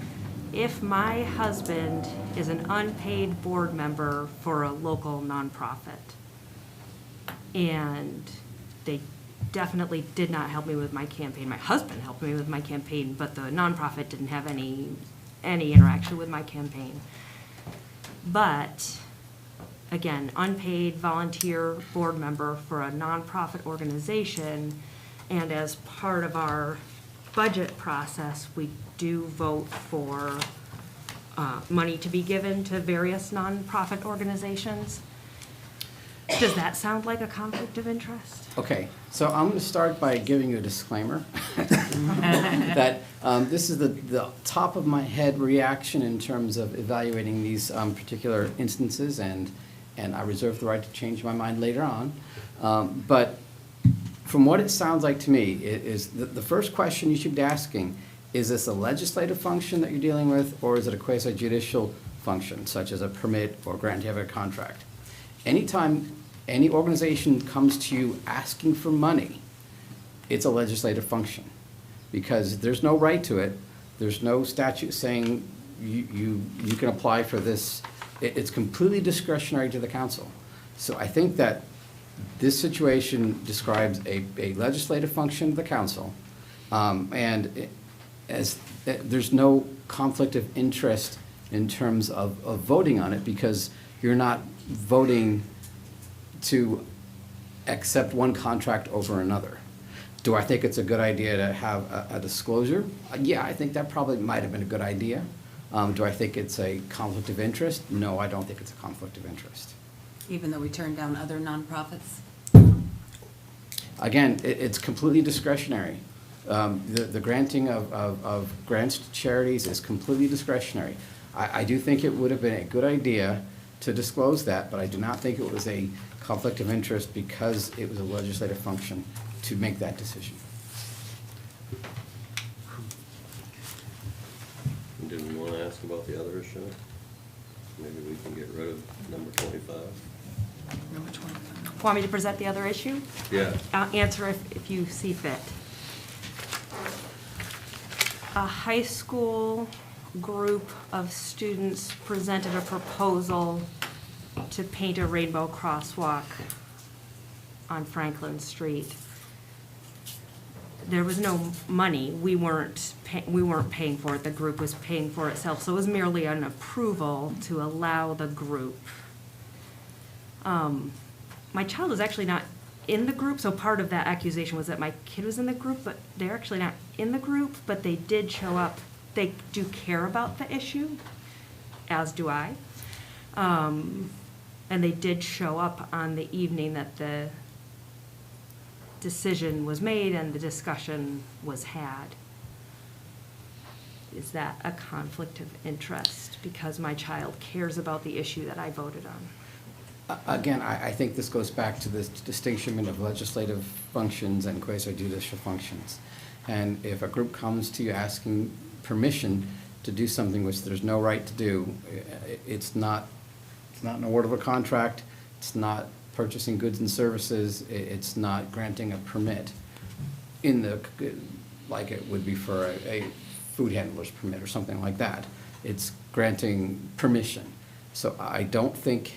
Speaker 10: if my husband is an unpaid board member for a local nonprofit, and they definitely did not help me with my campaign, my husband helped me with my campaign, but the nonprofit didn't have any interaction with my campaign. But, again, unpaid volunteer board member for a nonprofit organization, and as part of our budget process, we do vote for money to be given to various nonprofit organizations. Does that sound like a conflict of interest?
Speaker 3: Okay, so I'm going to start by giving you a disclaimer that this is the top of my head reaction in terms of evaluating these particular instances, and I reserve the right to change my mind later on. But from what it sounds like to me, it is the first question you should be asking, is this a legislative function that you're dealing with, or is it a quasi-judicial function, such as a permit or granting of a contract? Anytime any organization comes to you asking for money, it's a legislative function, because there's no right to it. There's no statute saying you can apply for this. It's completely discretionary to the council. So I think that this situation describes a legislative function of the council, and there's no conflict of interest in terms of voting on it, because you're not voting to accept one contract over another. Do I think it's a good idea to have a disclosure? Yeah, I think that probably might have been a good idea. Do I think it's a conflict of interest? No, I don't think it's a conflict of interest.
Speaker 5: Even though we turned down other nonprofits?
Speaker 3: Again, it's completely discretionary. The granting of grants to charities is completely discretionary. I do think it would have been a good idea to disclose that, but I do not think it was a conflict of interest because it was a legislative function to make that decision.
Speaker 11: Didn't we want to ask about the other issue? Maybe we can get rid of number 25.
Speaker 5: Number 25.
Speaker 10: Want me to present the other issue?
Speaker 11: Yeah.
Speaker 10: I'll answer if you see fit. A high school group of students presented a proposal to paint a rainbow crosswalk on Franklin Street. There was no money. We weren't paying for it. The group was paying for itself. So it was merely an approval to allow the group. My child was actually not in the group, so part of that accusation was that my kid was in the group, but they're actually not in the group, but they did show up. They do care about the issue, as do I. And they did show up on the evening that the decision was made and the discussion was had. Is that a conflict of interest because my child cares about the issue that I voted on?
Speaker 3: Again, I think this goes back to this distinction of legislative functions and quasi-judicial functions. And if a group comes to you asking permission to do something which there's no right to do, it's not an award of a contract, it's not purchasing goods and services, it's not granting a permit in the, like it would be for a food handler's permit or something like that. It's granting permission. So I don't think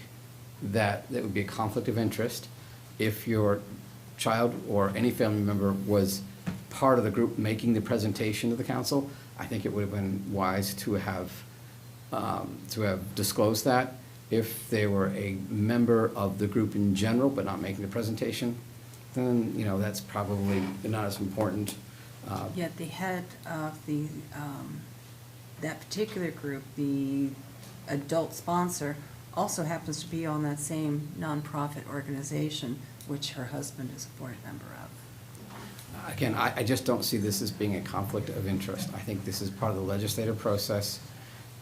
Speaker 3: that would be a conflict of interest if your child or any family member was part of the group making the presentation to the council. I think it would have been wise to have disclosed that. If they were a member of the group in general but not making the presentation, then, you know, that's probably not as important.
Speaker 5: Yet the head of that particular group, the adult sponsor, also happens to be on that same nonprofit organization, which her husband is a board member of.
Speaker 3: Again, I just don't see this as being a conflict of interest. I think this is part of the legislative process,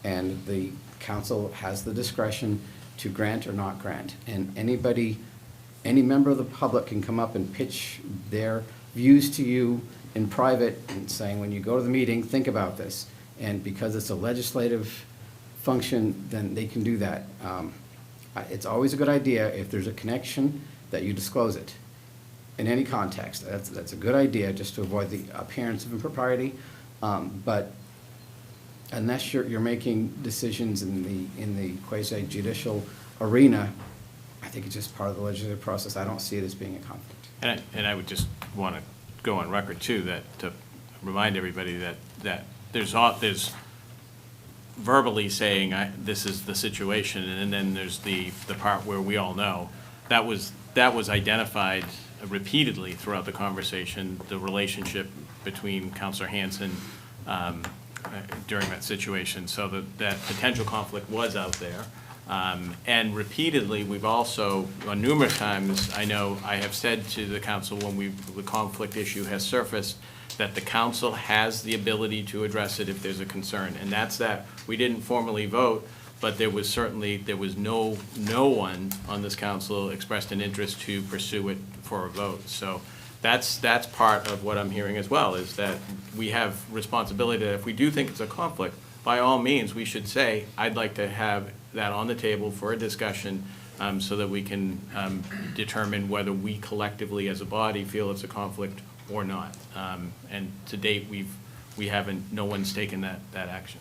Speaker 3: and the council has the discretion to grant or not grant. And any member of the public can come up and pitch their views to you in private and saying, when you go to the meeting, think about this. And because it's a legislative function, then they can do that. It's always a good idea, if there's a connection, that you disclose it in any context. That's a good idea, just to avoid the appearance of impropriety. But unless you're making decisions in the quasi-judicial arena, I think it's just part of the legislative process. I don't see it as being a conflict.
Speaker 2: And I would just want to go on record too, that to remind everybody that there's verbally saying this is the situation, and then there's the part where we all know that was identified repeatedly throughout the conversation, the relationship between Counselor Hanson during that situation, so that potential conflict was out there. And repeatedly, we've also, on numerous times, I know I have said to the council when the conflict issue has surfaced, that the council has the ability to address it if there's a concern. And that's that. We didn't formally vote, but there was no one on this council expressed an interest to pursue it for a vote. So that's part of what I'm hearing as well, is that we have responsibility that if we do think it's a conflict, by all means, we should say, I'd like to have that on the table for a discussion, so that we can determine whether we collectively as a body feel it's a conflict or not. And to date, no one's taken that action.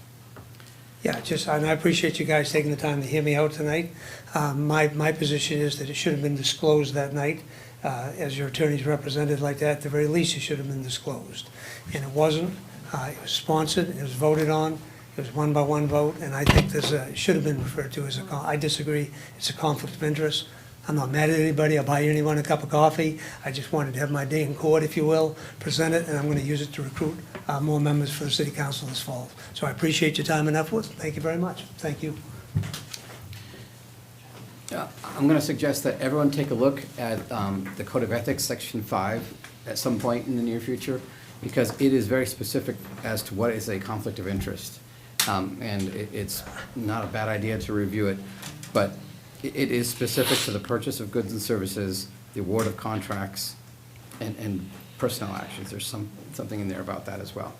Speaker 9: Yeah, and I appreciate you guys taking the time to hear me out tonight. My position is that it should have been disclosed that night. As your attorneys represented like that, at the very least, it should have been disclosed. And it wasn't. It was sponsored, it was voted on, It was 1-by-1 vote, and I think should have been referred to as I disagree, it's a conflict of interest. I'm not mad at anybody, I'll buy anyone a cup of coffee. I just wanted to have my day in court, if you will, present it, and I'm going to use it to recruit more members for the city council this fall. So I appreciate your time and effort. Thank you very much. Thank you.
Speaker 3: I'm going to suggest that everyone take a look at the Code of Ethics, Section 5, at some point in the near future, because it is very specific as to what is a conflict of interest. And it's not a bad idea to review it, but it is specific to the purchase of goods and services, the award of contracts, and personnel actions. There's something in there about that as well.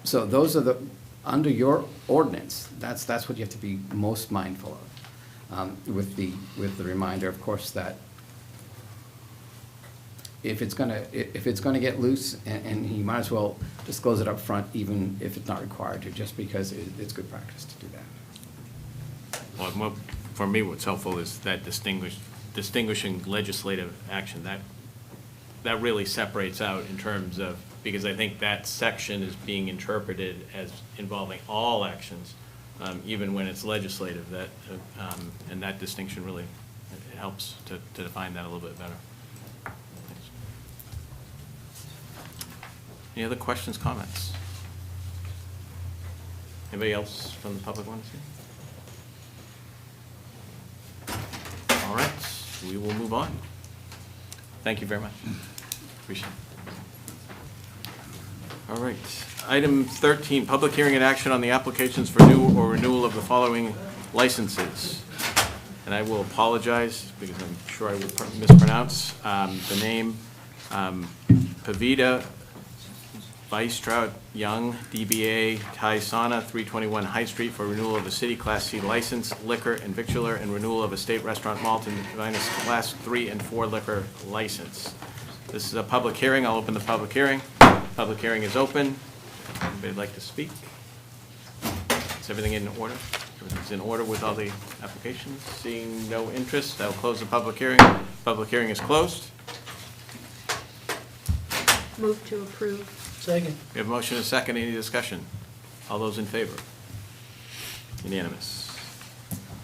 Speaker 3: So those are under your ordinance, that's what you have to be most mindful of, with the reminder, of course, that if it's gonna get loose, and you might as well disclose it up front, even if it's not required to, just because it's good practice to do that.
Speaker 2: Well, for me, what's helpful is that distinguishing legislative action, that really separates out in terms of, because I think that section is being interpreted as involving all actions, even when it's legislative, and that distinction really it helps to define that a little bit better. Thanks. Any other questions, comments? Anybody else from the public want to see? All right, we will move on. Thank you very much. Appreciate it. All right, item 13, public hearing and action on the applications for new or renewal of the following licenses. And I will apologize because I'm sure I will mispronounce the name. Pavita Weistraut Young, DBA Taisana, 321 High Street, for renewal of a city Class C license, liquor and victular, and renewal of a state restaurant malt and vinous Class 3 and 4 liquor license. This is a public hearing. I'll open the public hearing. Public hearing is open. Anybody like to speak? Is everything in order? Everything's in order with all the applications? Seeing no interest, I'll close the public hearing. Public hearing is closed.
Speaker 10: Move to approve.
Speaker 22: Second.
Speaker 2: We have a motion and a second. Any discussion? All those in favor? Unanimous.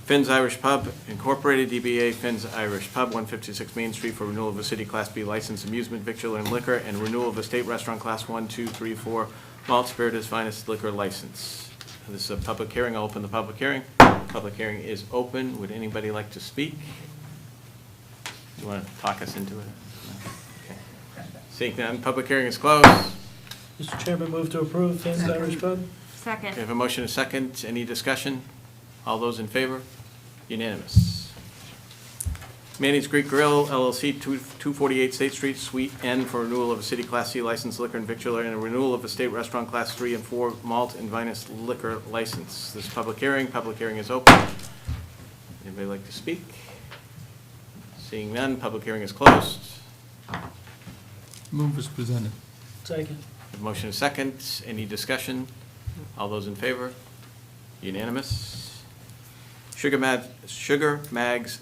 Speaker 2: Finn's Irish Pub Incorporated, DBA Finn's Irish Pub, 156 Main Street, for renewal of a city Class B license, amusement, victular, and liquor, and renewal of a state restaurant Class 1, 2, 3, 4 malt, spirituous, finest liquor license. This is a public hearing. I'll open the public hearing. Public hearing is open. Would anybody like to speak? You want to talk us into it? Okay. Seeing none, public hearing is closed.
Speaker 22: Mr. Chairman, move to approve Finn's Irish Pub.
Speaker 10: Second.
Speaker 2: We have a motion and a second. Any discussion? All those in favor? Unanimous. Manny's Greek Grill LLC, 248 State Street, Suite N, for renewal of a city Class C license, liquor and victular, and a renewal of a state restaurant Class 3 and 4 malt and vinous liquor license. This is public hearing. Public hearing is open. Anybody like to speak? Seeing none, public hearing is closed.
Speaker 1: Move as presented.
Speaker 22: Second.
Speaker 2: Motion is second. Any discussion? All those in favor? Unanimous. Sugar Mags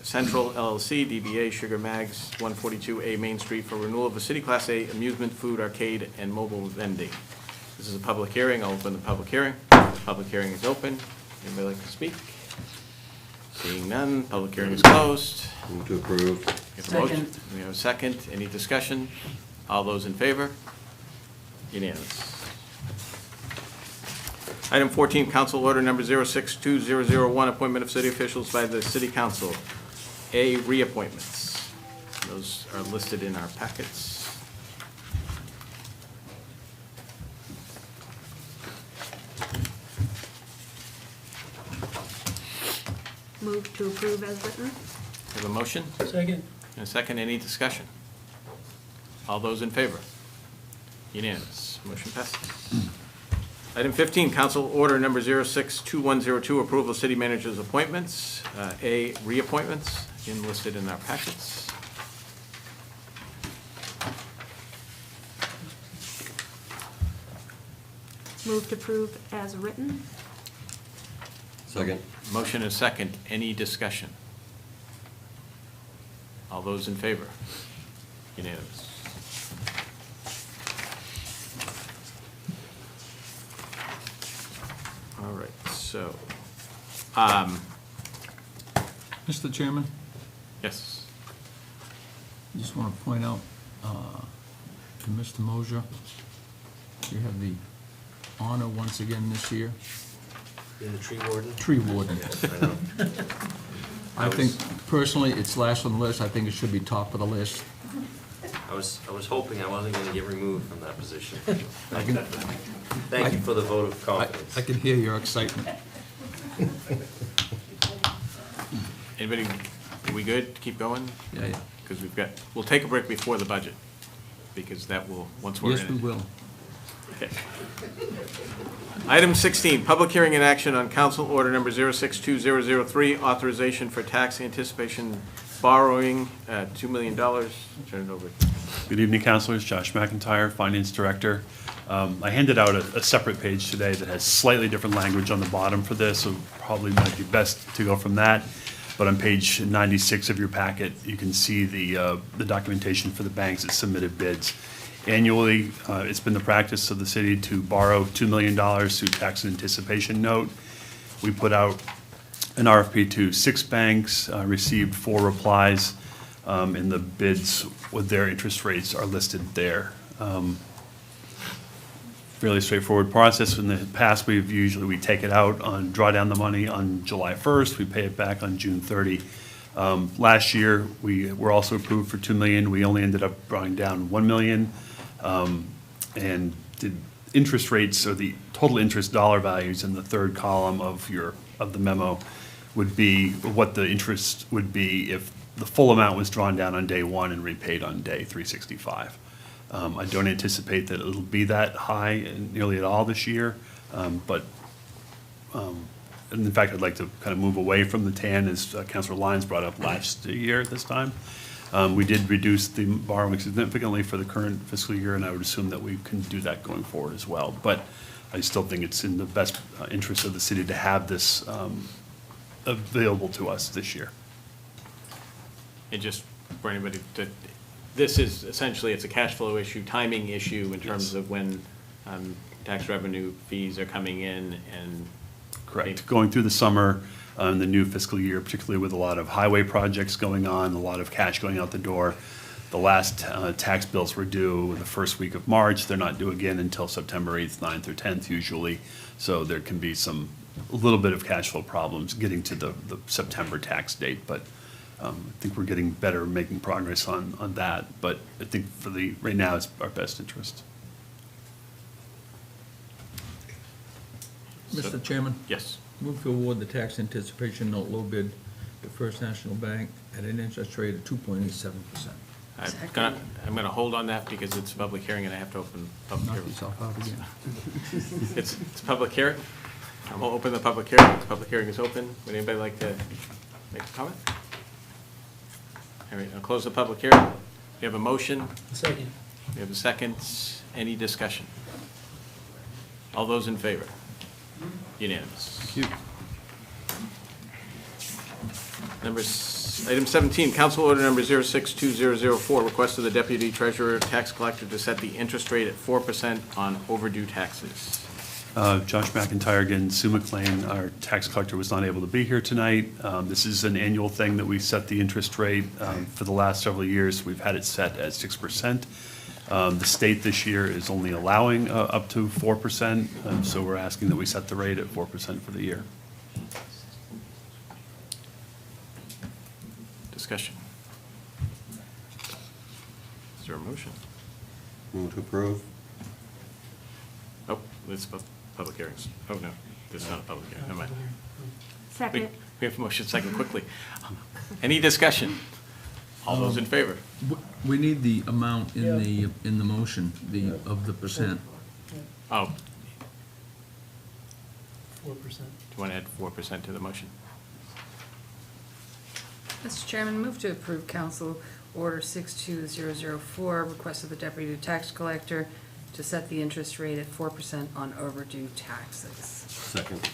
Speaker 2: Central LLC, DBA Sugar Mags, 142A Main Street, for renewal of a city Class A amusement, food, arcade, and mobile vending. This is a public hearing. I'll open the public hearing. Public hearing is open. Anybody like to speak? Seeing none, public hearing is closed.
Speaker 11: Move to approve.
Speaker 2: We have a motion. We have a second. Any discussion? All those in favor? Unanimous. Item 14, Council Order Number 062001, appointment of city officials by the City Council. A, reappointments. Those are listed in our packets.
Speaker 10: Move to approve as written.
Speaker 2: Have a motion?
Speaker 22: Second.
Speaker 2: And a second. Any discussion? All those in favor? Unanimous. Motion passes. Item 15, Council Order Number 062102, approval of city manager's appointments. A, reappointments, again listed in our packets.
Speaker 10: Move to approve as written.
Speaker 11: Second.
Speaker 2: Motion and second. Any discussion? All those in favor? Unanimous. All right. So,
Speaker 1: Mr. Chairman,
Speaker 2: yes.
Speaker 1: I just want to point out to Mr. Mosier, you have the honor once again this year.
Speaker 4: Being the tree warden?
Speaker 1: Tree warden.
Speaker 4: Yes, I know.
Speaker 1: I think personally, it's last on the list. I think it should be top of the list.
Speaker 4: I was hoping I wasn't gonna get removed from that position.
Speaker 1: I can-
Speaker 4: Thank you for the vote of confidence.
Speaker 1: I can hear your excitement.
Speaker 2: Anybody, are we good to keep going?
Speaker 1: Yeah, yeah.
Speaker 2: Because we'll take a break before the budget, because that will, once we're in it.
Speaker 1: Yes, we will.
Speaker 2: Okay. Item 16, public hearing and action on council order number 062003, authorization for tax anticipation borrowing, $2 million. Turn it over.
Speaker 13: Good evening, councilors. Josh McIntyre, Finance Director. I handed out a separate page today that has slightly different language on the bottom for this, so probably might be best to go from that. But on page 96 of your packet, you can see the documentation for the banks that submitted bids. Annually, it's been the practice of the city to borrow $2 million through tax anticipation note. We put out an RFP to 6 banks, received 4 replies, and the bids with their interest rates are listed there. Fairly straightforward process. In the past, we take it out on, draw down the money on July 1st, we pay it back on June 30. Last year, we were also approved for $2 million. We only ended up drawing down $1 million. And the interest rates, or the total interest dollar values in the third column of the memo would be what the interest would be if the full amount was drawn down on day 1 and repaid on day 365. I don't anticipate that it'll be that high nearly at all this year, but and in fact, I'd like to kind of move away from the TAN, as Councilor Lyons brought up last year at this time. We did reduce the borrowing significantly for the current fiscal year, and I would assume that we can do that going forward as well. But I still think it's in the best interest of the city to have this available to us this year.
Speaker 2: And just for anybody to, this is essentially, it's a cash flow issue, timing issue in terms of when tax revenue fees are coming in and.
Speaker 13: Correct. Going through the summer, the new fiscal year, particularly with a lot of highway projects going on, a lot of cash going out the door. The last tax bills were due the first week of March. They're not due again until September 8th, 9th, or 10th usually. So there can be a little bit of cash flow problems getting to the September tax date. But I think we're getting better, making progress on that. But I think right now it's our best interest.
Speaker 1: Mr. Chairman?
Speaker 2: Yes.
Speaker 1: Move to award the tax anticipation note low bid to First National Bank at an interest rate of 2.87%.
Speaker 2: I'm gonna hold on that because it's a public hearing and I have to open public
Speaker 1: Knock
Speaker 2: hearing.
Speaker 1: yourself out again.
Speaker 2: It's a public hearing. I'm gonna open the public hearing. The public hearing is open. Would anybody like to make a comment? All right, I'll close the public hearing. We have a motion.
Speaker 22: Second.
Speaker 2: We have a second. Any discussion? All those in favor? Unanimous.
Speaker 1: Thank you.
Speaker 2: Item 17, council order number 062004, request of the deputy treasurer tax collector to set the interest rate at 4% on overdue taxes.
Speaker 13: Josh McIntyre again, Sue McLean, our tax collector, was not able to be here tonight. This is an annual thing that we set the interest rate. For the last several years, we've had it set at 6%. The state this year is only allowing up to 4%, so we're asking that we set the rate at 4% for the year.
Speaker 2: Discussion. Is there a motion?
Speaker 11: Move to approve.
Speaker 2: Oh, it's public hearings. Oh, no, this is not a public hearing. Never mind.
Speaker 10: Second.
Speaker 2: We have a motion second quickly. Any discussion? All those in favor?
Speaker 1: We need the amount in the motion, of the percent.
Speaker 2: Oh,
Speaker 22: 4%.
Speaker 2: do you want to add 4% to the motion?
Speaker 5: Mr. Chairman, move to approve Council Order 62004, request of the Deputy Tax Collector to set the interest rate at 4% on overdue taxes.
Speaker 11: Second.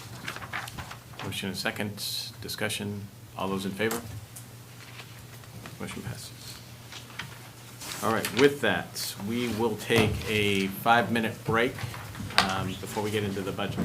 Speaker 2: Motion and second. Discussion. All those in favor? Motion passes. All right, with that, we will take a 5-minute break before we get into the budget.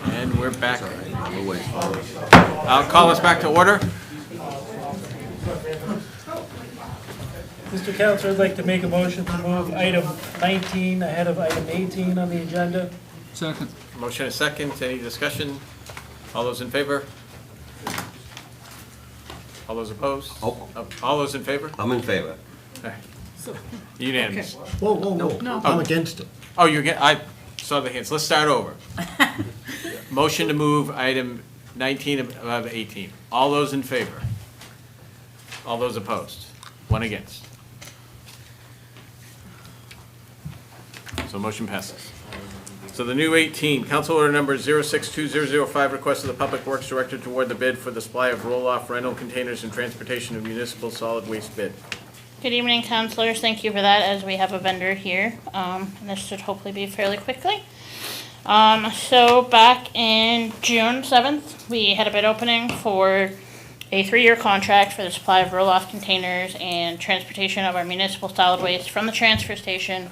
Speaker 2: And we're back.
Speaker 11: We'll wait.
Speaker 2: I'll call us back to order.
Speaker 22: Mr. Counselor, I'd like to make a motion to move item 19 ahead of item 18 on the agenda.
Speaker 1: Second.
Speaker 2: Motion is second. Any discussion? All those in favor? All those opposed?
Speaker 11: Oh.
Speaker 2: All those in favor?
Speaker 11: I'm in favor.
Speaker 2: Unanimous.
Speaker 12: Whoa, whoa, whoa. I'm against it.
Speaker 2: Oh, I saw the hands. Let's start over. Motion to move item 19 above 18. All those in favor? All those opposed? One against. So motion passes. So the new 18, Council Order Number 062005, request of the Public Works Director to award the bid for the supply of roll-off rental containers and transportation of municipal solid waste bid.
Speaker 15: Good evening, councilors. Thank you for that, as we have a vendor here. And this should hopefully be fairly quickly. So back in June 7th, we had a bid opening for a 3-year contract for the supply of roll-off containers and transportation of our municipal solid waste from the transfer station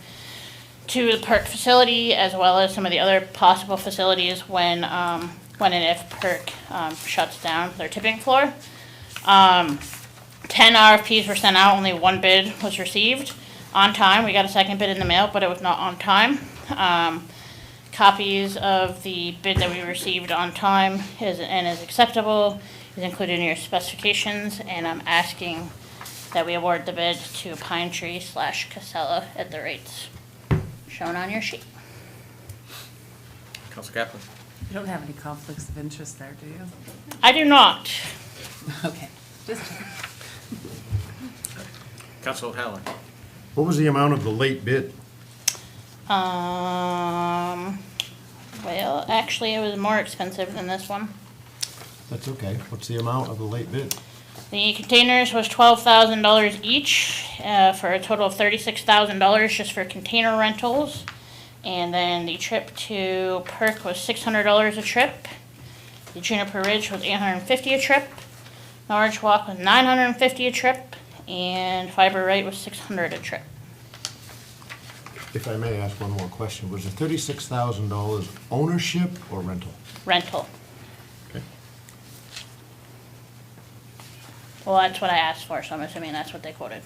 Speaker 15: to the PERC facility, as well as some of the other possible facilities when and if PERC shuts down their tipping floor. 10 RFPs were sent out, only 1 bid was received on time. We got a second bid in the mail, but it was not on time. Copies of the bid that we received on time is acceptable, is included in your specifications, and I'm asking that we award the bid to Pine Tree / Casella at the rates shown on your sheet.
Speaker 2: Council Kaplan.
Speaker 5: You don't have any conflicts of interest there, do you?
Speaker 15: I do not.
Speaker 5: Okay, just.
Speaker 2: Council O'Halloran.
Speaker 12: What was the amount of the late bid?
Speaker 15: Well, actually, it was more expensive than this one.
Speaker 12: That's okay. What's the amount of the late bid?
Speaker 15: The containers was $12,000 each, for a total of $36,000 just for container rentals. And then the trip to PERC was $600 a trip. The Juniper Ridge was $850 a trip. Norwich Walk was $950 a trip. And Fiber Right was $600 a trip.
Speaker 12: If I may ask one more question, was the $36,000 ownership or rental?
Speaker 15: Rental.
Speaker 12: Okay.
Speaker 15: Well, that's what I asked for, so I'm assuming that's what they quoted.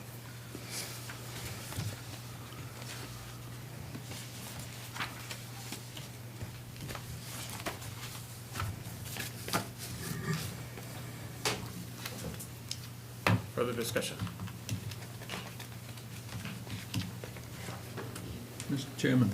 Speaker 2: Further discussion?
Speaker 1: Mr. Chairman,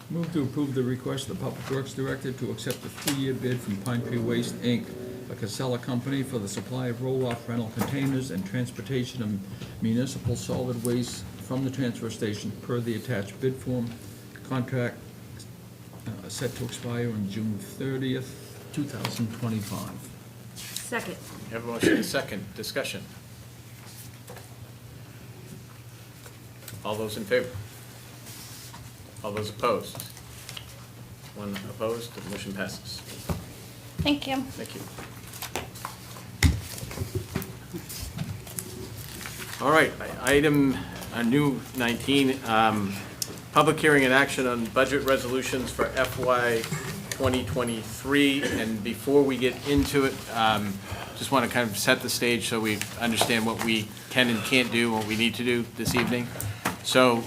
Speaker 1: move to approve the request of the Public Works Director to accept a 3-year bid from Pine Tree Waste, Inc., a Casella company, for the supply of roll-off rental containers and transportation of municipal solid waste from the transfer station per the attached bid form. Contract set to expire on June 30th, 2025.
Speaker 10: Second.
Speaker 2: You have a motion and second. Discussion. All those in favor? All those opposed? One opposed, the motion passes.
Speaker 15: Thank you.
Speaker 2: Thank you. All right, item new 19, public hearing and action on budget resolutions for FY 2023. And before we get into it, just want to kind of set the stage so we understand what we can and can't do, what we need to do this evening. So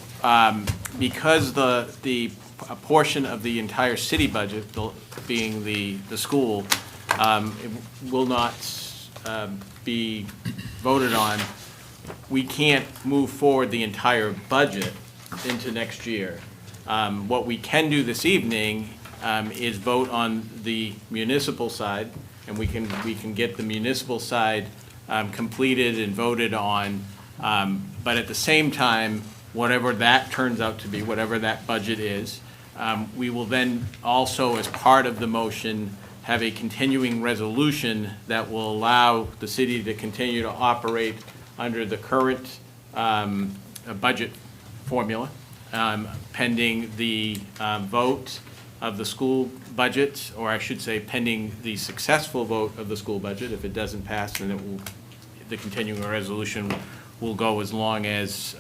Speaker 2: because a portion of the entire city budget, being the school, it will not be voted on, we can't move forward the entire budget into next year. What we can do this evening is vote on the municipal side, and we can get the municipal side completed and voted on. But at the same time, whatever that turns out to be, whatever that budget is, we will then also, as part of the motion, have a continuing resolution that will allow the city to continue to operate under the current budget formula, pending the vote of the school budget, or I should say pending the successful vote of the school budget. If it doesn't pass, then the continuing resolution will go as long as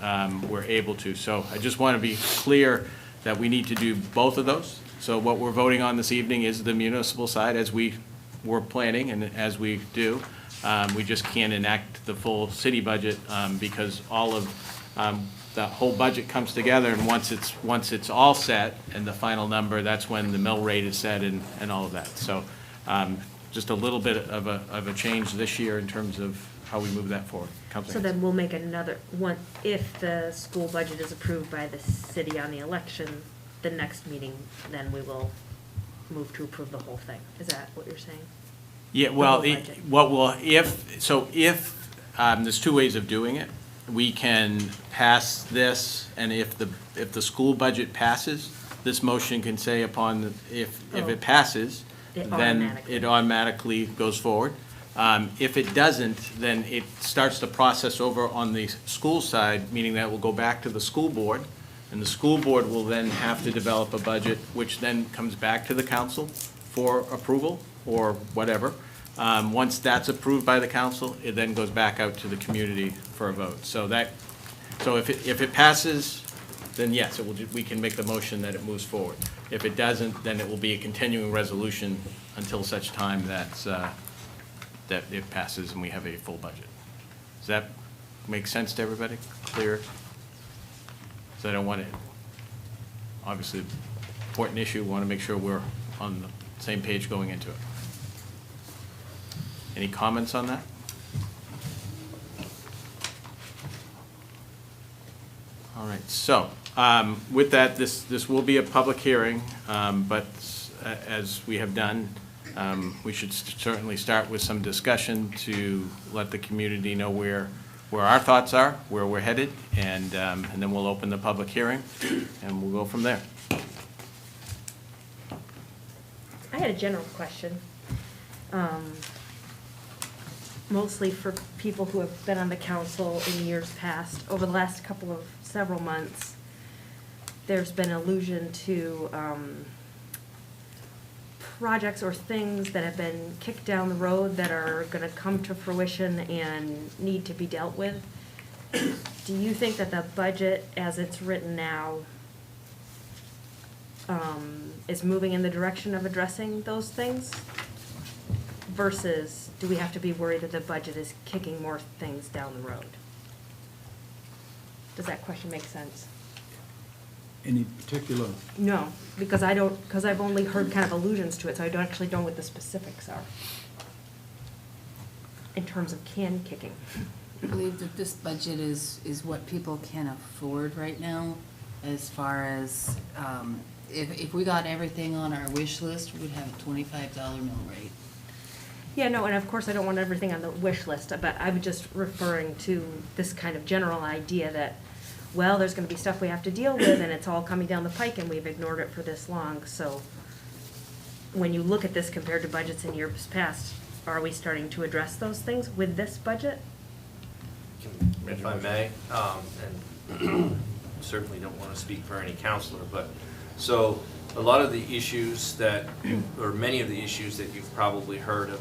Speaker 2: we're able to. So I just want to be clear that we need to do both of those. So what we're voting on this evening is the municipal side, as we were planning and as we do. We just can't enact the full city budget because all of the whole budget comes together, and once it's all set and the final number, that's when the mill rate is set and all of that. So just a little bit of a change this year in terms of how we move that forward.
Speaker 10: So then we'll make another one, if the school budget is approved by the city on the election, the next meeting, then we will move to approve the whole thing. Is that what you're saying?
Speaker 2: Yeah, well, if there's two ways of doing it. We can pass this, and if the school budget passes, this motion can say if it passes, then it automatically goes forward. If it doesn't, then it starts the process over on the school side, meaning that it will go back to the school board, and the school board will then have to develop a budget, which then comes back to the council for approval or whatever. Once that's approved by the council, it then goes back out to the community for a vote. So if it passes, then yes, we can make the motion that it moves forward. If it doesn't, then it will be a continuing resolution until such time that it passes and we have a full budget. Does that make sense to everybody? Clear? So I don't want to, obviously, important issue, want to make sure we're on the same page going into it. Any comments on that? All right, so with that, this will be a public hearing, but as we have done, we should certainly start with some discussion to let the community know where our thoughts are, where we're headed, and then we'll open the public hearing, and we'll go from there.
Speaker 10: I had a general question. Mostly for people who have been on the council in years past. Over the last several months, there's been allusion to projects or things that have been kicked down the road that are going to come to fruition and need to be dealt with. Do you think that the budget, as it's written now, is moving in the direction of addressing those things? Versus, do we have to be worried that the budget is kicking more things down the road? Does that question make sense?
Speaker 1: Any particular?
Speaker 10: No, because I've only heard kind of allusions to it, so I actually don't know what the specifics are. In terms of can kicking.
Speaker 5: I believe that this budget is what people can afford right now, as far as, if we got everything on our wish list, we'd have a $25 mill rate.
Speaker 10: Yeah, no, and of course I don't want everything on the wish list, but I'm just referring to this kind of general idea that, well, there's gonna be stuff we have to deal with and it's all coming down the pike and we've ignored it for this long, so when you look at this compared to budgets in years past, are we starting to address those things with this budget?
Speaker 4: If I may, and certainly don't want to speak for any counselor, but, so, a lot of the issues that, or many of the issues that you've probably heard of,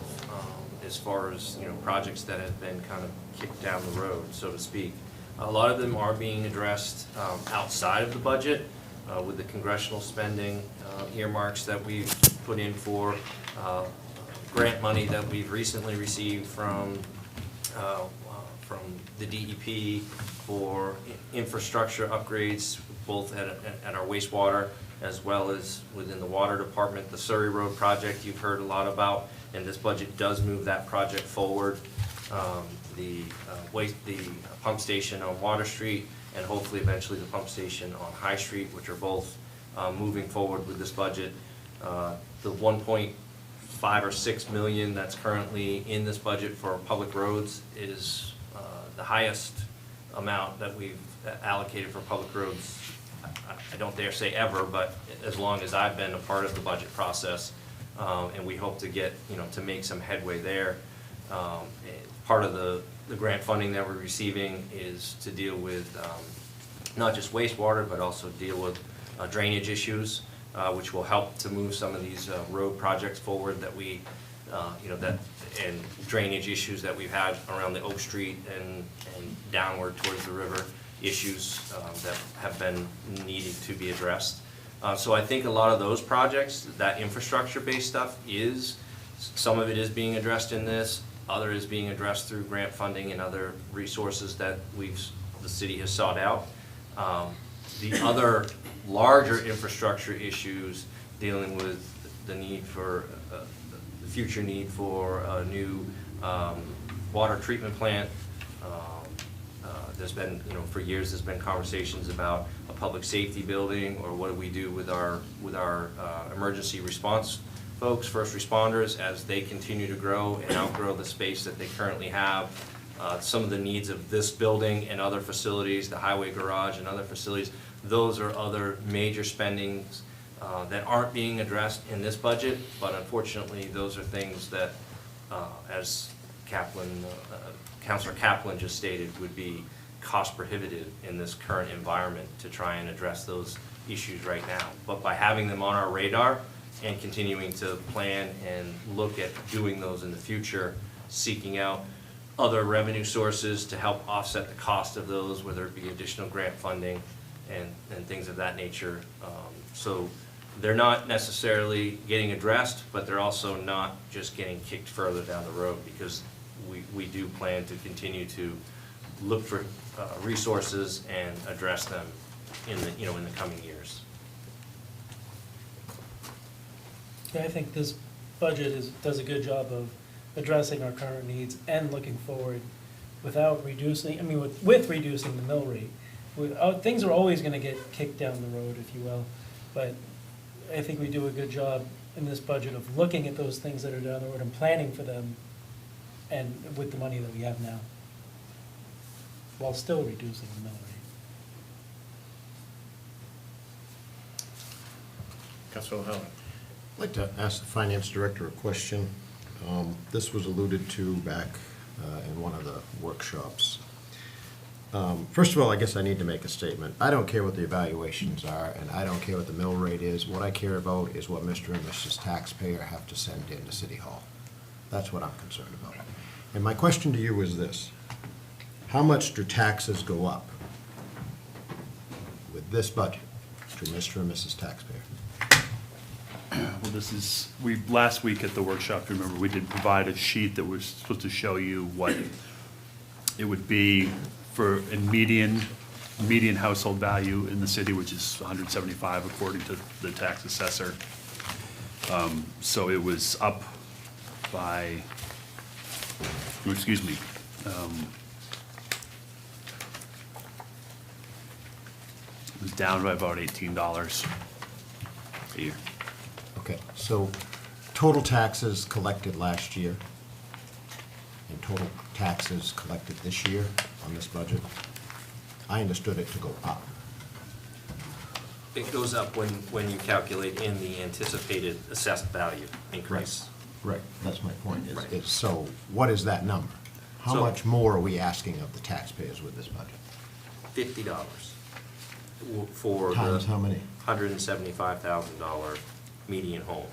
Speaker 4: as far as, projects that have been kind of kicked down the road, so to speak, a lot of them are being addressed outside of the budget with the congressional spending earmarks that we've put in for grant money that we've recently received from the DEP for infrastructure upgrades, both at our wastewater as well as within the water department. The Surrey Road project you've heard a lot about, and this budget does move that project forward. The pump station on Water Street, and hopefully eventually the pump station on High Street, which are both moving forward with this budget. The 1.5 or 6 million that's currently in this budget for public roads is the highest amount that we've allocated for public roads, I don't dare say ever, but as long as I've been a part of the budget process, and we hope to get, to make some headway there. Part of the grant funding that we're receiving is to deal with not just wastewater, but also deal with drainage issues, which will help to move some of these road projects forward that we, and drainage issues that we've had around the Oak Street and downward towards the river, issues that have been needed to be addressed. So I think a lot of those projects, that infrastructure-based stuff some of it is being addressed in this, other is being addressed through grant funding and other resources that the city has sought out. The other larger infrastructure issues dealing with the need for, the future need for a new water treatment plant. There's been, for years, there's been conversations about a public safety building, or what do we do with our emergency response folks, first responders, as they continue to grow and outgrow the space that they currently have. Some of the needs of this building and other facilities, the highway garage and other facilities, those are other major spendings that aren't being addressed in this budget, but unfortunately, those are things that, as Councilor Kaplan just stated, would be cost prohibitive in this current environment to try and address those issues right now. But by having them on our radar and continuing to plan and look at doing those in the future, seeking out other revenue sources to help offset the cost of those, whether it be additional grant funding and things of that nature. So they're not necessarily getting addressed, but they're also not just getting kicked further down the road, because we do plan to continue to look for resources and address them in the coming years.
Speaker 22: Yeah, I think this budget does a good job of addressing our current needs and looking forward without reducing, with reducing the mill rate. Things are always gonna get kicked down the road, if you will, but I think we do a good job in this budget of looking at those things that are down the road and planning for them, and with the money that we have now, while still reducing the mill rate.
Speaker 19: Councilor O'Halloran.
Speaker 12: I'd like to ask the finance director a question. This was alluded to back in one of the workshops. First of all, I guess I need to make a statement. I don't care what the evaluations are, and I don't care what the mill rate is. What I care about is what Mr. and Mrs. Taxpayer have to send in to City Hall. That's what I'm concerned about. And my question to you is this: how much do taxes go up with this budget to Mr. and Mrs. Taxpayer?
Speaker 13: Well, last week at the workshop, remember, we did provide a sheet that was supposed to show you what it would be for a median household value in the city, which is 175 according to the tax assessor. So it was up by, excuse me, it was down by about $18 a year.
Speaker 12: Okay, so total taxes collected last year and total taxes collected this year on this budget, I understood it to go up.
Speaker 4: It goes up when you calculate in the anticipated assessed value increase.
Speaker 12: Right, that's my point.
Speaker 4: Right.
Speaker 12: So what is that number? How
Speaker 4: So-
Speaker 12: much more are we asking of the taxpayers with this budget?
Speaker 4: $50 for the
Speaker 12: Times how many?
Speaker 4: $175,000 median home.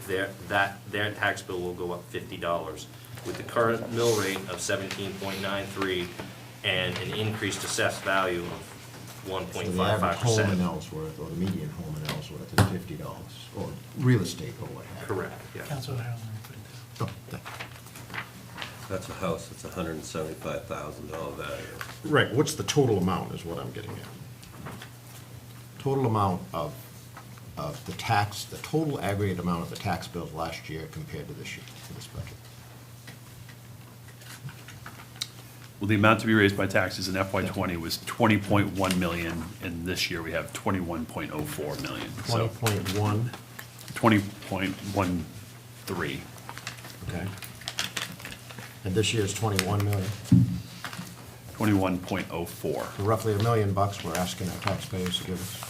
Speaker 4: Their tax bill will go up $50 with the current mill rate of 17.93 and an increased assessed value of
Speaker 12: So the average home in
Speaker 4: 1.55%.
Speaker 12: Ellsworth, or the median home in Ellsworth is $50, or real estate, or what have you.
Speaker 4: Correct, yeah.
Speaker 22: Councilor O'Halloran, put it down.
Speaker 12: Oh, thank you.
Speaker 11: That's a house, it's $175,000 value.
Speaker 12: Right, what's the total amount is what I'm getting at. Total amount of the tax, the total aggregate amount of the tax bills last year compared to this year, for this budget.
Speaker 13: Well, the amount to be raised by taxes in FY '20 was 20.1 million, and this year we have 21.04 million. So
Speaker 12: 20.1,
Speaker 13: 20.13.
Speaker 12: okay. And this year's 21 million.
Speaker 13: 21.04.
Speaker 12: So roughly $1 million we're asking our taxpayers to give us.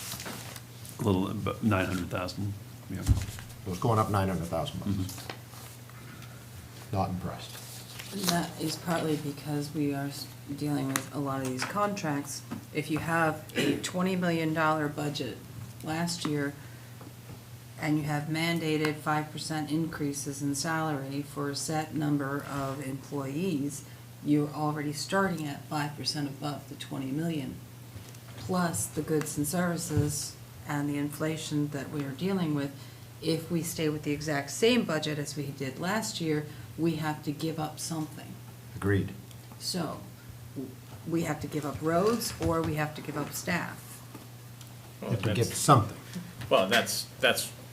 Speaker 13: A little, about 900,000, yeah.
Speaker 12: So it's going up $900,000. Not impressed.
Speaker 5: And that is partly because we are dealing with a lot of these contracts. If you have a $20 million budget last year, and you have mandated 5% increases in salary for a set number of employees, you're already starting at 5% above the 20 million, plus the goods and services and the inflation that we are dealing with, if we stay with the exact same budget as we did last year, we have to give up something.
Speaker 12: Agreed.
Speaker 5: So, we have to give up roads, or we have to give up staff.
Speaker 12: You have to get something.
Speaker 2: Well, that's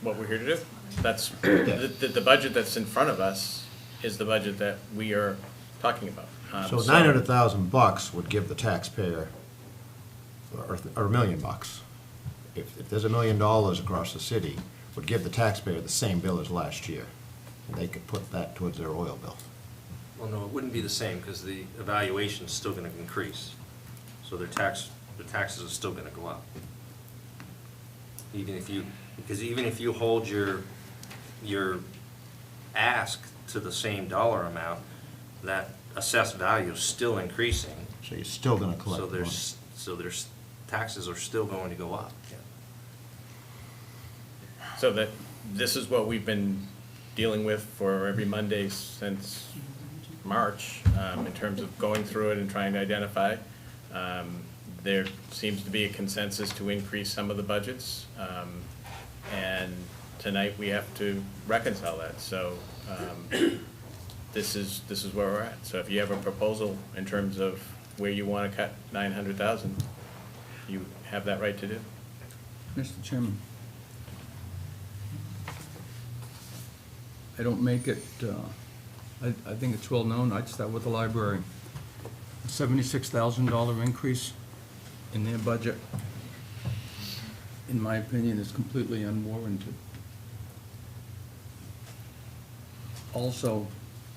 Speaker 2: what we're here to do. That's, the budget that's in front of us is the budget that we are talking about.
Speaker 12: So $900,000 would give the taxpayer, or $1 million. If there's $1 million across the city, would give the taxpayer the same bill as last year. And they could put that towards their oil bill.
Speaker 4: Well, no, it wouldn't be the same, because the evaluation's still gonna increase. So the taxes are still gonna go up. Because even if you hold your ask to the same dollar amount, that assessed value is still increasing.
Speaker 12: So you're still gonna collect
Speaker 4: So
Speaker 12: the money.
Speaker 4: there's taxes are still going to go up.
Speaker 2: So that, this is what we've been dealing with for every Monday since March, in terms of going through it and trying to identify. There seems to be a consensus to increase some of the budgets, and tonight we have to reconcile that. So this is where we're at. So if you have a proposal in terms of where you want to cut 900,000, you have that right to do.
Speaker 1: Mr. Chairman, I don't make it, I think it's well known, I'd start with the library. A $76,000 increase in their budget, in my opinion, is completely unwarranted. Also,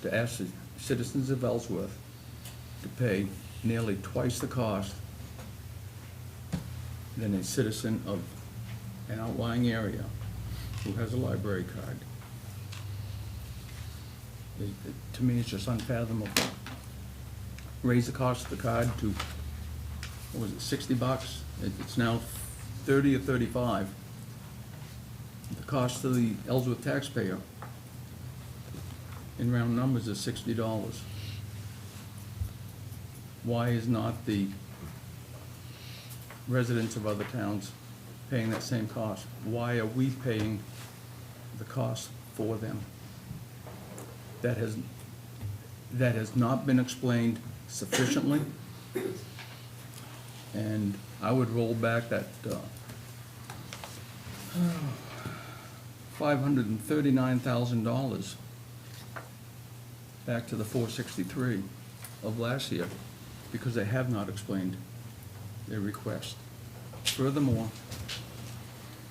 Speaker 1: to ask the citizens of Ellsworth to pay nearly twice the cost than a citizen of an outlying area who has a library card. To me, it's just unfathomable. Raise the cost of the card to, what was it, $60? It's now 30 or 35. The cost to the Ellsworth taxpayer, in round numbers, is $60. Why is not the residents of other towns paying that same cost? Why are we paying the cost for them? That has not been explained sufficiently, and I would roll back that $539,000 back to the $463 of last year, because they have not explained their request. Furthermore,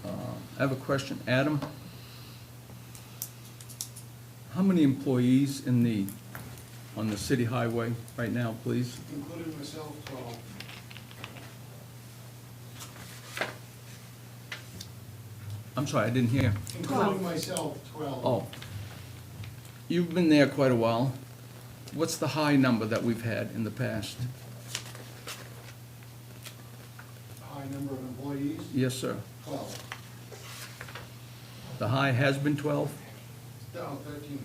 Speaker 1: I have a question. Adam, how many employees on the city highway right now, please?
Speaker 16: Including myself, 12.
Speaker 1: I'm sorry, I didn't hear.
Speaker 16: Including myself, 12.
Speaker 1: Oh. You've been there quite a while. What's the high number that we've had in the past?
Speaker 16: High number of employees?
Speaker 1: Yes, sir.
Speaker 16: 12.
Speaker 1: The high has been 12?
Speaker 16: No, 13.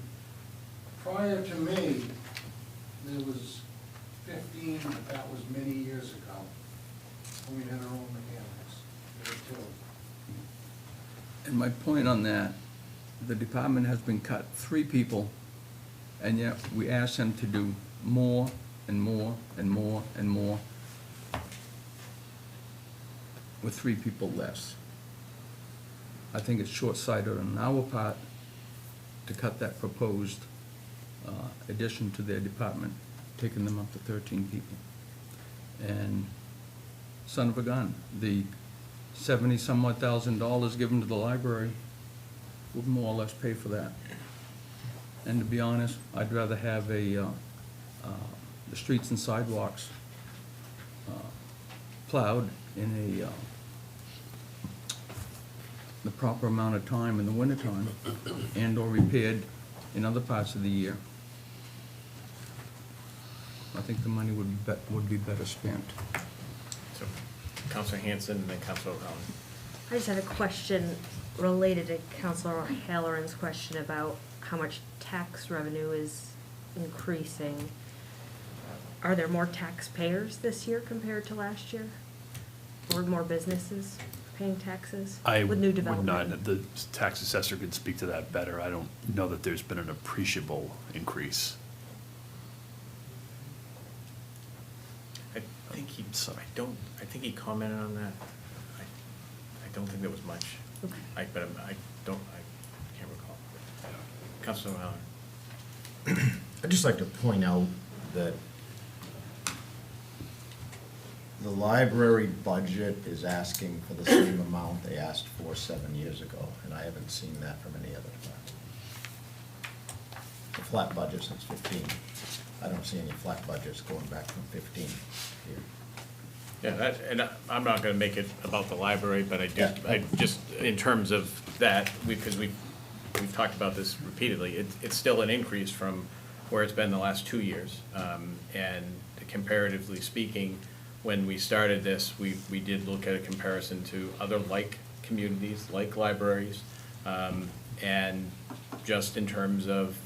Speaker 16: Prior to me, there was 15, but that was many years ago. And we had our own mechanics. There were 2.
Speaker 1: And my point on that, the department has been cut 3 people, and yet we ask them to do more and more and more and more with 3 people less. I think it's short-sighted on our part to cut that proposed addition to their department, taking them up to 13 people. And son of a gun, the $70-some-odd thousand given to the library would more or less pay for that. And to be honest, I'd rather have the streets and sidewalks plowed in the proper amount of time in the wintertime and/or repaired in other parts of the year. I think the money would be better spent.
Speaker 2: So, Councilor Hanson and then Councilor O'Connell.
Speaker 10: I just had a question related to Councilor O'Halloran's question about how much tax revenue is increasing. Are there more taxpayers this year compared to last year? Or more businesses paying taxes
Speaker 13: I
Speaker 10: with new
Speaker 13: would
Speaker 10: development?
Speaker 13: not, the tax assessor could speak to that better. I don't know that there's been an appreciable increase.
Speaker 2: I think I think he commented on that. I don't think there was much.
Speaker 10: Okay.
Speaker 2: I can't recall. Councilor Mallon.
Speaker 12: I'd just like to point out that the library budget is asking for the same amount they asked for 7 years ago, and I haven't seen that from any other department. The flat budget since 15. I don't see any flat budgets going back from 15 here.
Speaker 2: Yeah, and I'm not gonna make it about the library, but
Speaker 12: Yeah.
Speaker 2: I just, in terms of that, because we've talked about this repeatedly, it's still an increase from where it's been the last 2 years. And comparatively speaking, when we started this, we did look at a comparison to other like communities, like libraries. And just in terms of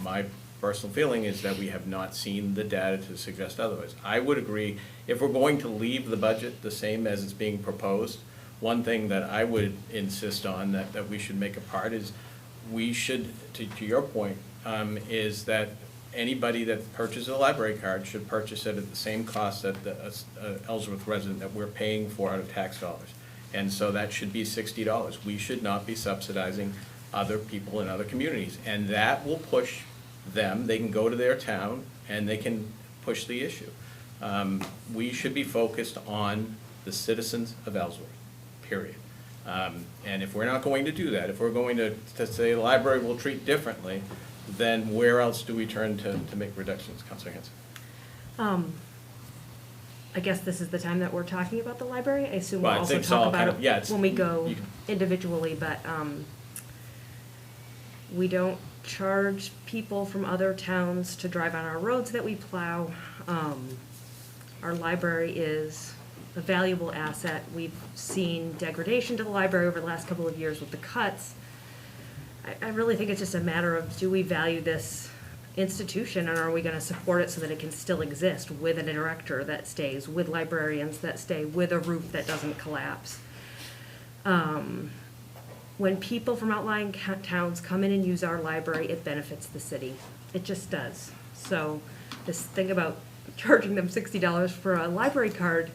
Speaker 2: my personal feeling is that we have not seen the data to suggest otherwise. I would agree, if we're going to leave the budget the same as it's being proposed, one thing that I would insist on that we should make a part is, we should, to your point, is that anybody that purchases a library card should purchase it at the same cost that the Ellsworth resident that we're paying for out of tax dollars. And so that should be $60. We should not be subsidizing other people in other communities. And that will push them, they can go to their town and they can push the issue. We should be focused on the citizens of Ellsworth, period. And if we're not going to do that, if we're going to say the library will treat differently, then where else do we turn to make reductions? Councilor Hanson.
Speaker 10: I guess this is the time that we're talking about the library. I assume
Speaker 2: Well,
Speaker 10: we'll
Speaker 2: I
Speaker 10: also
Speaker 2: think it's
Speaker 10: talk
Speaker 2: all
Speaker 10: about
Speaker 2: kind
Speaker 10: it
Speaker 2: of- yeah, it's-
Speaker 10: when we go
Speaker 2: you can-
Speaker 10: individually, but we don't charge people from other towns to drive on our roads that we plow. Our library is a valuable asset. We've seen degradation to the library over the last couple of years with the cuts. I really think it's just a matter of, do we value this institution, and are we gonna support it so that it can still exist with a director that stays, with librarians that stay, with a roof that doesn't collapse? When people from outlying towns come in and use our library, it benefits the city. It just does. So this thing about charging them $60 for a library card,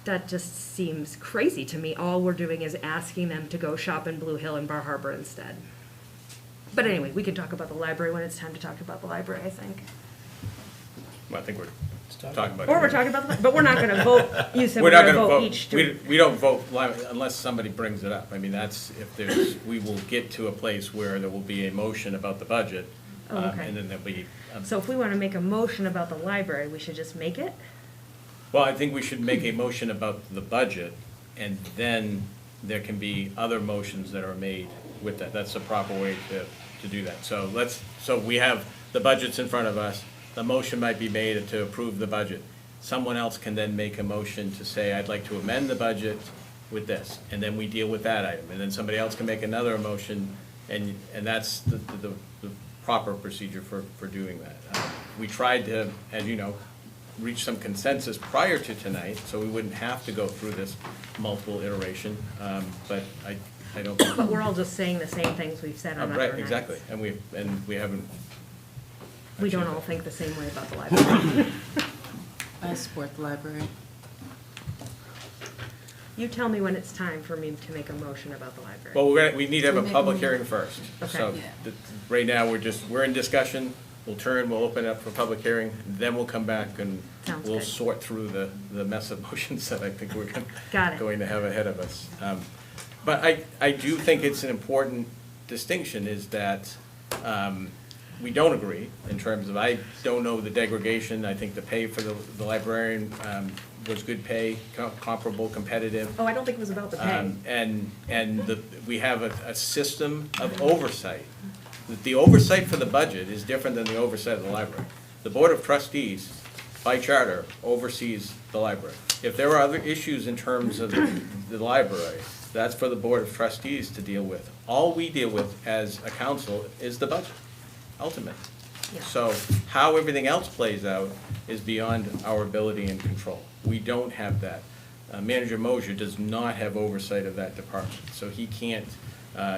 Speaker 10: that just seems crazy to me. All we're doing is asking them to go shop in Blue Hill and Bar Harbor instead. But anyway, we can talk about the library when it's time to talk about the library, I think.
Speaker 2: Well, I think we're talking about.
Speaker 10: Or we're talking about, but we're not gonna vote, you said
Speaker 2: We're
Speaker 10: we're
Speaker 2: not
Speaker 10: gonna
Speaker 2: gonna
Speaker 10: vote
Speaker 2: vote,
Speaker 10: each.
Speaker 2: we don't vote unless somebody brings it up. I mean, that's, if there's, we will get to a place where there will be a motion about the budget.
Speaker 10: Oh, okay.
Speaker 2: And then there'll be.
Speaker 10: So if we wanna make a motion about the library, we should just make it?
Speaker 2: Well, I think we should make a motion about the budget, and then there can be other motions that are made with that. That's the proper way to do that. So so we have the budgets in front of us. The motion might be made to approve the budget. Someone else can then make a motion to say, I'd like to amend the budget with this, and then we deal with that item. And then somebody else can make another motion, and that's the proper procedure for doing that. We tried to, as you know, reach some consensus prior to tonight, so we wouldn't have to go through this multiple iteration, but I don't.
Speaker 10: But we're all just saying the same things we've said on other
Speaker 2: Right,
Speaker 10: nights.
Speaker 2: exactly, and we haven't.
Speaker 10: We don't all think the same way about the library.
Speaker 5: I support the library.
Speaker 10: You tell me when it's time for me to make a motion about the library.
Speaker 2: Well, we need to have a
Speaker 5: We'll make
Speaker 2: public
Speaker 5: a-
Speaker 2: hearing first.
Speaker 10: Okay.
Speaker 2: So,
Speaker 5: Yeah.
Speaker 2: right now, we're in discussion, we'll open it up for public hearing, then we'll come back and
Speaker 10: Sounds
Speaker 2: we'll
Speaker 10: good.
Speaker 2: sort through the mess of motions that I think we're
Speaker 10: Got it.
Speaker 2: going to have ahead of us. But I do think it's an important distinction, is that we don't agree in terms of, I don't know the degradation, I think the pay for the librarian was good pay, comparable, competitive.
Speaker 10: Oh, I don't think it was about the pay.
Speaker 2: We have a system of oversight. The oversight for the budget is different than the oversight of the library. The Board of Trustees, by charter, oversees the library. If there are other issues in terms of the library, that's for the Board of Trustees to deal with. All we deal with as a council is the budget, ultimately.
Speaker 10: Yeah.
Speaker 2: So how everything else plays out is beyond our ability and control. We don't have that. Manager Mosher does not have oversight of that department, so he can't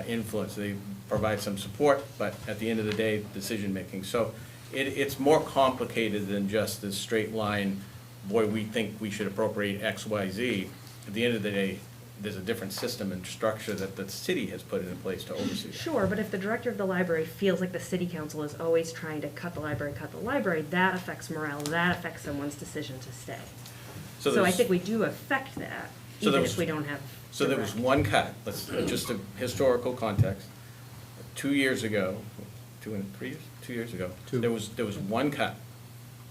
Speaker 2: influence. They provide some support, but at the end of the day, decision-making. So it's more complicated than just this straight line, boy, we think we should appropriate X, Y, Z. At the end of the day, there's a different system and structure that the city has put in place to oversee that.
Speaker 10: Sure, but if the director of the library feels like the city council is always trying to cut the library, that affects morale, that affects someone's decision to stay.
Speaker 2: So
Speaker 10: So I
Speaker 2: there's-
Speaker 10: think we do affect that,
Speaker 2: So there
Speaker 10: even
Speaker 2: was-
Speaker 10: if we don't have.
Speaker 2: So there was
Speaker 10: direct-
Speaker 2: one cut, let's, just a historical context. 2 years ago, 2 and 3 years, 2 years ago, there was one cut.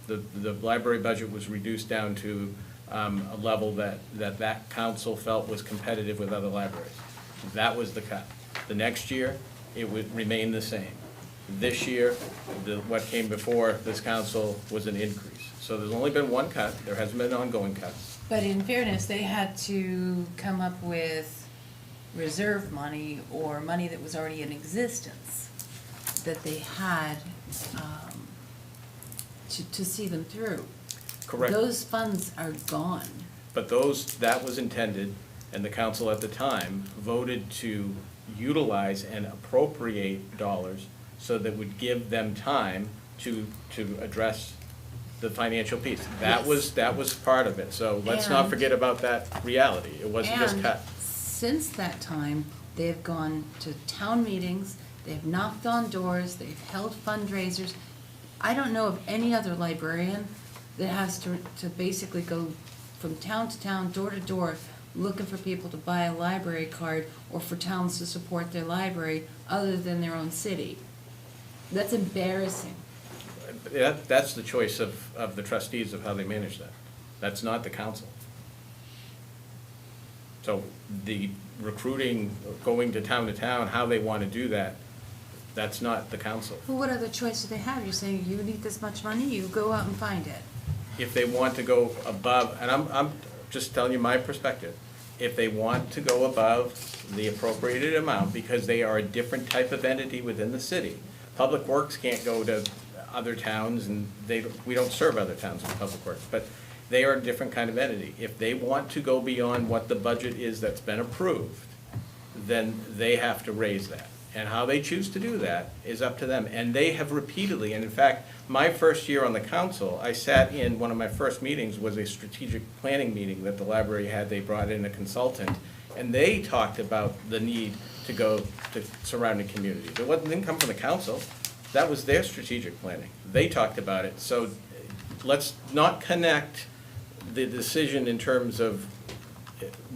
Speaker 2: The library budget was reduced down to a level that council felt was competitive with other libraries. That was the cut. The next year, it would remain the same. This year, what came before this council was an increase. So there's only been one cut, there hasn't been ongoing cuts.
Speaker 5: But in fairness, they had to come up with reserve money or money that was already that they had to see them through.
Speaker 2: Correct.
Speaker 5: Those funds are gone.
Speaker 2: But that was intended, and the council at the time voted to utilize and appropriate dollars so that would give them time to address the financial piece. That was part of it, so let's not
Speaker 5: And-
Speaker 2: forget about that reality. It wasn't just
Speaker 5: And
Speaker 2: cut.
Speaker 5: since that time, they've gone to town meetings, they've knocked on doors, they've held fundraisers. I don't know of any other librarian that has to basically go from town to town, door to door, looking for people to buy a library card or for towns to support their library other than their own city. That's embarrassing.
Speaker 2: That's the choice of the trustees of how they manage that. That's not the council. So the recruiting, going to town, how they want to do that, that's not the council.
Speaker 5: Well, what other choice do they have? You're saying you need this much money, you go out and find it.
Speaker 2: If they want to go above, and I'm just telling you my perspective, if they want to go above the appropriated amount, because they are a different type of entity within the city. Public Works can't go to other towns, and we don't serve other towns in Public Works, but they are a different kind of entity. If they want to go beyond what the budget is that's been approved, then they have to raise that. And how they choose to do that is up to them. And they have repeatedly, and in fact, my first year on the council, I sat in, one of my first meetings was a strategic planning meeting that the library had. They brought in a consultant, and they talked about the need to go to surrounding communities. It didn't come from the council. That was their strategic planning. They talked about it. So let's not connect the decision in terms of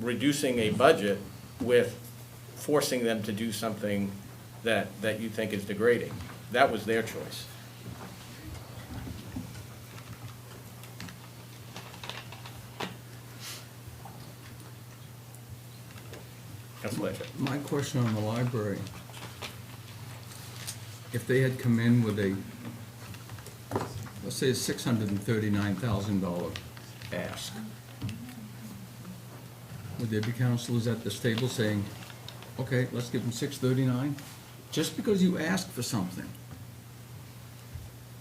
Speaker 2: reducing a budget with forcing them to do something that you think is degrading. That was their choice. That's pleasure.
Speaker 1: My question on the library, if they had come in with a, let's say, a $639,000 ask, would there be counselors at this table saying, okay, let's give them $639? Just because you ask for something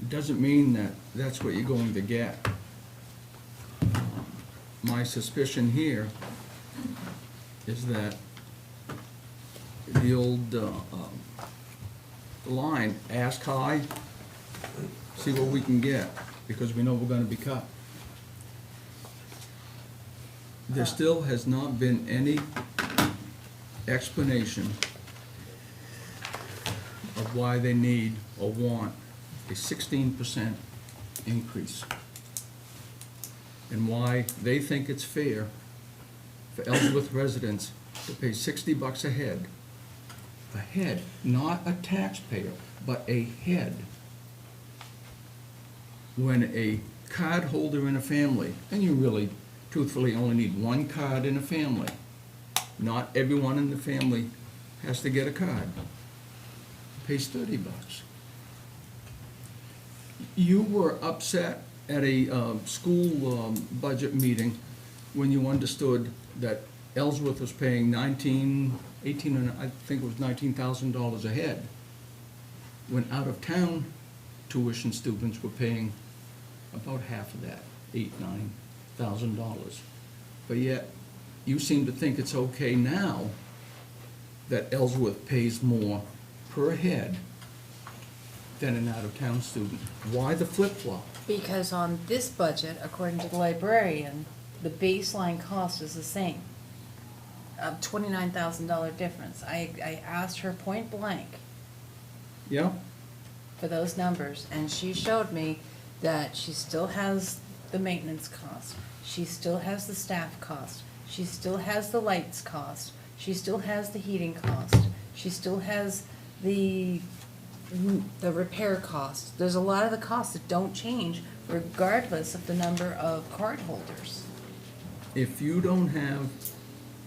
Speaker 1: doesn't mean that that's what you're going to get. My suspicion here is that the old line, ask high, see what we can get, because we know we're gonna be cut. There still has not been any explanation of why they need or want a 16% increase, and why they think it's fair for Ellsworth residents to pay $60 a head, not a taxpayer, but a head, when a card holder in a family, and you really truthfully only need one card in a family, not everyone in the family has to get a card, pays $30. You were upset at a school budget meeting when you understood that Ellsworth was paying I think it was $19,000 a head, when out-of-town tuition students were paying about half of that, $8,000, $9,000. but yet you seem to think it's okay now that Ellsworth pays more per head than an out-of-town student. Why the flip-flop?
Speaker 5: Because on this budget, according to the librarian, the baseline cost is the same. A $29,000 difference. I asked her point blank
Speaker 1: Yeah?
Speaker 5: for those numbers, and she showed me that she still has the maintenance cost, she still has the staff cost, she still has the lights cost, she still has the heating cost, she still has the repair cost. There's a lot of the costs that don't change regardless of the number of card holders.
Speaker 1: If you don't have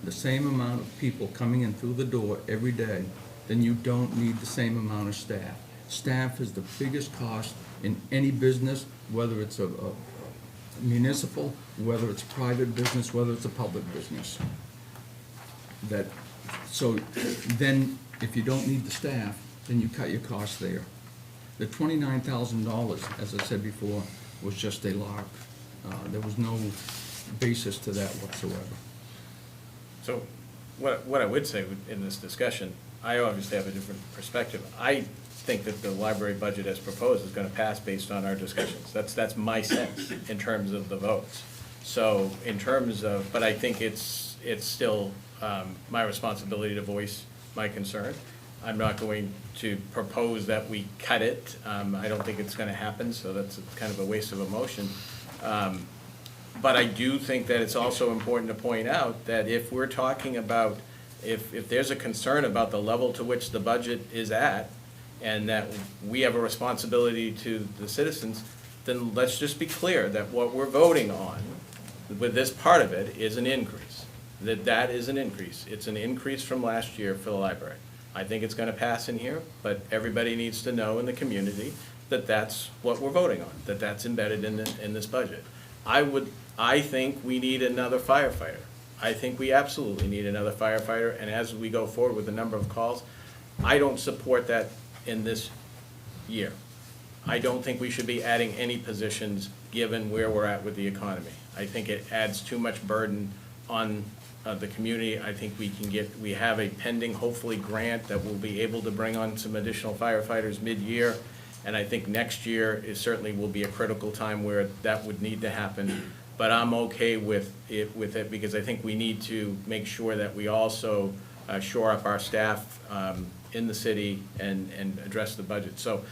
Speaker 1: the same amount of people coming in through the door every day, then you don't need the same amount of staff. Staff is the biggest cost in any business, whether it's a municipal, whether it's private business, whether it's a public business. So then, if you don't need the staff, then you cut your costs there. The $29,000, as I said before, was just a lark. There was no basis to that whatsoever.
Speaker 2: So what I would say in this discussion, I obviously have a different perspective. I think that the library budget as proposed is going to pass based on our discussions. That's my sense in terms of the votes. So in terms of, but I think it's still my responsibility to voice my concern. I'm not going to propose that we cut it. I don't think it's going to happen, so that's kind of a waste of a motion. But I do think that it's also important to point out that if we're talking about, if there's a concern about the level to which the budget is at, and that we have a responsibility to the citizens, then let's just be clear that what we're voting on with this part of it is an increase. That is an increase. It's an increase from last year for the library. I think it's going to pass in here, but everybody needs to know in the community that that's what we're voting on, that that's embedded in this budget. I think we need another firefighter. I think we absolutely need another firefighter, and as we go forward with the number of calls, I don't support that in this year. I don't think we should be adding any positions given where we're at with the economy. I think it adds too much burden on the community. I think we have a pending, hopefully, grant that we'll be able to bring on some additional firefighters mid-year. And I think next year certainly will be a critical time where that would need to happen. But I'm okay with it because I think we need to make sure that we also shore up our staff in the city and address the budget. So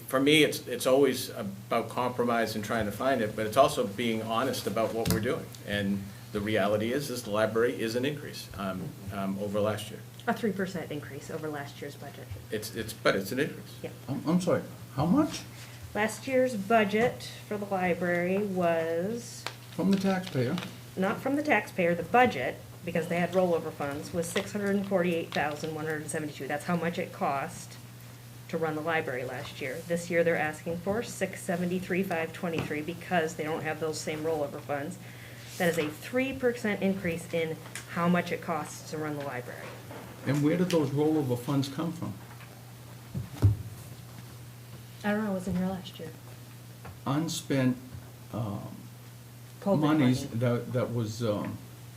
Speaker 2: for me, it's always about compromise and trying to find it, but it's also being honest about what we're doing. And the reality is the library is an increase over last year.
Speaker 10: A 3% increase over last year's budget.
Speaker 2: But it's an increase.
Speaker 10: Yeah.
Speaker 1: I'm sorry, how much?
Speaker 10: Last year's budget for the library was,
Speaker 1: From the taxpayer.
Speaker 10: not from the taxpayer, the budget, because they had rollover funds, was $648,172. That's how much it cost to run the library last year. This year, they're asking for $673,523 because they don't have those same rollover funds. That is a 3% increase in how much it costs to run the library.
Speaker 1: And where did those rollover funds come from?
Speaker 10: I don't know, I wasn't here last year.
Speaker 1: Unspent
Speaker 10: COVID
Speaker 1: monies
Speaker 10: money.
Speaker 1: that was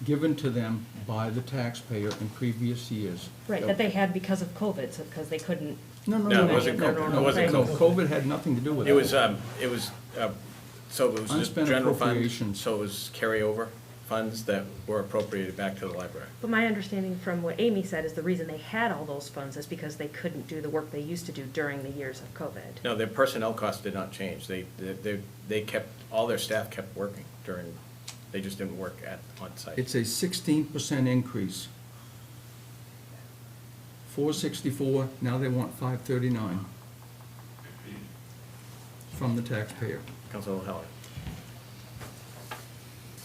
Speaker 1: given to them by the taxpayer in previous years.
Speaker 10: Right, that they had because of COVID, so because they couldn't.
Speaker 1: No,
Speaker 2: No, it wasn't
Speaker 10: do any of their
Speaker 2: COVID.
Speaker 10: normal
Speaker 2: It wasn't
Speaker 10: things.
Speaker 2: COVID.
Speaker 1: COVID had nothing to do with it.
Speaker 2: It was so it was just
Speaker 1: Unspent
Speaker 2: general funds,
Speaker 1: appropriations.
Speaker 2: so it was carryover funds that were appropriated back to the library.
Speaker 10: But my understanding from what Amy said is the reason they had all those funds is because they couldn't do the work they used to do during the years of COVID.
Speaker 2: No, their personnel costs did not change. They kept, all their staff kept working during, they just didn't work on site.
Speaker 1: It's a 16% increase. 464, now they want 539 from the taxpayer.
Speaker 2: Councilor Heller.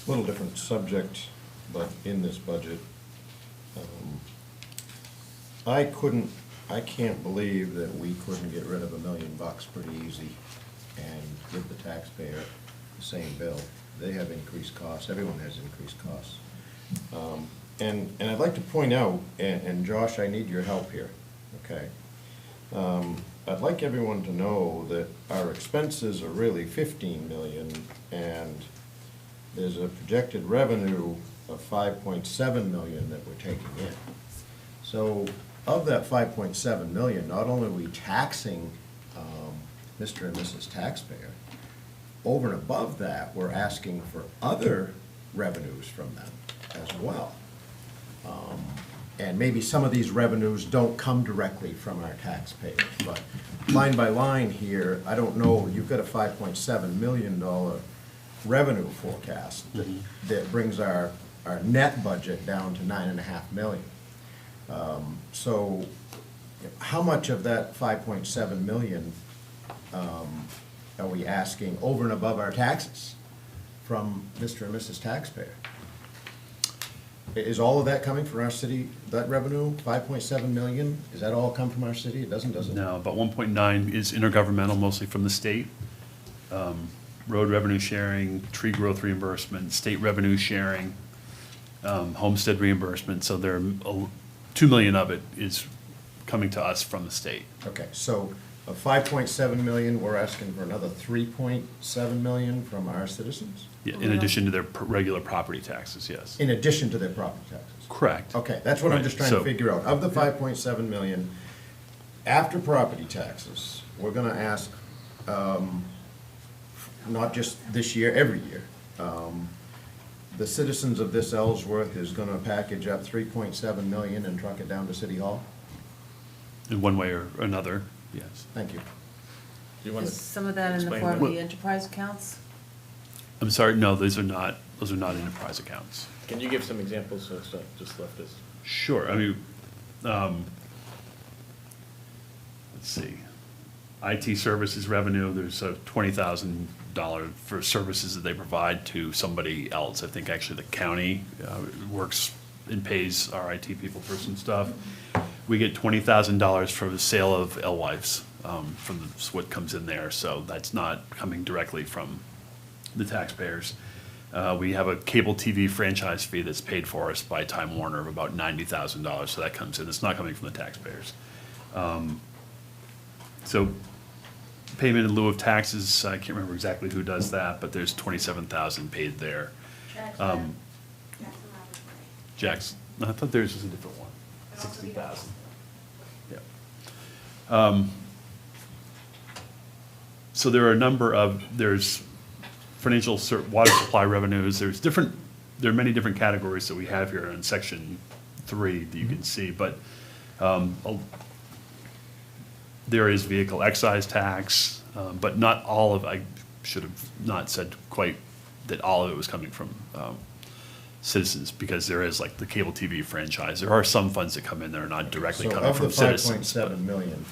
Speaker 12: Little different subject, but in this budget. I can't believe that we couldn't get rid of $1 million pretty easy and give the taxpayer the same bill. They have increased costs, everyone has increased costs. And I'd like to point out, and Josh, I need your help here, okay? I'd like everyone to know that our expenses are really 15 million, and there's a projected revenue of 5.7 million that we're taking in. So of that 5.7 million, not only are we taxing Mr. and Mrs. Taxpayer, over and above that, we're asking for other revenues from them as well. And maybe some of these revenues don't come directly from our taxpayers, but line by line here, I don't know, you've got a $5.7 million revenue forecast that brings our net budget down to $9.5 million. So how much of that 5.7 million are we asking over and above our taxes from Mr. and Mrs. Taxpayer? Is all of that coming from our city, that revenue, 5.7 million, does that all come from our city? It doesn't, does it?
Speaker 13: No, but 1.9 is intergovernmental, mostly from the state. Road revenue sharing, tree growth reimbursement, state revenue sharing, homestead reimbursement, so there are 2 million of it is coming to us from the state.
Speaker 12: Okay, so of 5.7 million, we're asking for another 3.7 million from our citizens?
Speaker 13: Yeah, in addition to their regular property taxes, yes.
Speaker 12: In addition to their property taxes?
Speaker 13: Correct.
Speaker 12: Okay, that's what I'm
Speaker 13: Right,
Speaker 12: just trying to
Speaker 13: so-
Speaker 12: figure out. Of the 5.7 million, after property taxes, we're gonna ask, not just this year, every year. The citizens of this Ellsworth is gonna package up 3.7 million and truck it down to City Hall?
Speaker 13: In one way or another, yes.
Speaker 12: Thank you.
Speaker 2: Do you want
Speaker 5: Is
Speaker 2: to
Speaker 5: some of that in the
Speaker 2: explain
Speaker 5: form
Speaker 2: that?
Speaker 5: of the enterprise accounts?
Speaker 13: I'm sorry, no, those are not enterprise accounts.
Speaker 2: Can you give some examples so it's not just left as?
Speaker 13: Sure, I mean, let's see. IT services revenue, there's a $20,000 for services that they provide to somebody else. I think actually the county works and pays our IT people for some stuff. We get $20,000 for the sale of Ellsworth, from what comes in there, so that's not coming directly from the taxpayers. We have a cable TV franchise fee that's paid for us by Time Warner of about $90,000, so that comes in. It's not coming from the taxpayers. So payment in lieu of taxes, I can't remember exactly who does that, but there's $27,000 paid there. Jackson, I thought theirs was a different one, 60,000. Yeah. So there are a number of, there's financial water supply revenues, there are many different categories that we have here in section 3 that you can see, but there is vehicle excise tax, but not all of, I should have not said quite that all of it was coming from citizens, because there is like the cable TV franchise. There are some funds that come in that are not directly coming from citizens.
Speaker 12: So of the 5.7 million,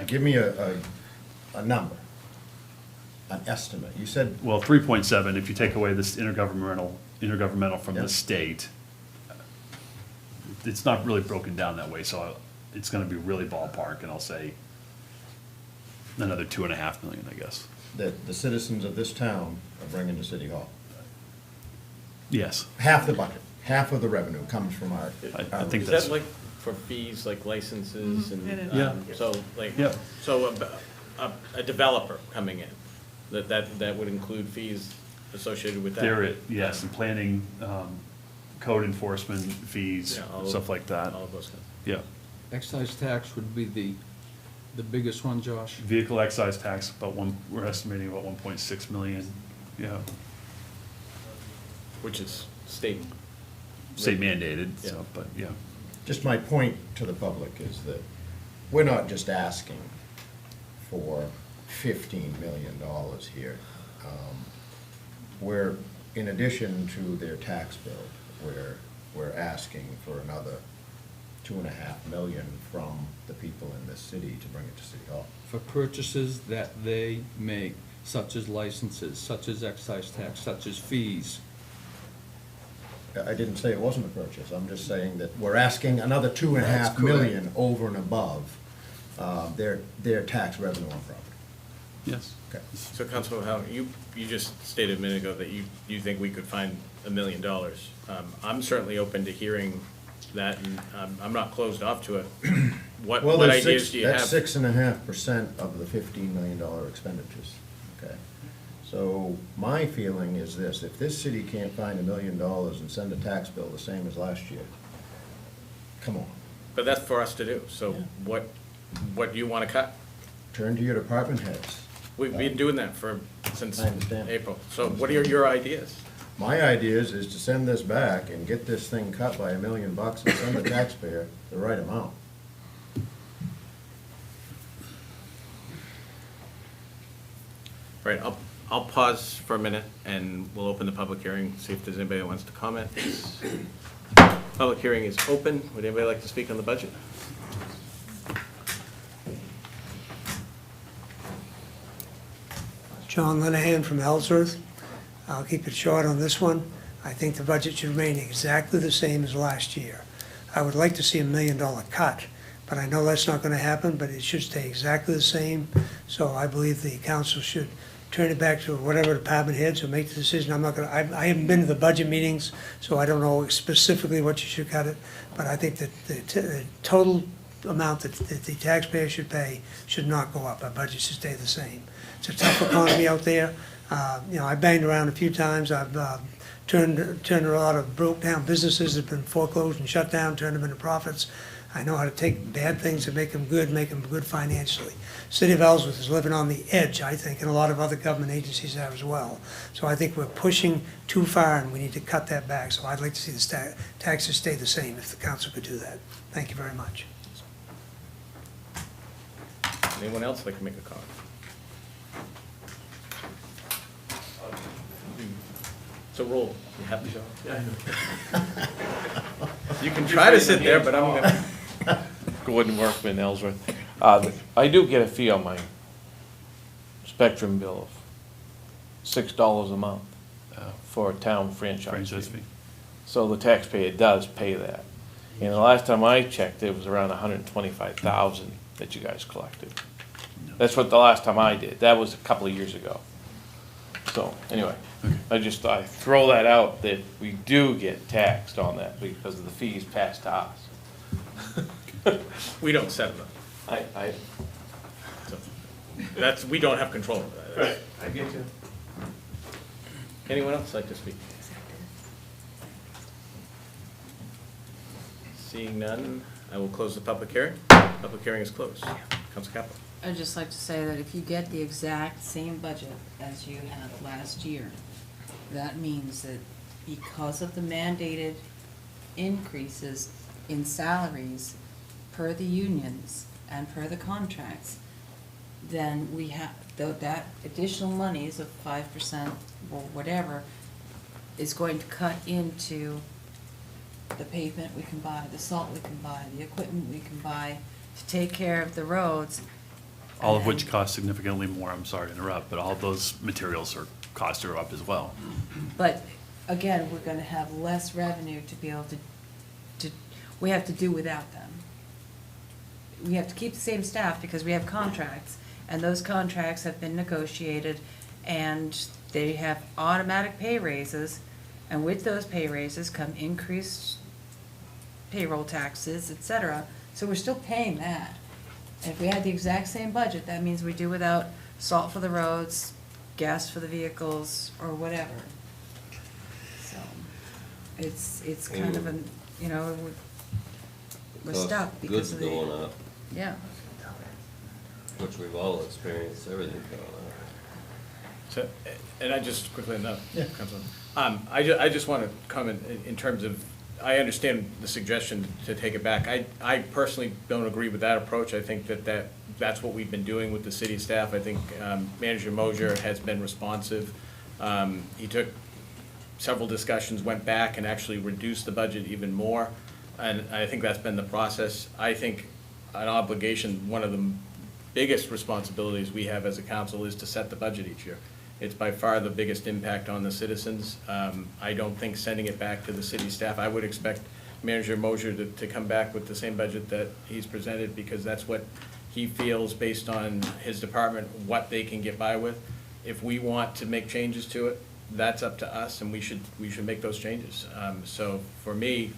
Speaker 12: give me a number, an estimate. You said,
Speaker 13: Well, 3.7, if you take away this intergovernmental from the state, it's not really broken down that way, so it's gonna be really ballpark, and I'll say another 2.5 million, I guess.
Speaker 12: that the citizens of this town are bringing to City Hall.
Speaker 13: Yes.
Speaker 12: Half the bucket, half of the revenue comes from our.
Speaker 13: I think
Speaker 2: Is
Speaker 13: that's.
Speaker 2: that like for fees, like licenses and?
Speaker 5: It is.
Speaker 13: Yeah.
Speaker 2: So like,
Speaker 13: Yeah.
Speaker 2: so a developer coming in, that would include fees associated with that?
Speaker 13: Yes, and planning, code enforcement fees,
Speaker 2: Yeah, all
Speaker 13: stuff like that.
Speaker 2: All of those kinds.
Speaker 13: Yeah.
Speaker 1: Excise tax would be the biggest one, Josh?
Speaker 13: Vehicle excise tax, we're estimating about 1.6 million, yeah.
Speaker 2: Which is state.
Speaker 13: State mandated,
Speaker 2: Yeah.
Speaker 13: so, but, yeah.
Speaker 12: Just my point to the public is that we're not just asking for $15 million here. We're, in addition to their tax bill, we're asking for another 2.5 million from the people in this city to bring it to City Hall.
Speaker 1: For purchases that they make, such as licenses, such as excise tax, such as fees.
Speaker 12: I didn't say it wasn't a purchase, I'm just saying that we're asking another
Speaker 1: That's
Speaker 12: 2.5
Speaker 1: correct.
Speaker 12: million over and above their tax revenue on property.
Speaker 13: Yes.
Speaker 12: Okay.
Speaker 2: So Councilor Howard, you just stated a minute ago that you think we could find $1 million. I'm certainly open to hearing that, and I'm not closed off to it. What ideas do you have?
Speaker 12: That's 6.5% of the $15 million expenditures, okay? So my feeling is this, if this city can't find $1 million and send a tax bill the same as last year, come on.
Speaker 2: But that's for us to do, so what do you want to cut?
Speaker 12: Turn to your department heads.
Speaker 2: We've been doing that since
Speaker 12: I understand.
Speaker 2: April. So what are your ideas?
Speaker 12: My idea is to send this back and get this thing cut by $1 million and send the taxpayer the right amount.
Speaker 2: Right, I'll pause for a minute and we'll open the public hearing, see if there's anybody that wants to comment. Public hearing is open. Would anybody like to speak on the budget?
Speaker 9: John Lenahan from Ellsworth. I'll keep it short on this one. I think the budget should remain exactly the same as last year. I would like to see $1 million cut, but I know that's not gonna happen, but it should stay exactly the same. So I believe the council should turn it back to whatever department heads will make the decision. I'm not gonna, I haven't been to the budget meetings, so I don't know specifically what you should cut it, but I think that the total amount that the taxpayer should pay should not go up. Our budget should stay the same. It's a tough economy out there. You know, I banged around a few times. I've turned a lot of broke-down businesses that have been foreclosed and shut down, turned them into profits. I know how to take bad things and make them good financially. City of Ellsworth is living on the edge, I think, and a lot of other government agencies have as well. So I think we're pushing too far, and we need to cut that back. So I'd like to see the taxes stay the same if the council could do that. Thank you very much.
Speaker 2: Anyone else like to make a comment? It's a roll. You have to show. You can try to sit there, but I'm gonna.
Speaker 19: Gordon Workman, Ellsworth. I do get a fee on my Spectrum bill of $6 a month for a town franchise fee. So the taxpayer does pay that. And the last time I checked, it was around $125,000 that you guys collected. That's what the last time I did. That was a couple of years ago. So, anyway, I just thought I'd throw that out, that we do get taxed on that because of the fees passed to us.
Speaker 2: We don't set them. So we don't have control of that.
Speaker 19: Right, I get you.
Speaker 2: Anyone else like to speak? Seeing none, I will close the public hearing. Public hearing is closed. Council Caplan.
Speaker 5: I'd just like to say that if you get the exact same budget as you had last year, that means that because of the mandated increases in salaries per the unions and per the contracts, then we have, that additional monies of 5% or whatever is going to cut into the pavement we can buy, the salt we can buy, the equipment we can buy to take care of the roads.
Speaker 13: All of which cost significantly more, I'm sorry to interrupt, but all of those materials costs are up as well.
Speaker 5: But again, we're gonna have less revenue to be able to, we have to do without them. We have to keep the same staff because we have contracts, and those contracts have been negotiated, and they have automatic pay raises, and with those pay raises come increased payroll taxes, et cetera. So we're still paying that. And if we had the exact same budget, that means we do without salt for the roads, gas for the vehicles, or whatever. So, it's kind of an, you know, we're stuck because of the.
Speaker 11: Goods going up.
Speaker 5: Yeah.
Speaker 11: Which we've all experienced, everything going up.
Speaker 2: So, and I just quickly, no, Councilman. I just want to comment in terms of, I understand the suggestion to take it back. I personally don't agree with that approach. I think that's what we've been doing with the city staff. I think Manager Mosier has been responsive. He took several discussions, went back and actually reduced the budget even more. And I think that's been the process. I think an obligation, one of the biggest responsibilities we have as a council is to set the budget each year. It's by far the biggest impact on the citizens. I don't think sending it back to the city staff, I would expect Manager Mosier to come back with the same budget that he's presented, because that's what he feels based on his department, what they can get by with. If we want to make changes to it, that's up to us, and we should make those changes. So for me,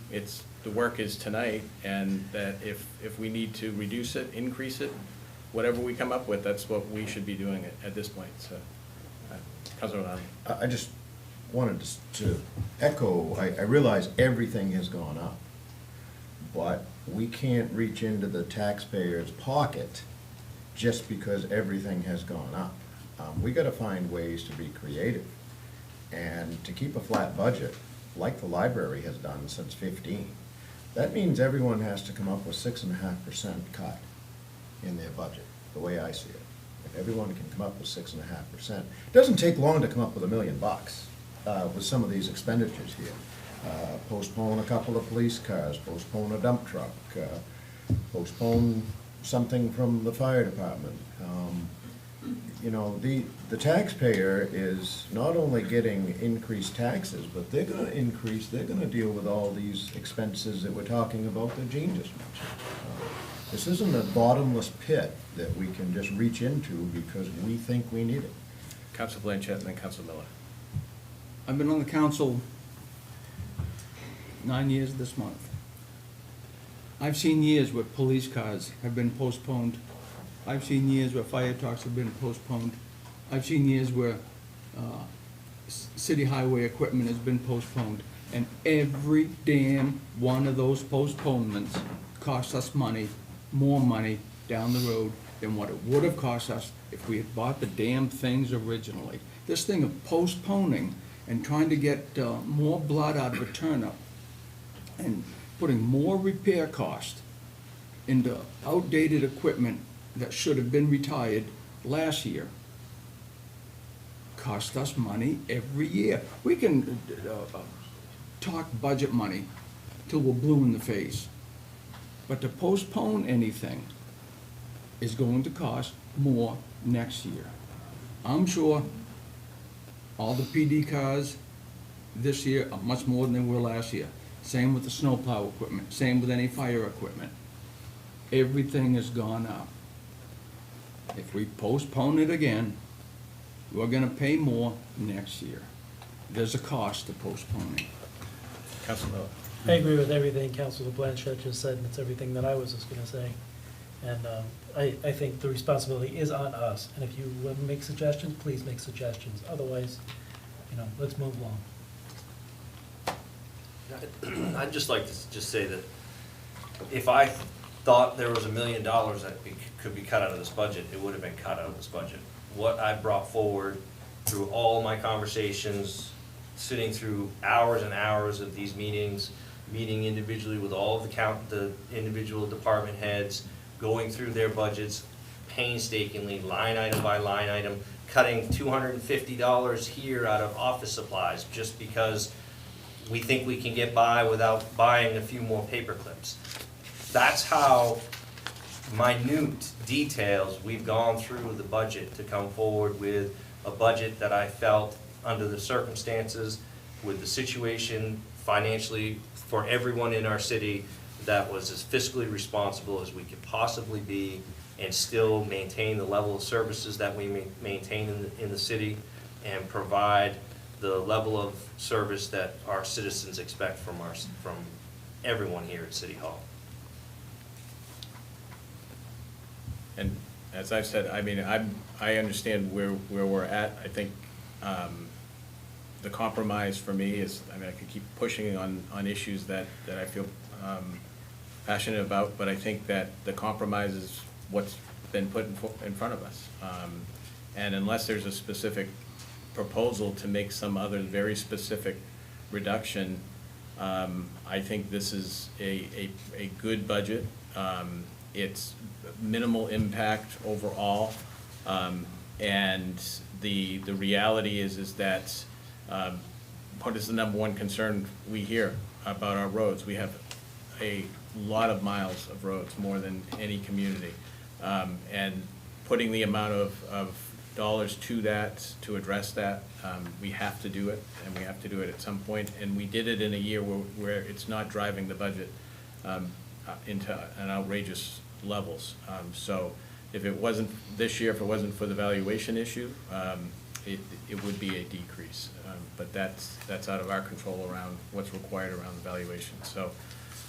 Speaker 2: the work is tonight, and that if we need to reduce it, increase it, whatever we come up with, that's what we should be doing at this point. So Councilor O'Donnell.
Speaker 12: I just wanted to echo, I realize everything has gone up, but we can't reach into the taxpayer's pocket just because everything has gone up. We gotta find ways to be creative and to keep a flat budget, like the library has done since 15. That means everyone has to come up with 6.5% cut in their budget, the way I see it. If everyone can come up with 6.5%, it doesn't take long to come up with $1 million with some of these expenditures here. Postpone a couple of police cars, postpone a dump truck, postpone something from the fire department. You know, the taxpayer is not only getting increased taxes, but they're gonna deal with all these expenses that we're talking about that Gene just mentioned. This isn't a bottomless pit that we can just reach into because we think we need it.
Speaker 2: Councilor Blanchett and then Councilor Miller.
Speaker 1: I've been on the council 9 years this month. I've seen years where police cars have been postponed. I've seen years where fire trucks have been postponed. I've seen years where city highway equipment has been postponed. And every damn one of those postponements cost us money, more money down the road than what it would have cost us if we had bought the damn things originally. This thing of postponing and trying to get more blood out of a turnip and putting more repair cost into outdated equipment that should have been retired last year cost us money every year. We can talk budget money till we're blue in the face, but to postpone anything is going to cost more next year. I'm sure all the PD cars this year are much more than they were last year. Same with the snowplow equipment, same with any fire equipment. Everything has gone up. If we postpone it again, we're gonna pay more next year. There's a cost to postponing.
Speaker 2: Councilor Miller.
Speaker 22: I agree with everything Councilor Blanchett just said, and it's everything that I was just gonna say. And I think the responsibility is on us, and if you want to make suggestions, please make suggestions. Otherwise, you know, let's move along.
Speaker 4: I'd just like to just say that if I thought there was $1 million that could be cut out of this budget, it would have been cut out of this budget. What I brought forward through all my conversations, sitting through hours and hours of these meetings, meeting individually with all of the individual department heads, going through their budgets painstakingly, line item by line item, cutting $250 here out of office supplies just because we think we can get by without buying a few more paper clips. That's how minute details we've gone through the budget to come forward with a budget that I felt, under the circumstances, with the situation financially for everyone in our city, that was as fiscally responsible as we could possibly be and still maintain the level of services that we maintain in the city and provide the level of service that our citizens expect from everyone here at City Hall.
Speaker 2: And as I've said, I mean, I understand where we're at. I think the compromise for me is, I mean, I could keep pushing on issues that I feel passionate about, but I think that the compromise is what's been put in front of us. And unless there's a specific proposal to make some other very specific reduction, I think this is a good budget. It's minimal impact overall, and the reality is that what is the number one concern we hear about our roads? We have a lot of miles of roads, more than any community, and putting the amount of dollars to that, to address that, we have to do it, and we have to do it at some point, and we did it in a year where it's not driving the budget into an outrageous levels. So if it wasn't this year, if it wasn't for the valuation issue, it would be a decrease. But that's out of our control around what's required around the valuation. So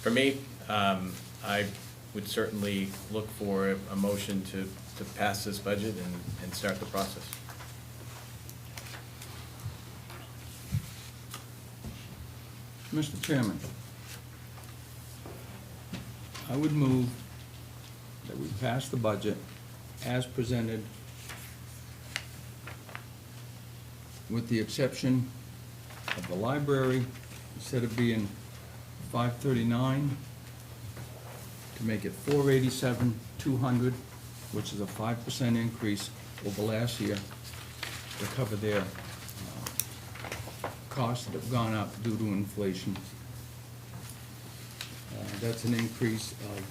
Speaker 2: for me, I would certainly look for a motion to pass this budget and start the process.
Speaker 1: Mr. Chairman, I would move that we pass the budget as presented, with the exception of the library, instead of being 539, to make it 487,200, which is a 5% increase over last year to cover their costs that have gone up due to inflation. That's an increase of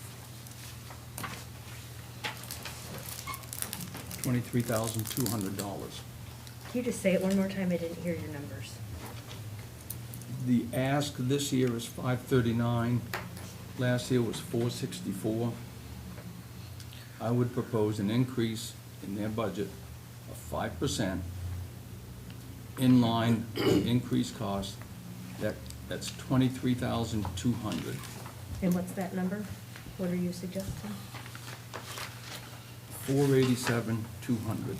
Speaker 1: $23,200.
Speaker 10: Can you just say it one more time? I didn't hear your numbers.
Speaker 1: The ask this year is 539, last year was 464. I would propose an increase in their budget of 5%, in line with increased cost, that's 23,200.
Speaker 10: And what's that number? What are you suggesting?
Speaker 1: 487,200.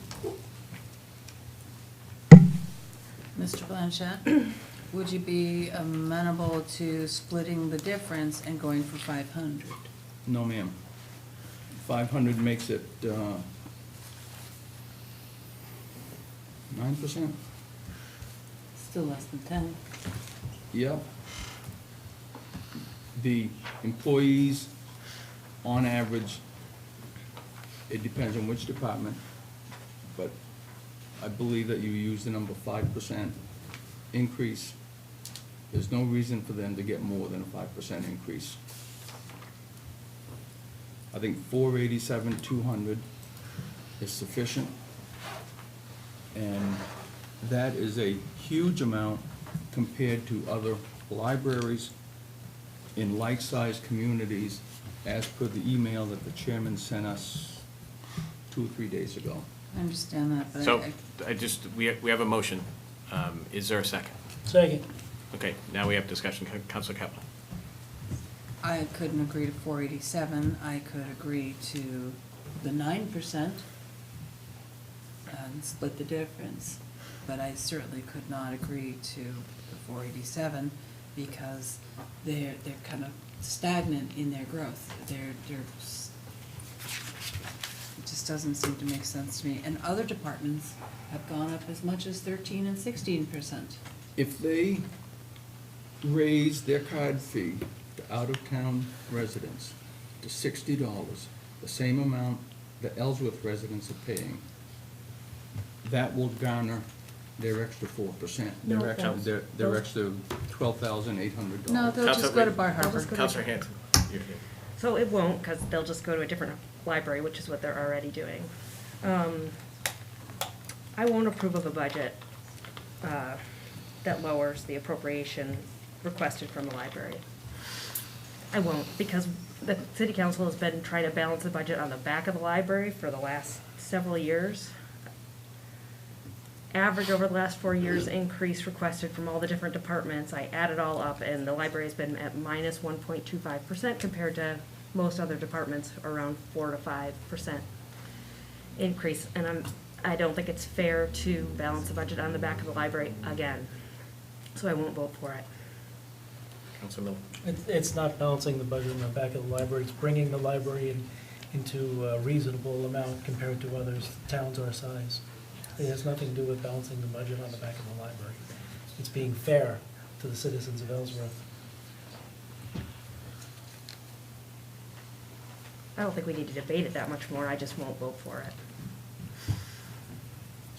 Speaker 5: Mr. Blanchett, would you be amenable to splitting the difference and going for 500?
Speaker 1: No, ma'am. 500 makes it 9%?
Speaker 5: Still less than 10.
Speaker 1: Yep. The employees, on average, it depends on which department, but I believe that you use the number 5% increase. There's no reason for them to get more than a 5% increase. I think 487,200 is sufficient, and that is a huge amount compared to other libraries in like-sized communities, as per the email that the chairman sent us 2 or 3 days ago.
Speaker 5: I understand that, but
Speaker 2: So, we have a motion. Is there a second?
Speaker 22: Second.
Speaker 2: Okay, now we have discussion. Counselor Caplan.
Speaker 5: I couldn't agree to 487. I could agree to the 9% and split the difference. But I certainly could not agree to the 487 because they're kind of stagnant in their growth. It just doesn't seem to make sense to me. And other departments have gone up as much as 13 and 16%.
Speaker 1: If they raise their card fee to out-of-town residents to $60, the same amount the Ellsworth residents are paying, that will garner their extra 4%.
Speaker 10: No, it won't.
Speaker 1: Their extra $12,800.
Speaker 5: No, they'll just go to Bar Harbor.
Speaker 2: Counselor Hanson. you're here.
Speaker 10: So it won't, because they'll just go to a different library, which is what they're already doing. I won't approve of a budget that lowers the appropriation requested from the library. I won't, because the city council has been trying to balance the budget on the back of the library for the last several years. Average over the last 4 years increase requested from all the different departments, I add it all up, and the library has been at minus 1.25% compared to most other departments, around 4 to 5% increase. And I don't think it's fair to balance the budget on the back of the library again, so I won't vote for it.
Speaker 2: Counselor Miller.
Speaker 22: It's not balancing the budget in the back of the library, it's bringing the library into a reasonable amount compared to others, towns our size. It has nothing to do with balancing the budget on the back of the library. It's being fair to the citizens of Ellsworth.
Speaker 10: I don't think we need to debate it that much more, I just won't vote for it.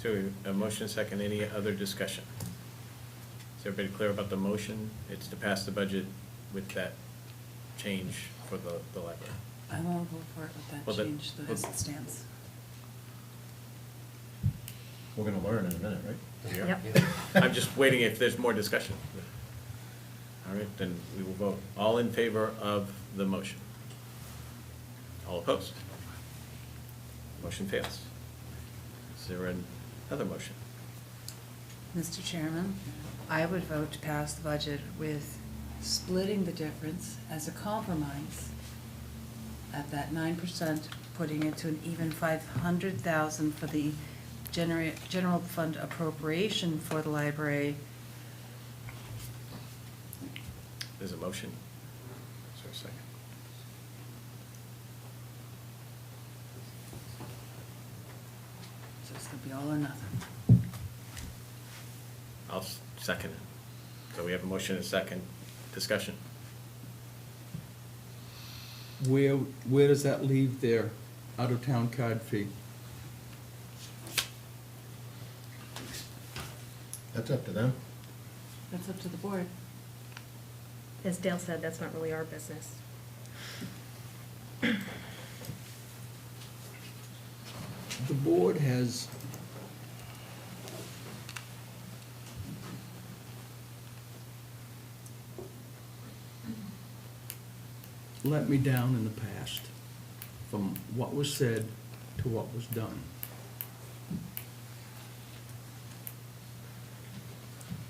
Speaker 2: So a motion and second, any other discussion? Is everybody clear about the motion? It's to pass the budget with that change for the library.
Speaker 5: I won't vote for it with
Speaker 2: Well,
Speaker 5: that
Speaker 2: then-
Speaker 5: change as it stands.
Speaker 12: We're gonna learn in a minute, right?
Speaker 10: Yep.
Speaker 2: I'm just waiting if there's more discussion. All right, then we will vote. All in favor of the motion? All opposed? Motion fails. Is there another motion?
Speaker 5: Mr. Chairman, I would vote to pass the budget with splitting the difference as a compromise at that 9%, putting it to an even 500,000 for the general fund appropriation for the library,
Speaker 2: There's a motion. Is there a second?
Speaker 5: So it's gonna be all or nothing.
Speaker 2: I'll second it. So we have a motion and a second. Discussion.
Speaker 1: Where does that leave their out-of-town card fee?
Speaker 12: That's up to them.
Speaker 5: That's up to the board.
Speaker 10: As Dale said, that's not really our business.
Speaker 1: The board has let me down in the past, from what was said to what was done.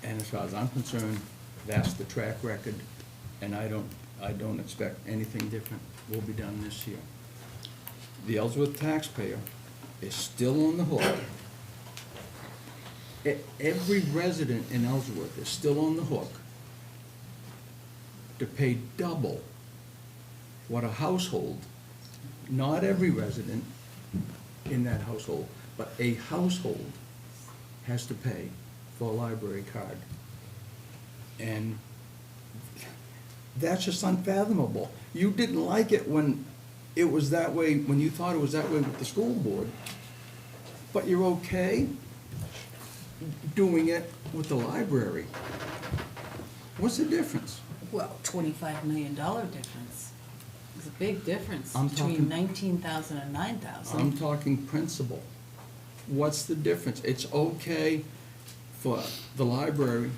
Speaker 1: And as far as I'm concerned, that's the track record, and I don't expect anything different will be done this year. The Ellsworth taxpayer is still on the hook. Every resident in Ellsworth is still on the hook to pay double what a household, not every resident in that household, but a household has to pay for a library card. And that's just unfathomable. You didn't like it when it was that way, when you thought it was that way with the school board, but you're okay doing it with the library. What's the difference?
Speaker 5: Well, $25 million difference. It's a big difference
Speaker 1: I'm
Speaker 5: between
Speaker 1: talking-
Speaker 5: 19,000 and 9,000.
Speaker 1: I'm talking principle. What's the difference? It's okay for the library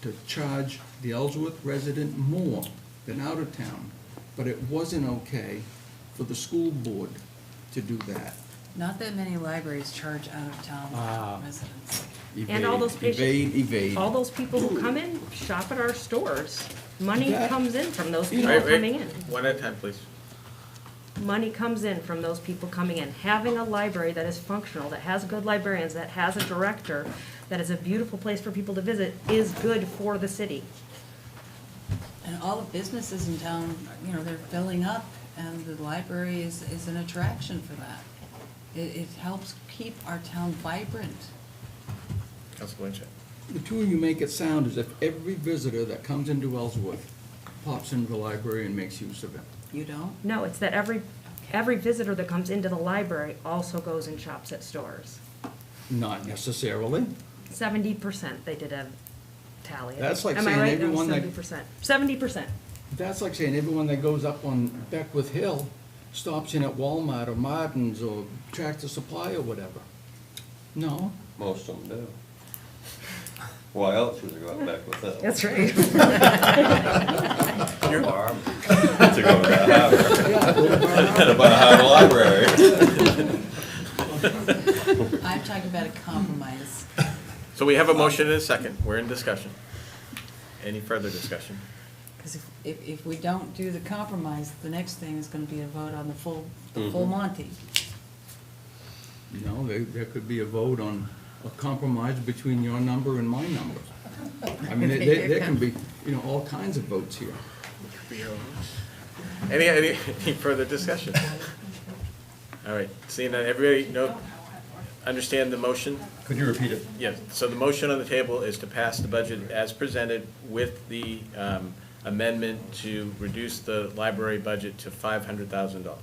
Speaker 1: to charge the Ellsworth resident more than out of town, but it wasn't okay for the school board to do that.
Speaker 5: Not that many libraries charge
Speaker 1: Ah.
Speaker 5: out-of-town residents.
Speaker 10: And all those patients.
Speaker 1: Evade.
Speaker 10: All those people who come in, shop at our stores. Money
Speaker 1: That-
Speaker 10: comes in from those people
Speaker 2: Wait,
Speaker 10: coming in.
Speaker 2: One at a time, please.
Speaker 10: Money comes in from those people coming in. Having a library that is functional, that has good librarians, that has a director, that is a beautiful place for people to visit, is good for the city.
Speaker 5: And all the businesses in town, you know, they're filling up, and the library is an attraction for that. It helps keep our town vibrant.
Speaker 2: Councilor Blanchett.
Speaker 1: The two of you make it sound as if every visitor that comes into Ellsworth pops into the library and makes use of it.
Speaker 5: You don't?
Speaker 10: No, it's that every visitor that comes into the library also goes and shops at stores.
Speaker 1: Not necessarily.
Speaker 10: 70%, they did a tally.
Speaker 1: That's like
Speaker 10: Am I
Speaker 1: saying
Speaker 10: right? No,
Speaker 1: everyone that-
Speaker 10: 70%. 70%.
Speaker 1: That's like saying everyone that goes up on Beckwith Hill stops in at Walmart or Martin's or Tractor Supply or whatever. No.
Speaker 11: Most of them do. Why else would they go out back with that?
Speaker 10: That's right.
Speaker 11: Your farm. To go to the harbor. And buy a harbor library.
Speaker 5: I'm talking about a compromise.
Speaker 2: So we have a motion and a second. We're in discussion. Any further discussion?
Speaker 5: Because if we don't do the compromise, the next thing is gonna be a vote on the full
Speaker 1: Mhm.
Speaker 5: Monty.
Speaker 1: No, there could be a vote on a compromise between your number and my number. I mean, there can be, you know, all kinds of votes here.
Speaker 2: Any further discussion? All right, seeing that everybody understand the motion?
Speaker 11: Could you repeat it?
Speaker 2: Yes, so the motion on the table is to pass the budget as presented with the amendment to reduce the library budget to $500,000.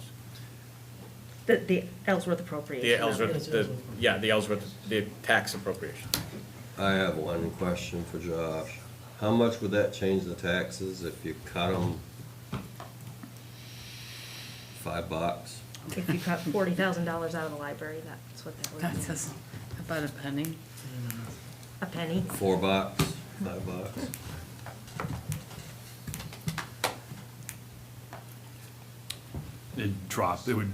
Speaker 10: The Ellsworth appropriation.
Speaker 2: The Ellsworth, the Ellsworth, the tax appropriation.
Speaker 11: I have one question for Josh. How much would that change the taxes if you cut them $5?
Speaker 10: If you cut $40,000 out of the library, that's what that would be.
Speaker 5: That's about a penny.
Speaker 10: A penny.
Speaker 11: $4, $5?
Speaker 13: It would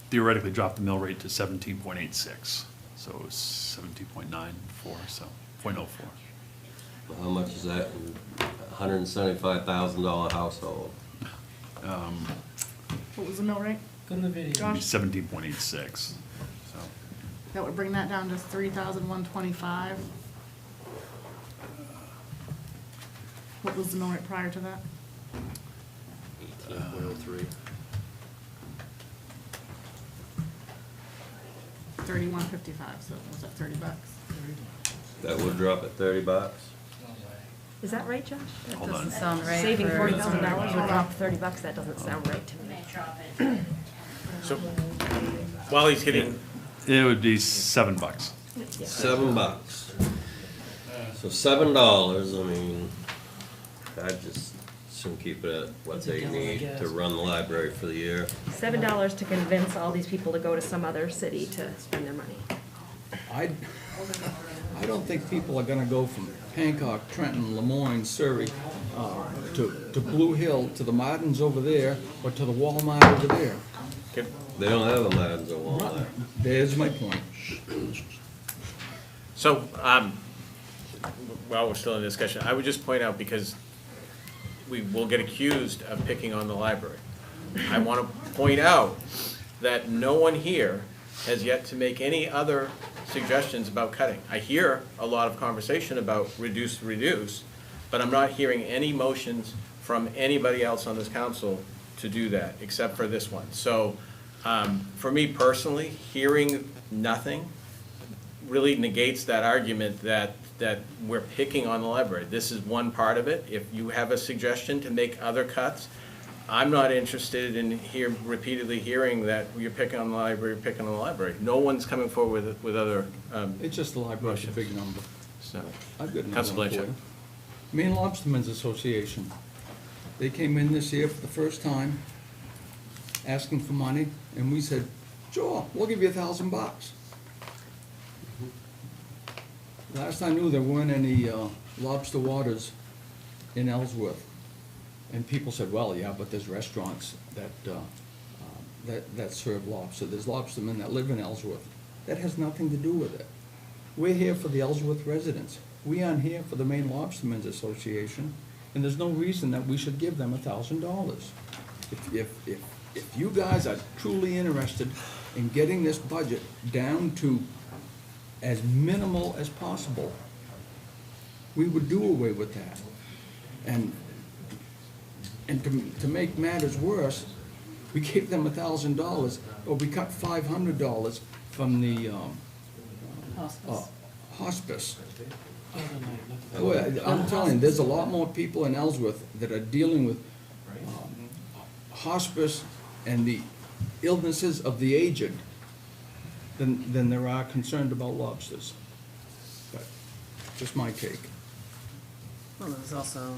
Speaker 13: theoretically drop the mill rate to 17.86. So it was 17.94, so 0.04.
Speaker 11: How much is that in $175,000 household?
Speaker 17: What was the mill rate?
Speaker 22: Go in the video.
Speaker 13: It would be
Speaker 17: Josh?
Speaker 13: 17.86, so.
Speaker 17: That would bring that down to 3,125. What was the mill rate prior to that?
Speaker 11: 18.03.
Speaker 17: 31.55, so was that $30?
Speaker 11: That would drop at $30.
Speaker 10: Is that right, Josh? That
Speaker 13: Hold on.
Speaker 10: doesn't
Speaker 5: Sound right
Speaker 10: Saving
Speaker 5: for-
Speaker 10: $40,000 would drop $30, that doesn't sound right to me.
Speaker 2: So, while he's getting,
Speaker 13: It would be $7.
Speaker 11: $7. So $7, I mean, I just shouldn't keep it at what they need to run the library for the year.
Speaker 10: $7 to convince all these people to go to some other city to spend their money.
Speaker 1: I don't think people are gonna go from Hancock, Trenton, Lemoyne, Surrey, to Blue Hill, to the Martins over there, or to the Walmart over there.
Speaker 11: They don't have a Martin's or Walmart.
Speaker 1: There's my point.
Speaker 2: so, while we're still in discussion, I would just point out, because we will get accused of picking on the library. I want to point out that no one here has yet to make any other suggestions about cutting. I hear a lot of conversation about reduce, but I'm not hearing any motions from anybody else on this council to do that, except for this one. So, for me personally, hearing nothing really negates that argument that we're picking on the library. This is one part of it. If you have a suggestion to make other cuts, I'm not interested in repeatedly hearing that you're picking on the library, No one's coming forward with other,
Speaker 1: It's just the library's a big number.
Speaker 2: so.
Speaker 1: I've got another
Speaker 2: Council
Speaker 1: one for
Speaker 2: Blanchard.
Speaker 1: you. Maine Lobstermen's Association. They came in this year for the first time, asking for money, and we said, sure, we'll give you $1,000. Last I knew, there weren't any lobster waters in Ellsworth. And people said, well, yeah, but there's restaurants that serve lobster. There's lobstermen that live in Ellsworth. That has nothing to do with it. We're here for the Ellsworth residents. We aren't here for the Maine Lobstermen's Association, and there's no reason that we should give them $1,000. If you guys are truly interested in getting this budget down to as minimal as possible, we would do away with that. And to make matters worse, we gave them $1,000, or we cut $500 from the hospice. I'm telling you, there's a lot more people in Ellsworth that are dealing with hospice and the illnesses of the aged than there are concerned about lobsters. But, just my take.
Speaker 5: Well, there's also,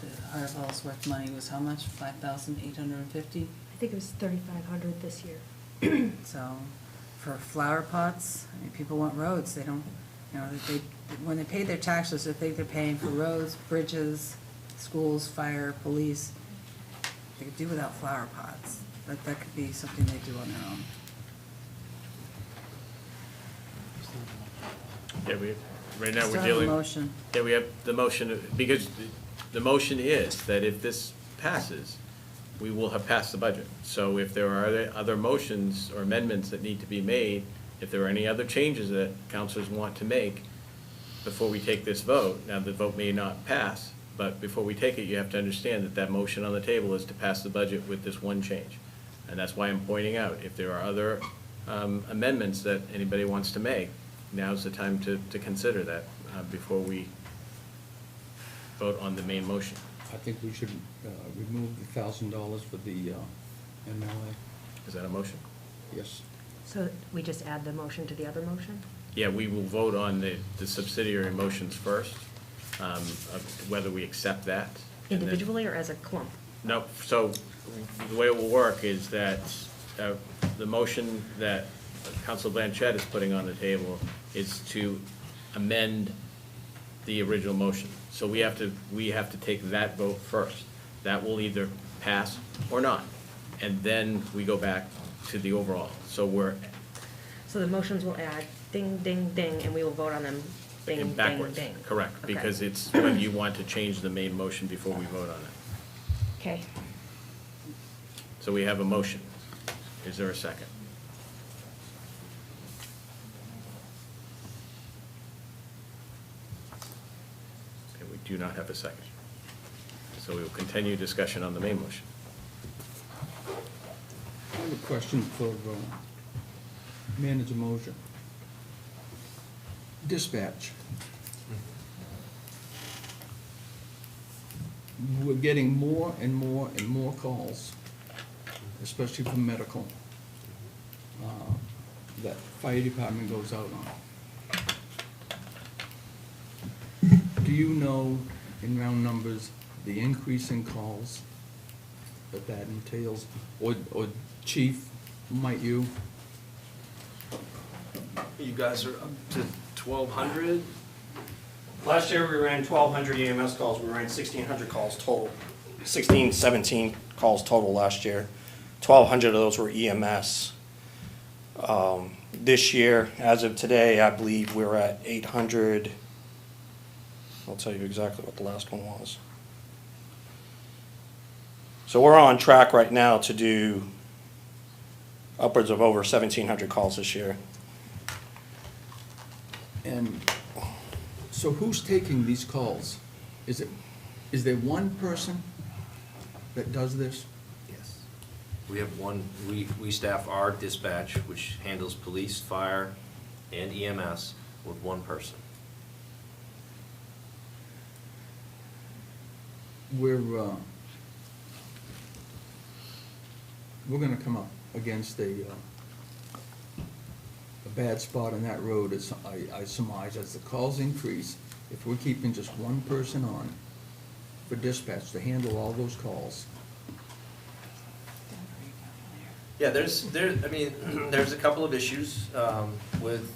Speaker 5: the Heart of Ellsworth money was how much? 5,850?
Speaker 10: I think it was 3,500 this year.
Speaker 5: So, for flower pots, I mean, people want roads, they don't, when they pay their taxes, they think they're paying for roads, bridges, schools, fire, police. They could do without flower pots. That could be something they do on their own.
Speaker 2: Yeah, right now
Speaker 5: Still
Speaker 2: we're
Speaker 5: have a
Speaker 2: dealing.
Speaker 5: motion.
Speaker 2: Yeah, we have the motion, because the motion is that if this passes, we will have passed the budget. So if there are other motions or amendments that need to be made, if there are any other changes that councilors want to make before we take this vote, now the vote may not pass, but before we take it, you have to understand that that motion on the table is to pass the budget with this one change. And that's why I'm pointing out, if there are other amendments that anybody wants to make, now's the time to consider that before we vote on the main motion.
Speaker 1: I think we should remove the $1,000 for the MLA.
Speaker 2: Is that a motion?
Speaker 1: Yes.
Speaker 10: So we just add the motion to the other motion?
Speaker 2: Yeah, we will vote on the subsidiary motions first, of whether we accept that. and then-
Speaker 10: Individually or as a clump?
Speaker 2: No, so the way it will work is that the motion that Council Blanchett is putting on the table is to amend the original motion. So we have to take that vote first. That will either pass or not. And then we go back to the overall. So
Speaker 10: So the motions will add ding, ding, ding, and we will vote on them ding, ding,
Speaker 2: backwards.
Speaker 10: ding.
Speaker 2: Correct,
Speaker 10: Okay.
Speaker 2: because it's when you want to change the main motion before we vote on it.
Speaker 10: Okay.
Speaker 2: So we have a motion. Is there a second? do not have a second. So we will continue discussion on the main motion.
Speaker 1: I have a question for Manager Moser. Dispatch. We're getting more and more and more calls, especially from medical, that fire department goes out on. Do you know, in round numbers, the increase in calls that entails? Or Chief, might you?
Speaker 4: You guys are up to 1,200?
Speaker 14: Last year, we ran 1,200 EMS calls, we ran 1,600 calls total. 17 calls total last year. 1,200 of those were EMS. This year, as of today, I believe we're at 800. I'll tell you exactly what the last one was. So we're on track right now to do upwards of over 1,700 calls this year.
Speaker 1: And so who's taking these calls? Is there one person that does this?
Speaker 4: Yes. We have one, we staff our dispatch, which handles police, fire, and EMS, with one person.
Speaker 1: We're gonna come up against a bad spot on that road, I surmise, as the calls increase. If we're keeping just one person on for dispatch to handle all those calls.
Speaker 4: Yeah, there's a couple of issues with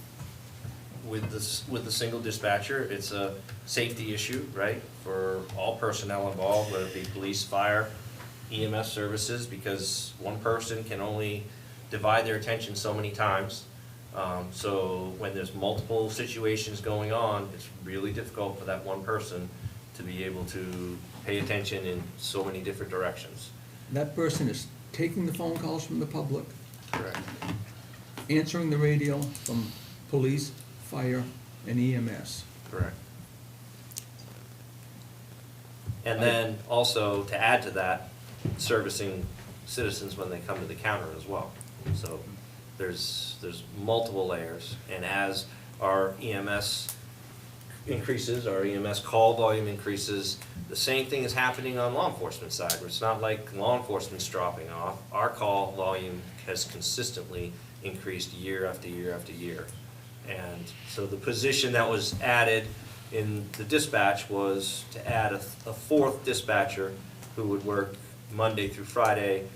Speaker 4: the single dispatcher. It's a safety issue, right, for all personnel involved, whether it be police, fire, EMS services, because one person can only divide their attention so many times. So when there's multiple situations going on, it's really difficult for that one person to be able to pay attention in so many different directions.
Speaker 1: That person is taking the phone calls from the public,
Speaker 4: Correct.
Speaker 1: answering the radio from police, fire, and EMS.
Speaker 4: Correct. And then also, to add to that, servicing citizens when they come to the counter as well. So there's multiple layers, and as our EMS increases, our EMS call volume increases, the same thing is happening on law enforcement side, where it's not like law enforcement's dropping off. Our call volume has consistently increased year after year after year. And so the position that was added in the dispatch was to add a fourth dispatcher who would work Monday through Friday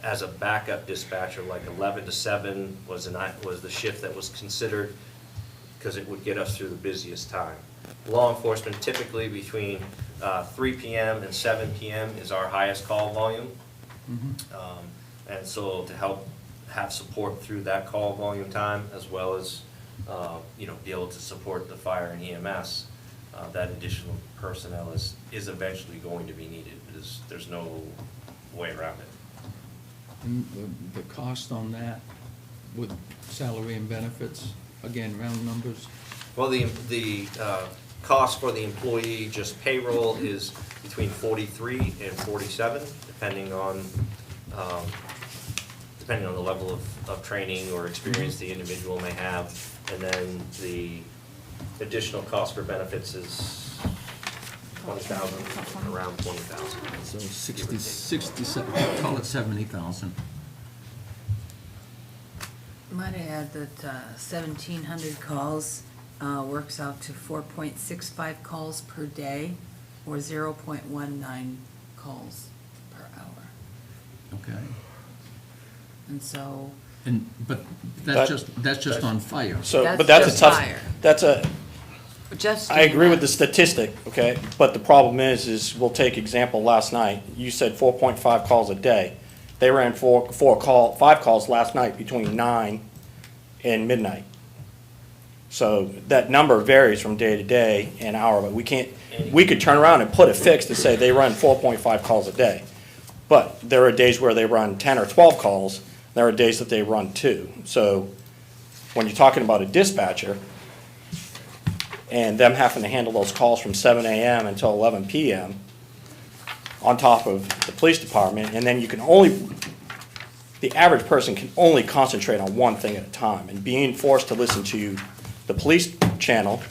Speaker 4: as a backup dispatcher, like 11 to 7 was the shift that was considered, because it would get us through the busiest time. Law enforcement typically between 3 p.m. and 7 p.m. is our highest call volume. And so to help have support through that call volume time, as well as be able to support the fire and EMS, that additional personnel is eventually going to be needed. There's no way around it.
Speaker 1: And the cost on that with salary and benefits, again, round numbers?
Speaker 4: Well, the cost for the employee, just payroll, is between 43 and 47, depending on the level of training or experience the individual may have. And then the additional cost for benefits is 20,000, around 20,000.
Speaker 1: So 67, call it 70,000.
Speaker 5: Might I add that 1,700 calls works out to 4.65 calls per day, or 0.19 calls per hour.
Speaker 1: Okay.
Speaker 5: And so,
Speaker 1: But that's just on fire.
Speaker 14: So,
Speaker 5: That's
Speaker 14: but that's a
Speaker 5: just
Speaker 14: tough,
Speaker 5: fire.
Speaker 14: that's a,
Speaker 5: just.
Speaker 14: I agree with the statistic, okay? But the problem is we'll take example last night. You said 4.5 calls a day. They ran 5 calls last night between 9 and midnight. So that number varies from day to day and hour, but we could turn around and put a fix to say they run 4.5 calls a day. But there are days where they run 10 or 12 calls. There are days that they run 2. So when you're talking about a dispatcher, and them having to handle those calls from 7 a.m. until 11 p.m. on top of the police department, and then the average person can only concentrate on one thing at a time, and being forced to listen to the police channel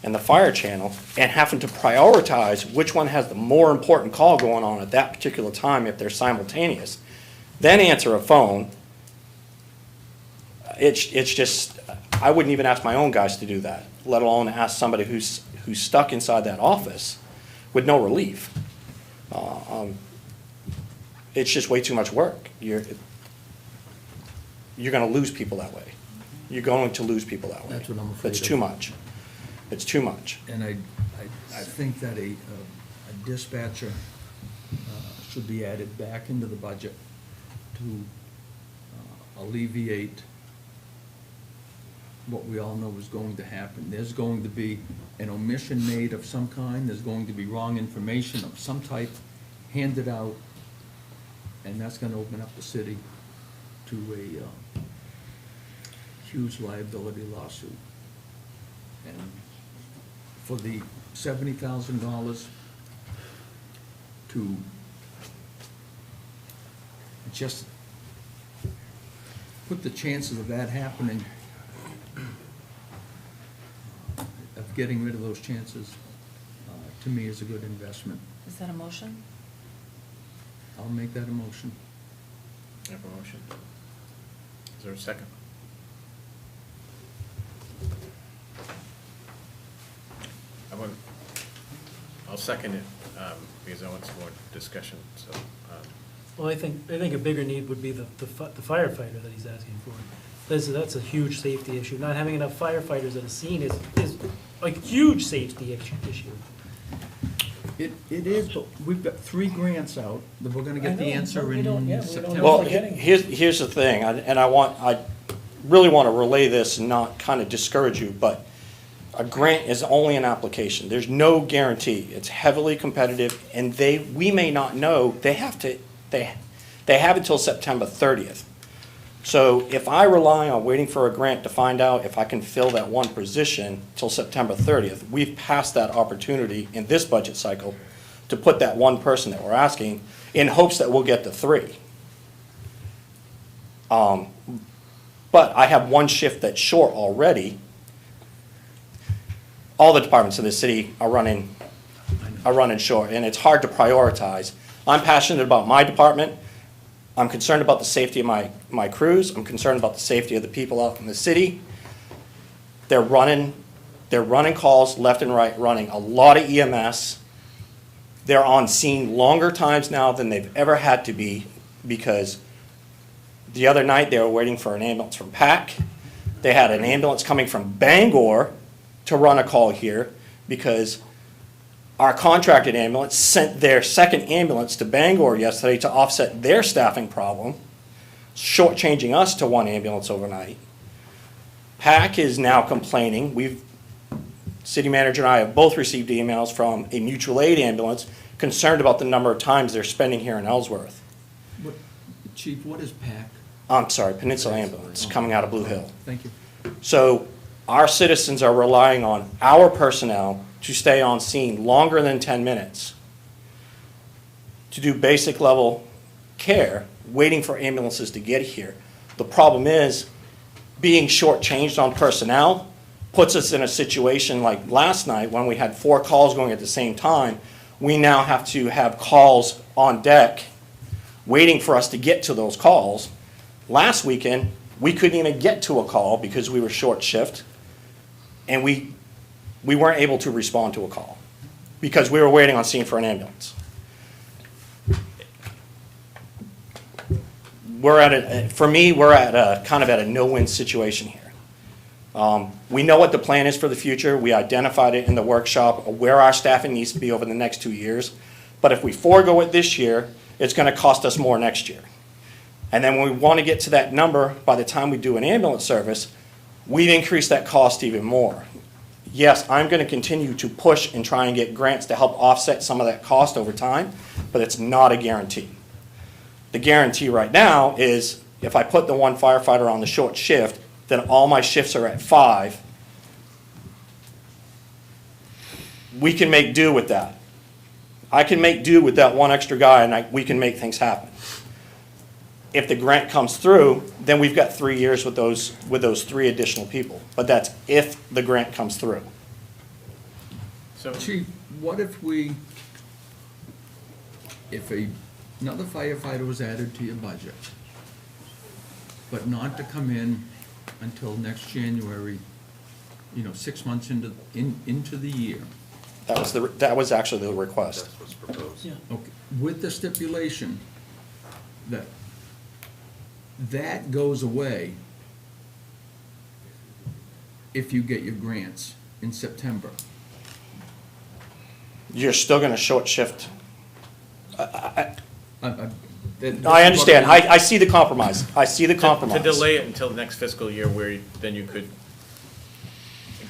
Speaker 14: and the fire channel, and having to prioritize which one has the more important call going on at that particular time if they're simultaneous, then answer a phone. It's just, I wouldn't even ask my own guys to do that, let alone ask somebody who's stuck inside that office with no relief. It's just way too much work. You're gonna lose people that way. You're going to lose people that way.
Speaker 1: That's what I'm afraid
Speaker 14: It's
Speaker 1: of.
Speaker 14: too much. It's too much.
Speaker 1: And I think that a dispatcher should be added back into the budget to alleviate what we all know is going to happen. There's going to be an omission made of some kind, there's going to be wrong information of some type handed out, and that's gonna open up the city to a huge liability lawsuit. And for the $70,000 to just put the chances of that happening, of getting rid of those chances, to me is a good investment.
Speaker 5: Is that a motion?
Speaker 1: I'll make that a motion.
Speaker 2: I have a motion. Is there a second? I'll second it, because I want some more discussion, so.
Speaker 22: Well, I think a bigger need would be the firefighter that he's asking for. That's a huge safety issue. Not having enough firefighters at a scene is a huge safety issue.
Speaker 1: It is, but we've got 3 grants out, that we're gonna
Speaker 22: I
Speaker 1: get the
Speaker 22: know,
Speaker 1: answer
Speaker 22: but we
Speaker 1: in
Speaker 22: don't- yeah, we don't
Speaker 1: September.
Speaker 22: know.
Speaker 14: Well,
Speaker 22: forgetting.
Speaker 14: here's the thing, and I really want to relay this and not kind of discourage you, but a grant is only an application. There's no guarantee. It's heavily competitive, and we may not know, they have until September 30th. So if I rely on waiting for a grant to find out if I can fill that one position till September 30th, we've passed that opportunity in this budget cycle to put that one person that we're asking in hopes that we'll get the 3. But I have one shift that's short already. All the departments in the city are running short, and it's hard to prioritize. I'm passionate about my department. I'm concerned about the safety of my crews. I'm concerned about the safety of the people out in the city. They're running calls left and right, running a lot of EMS. They're on scene longer times now than they've ever had to be, because the other night they were waiting for an ambulance from PAC. They had an ambulance coming from Bangor to run a call here because our contracted ambulance sent their second ambulance to Bangor yesterday to offset their staffing problem, shortchanging us to 1 ambulance overnight. PAC is now complaining. City manager and I have both received emails from a mutual aid ambulance concerned about the number of times they're spending here in Ellsworth.
Speaker 1: Chief, what is PAC?
Speaker 14: I'm sorry, Peninsula Ambulance, coming out of Blue Hill.
Speaker 1: Thank you.
Speaker 14: So our citizens are relying on our personnel to stay on scene longer than 10 minutes to do basic level care, waiting for ambulances to get here. The problem is, being shortchanged on personnel puts us in a situation like last night when we had 4 calls going at the same time. We now have to have calls on deck waiting for us to get to those calls. Last weekend, we couldn't even get to a call because we were short shift, and we weren't able to respond to a call because we were waiting on scene for an ambulance. We're at a kind of at a no-win situation here. We know what the plan is for the future. We identified it in the workshop of where our staffing needs to be over the next 2 years. But if we forego it this year, it's going to cost us more next year. And then when we want to get to that number, by the time we do an ambulance service, we've increased that cost even more. Yes, I'm going to continue to push and try and get grants to help offset some of that cost over time, but it's not a guarantee. The guarantee right now is if I put the 1 firefighter on the short shift, then all my shifts are at 5, we can make do with that. I can make do with that one extra guy, and we can make things happen. If the grant comes through, then we've got 3 years with those 3 additional people. But that's if the grant comes through.
Speaker 2: So,
Speaker 1: Chief, what if another firefighter was added to your budget, but not to come in until next January, 6 months into the year?
Speaker 14: That was actually the request.
Speaker 4: That's what's proposed.
Speaker 1: Okay, with the stipulation that goes away if you get your grants in September.
Speaker 14: You're still gonna short shift.
Speaker 1: That's
Speaker 14: I understand. I see the compromise. I see the
Speaker 2: to
Speaker 14: compromise.
Speaker 2: delay it until next fiscal year where then you could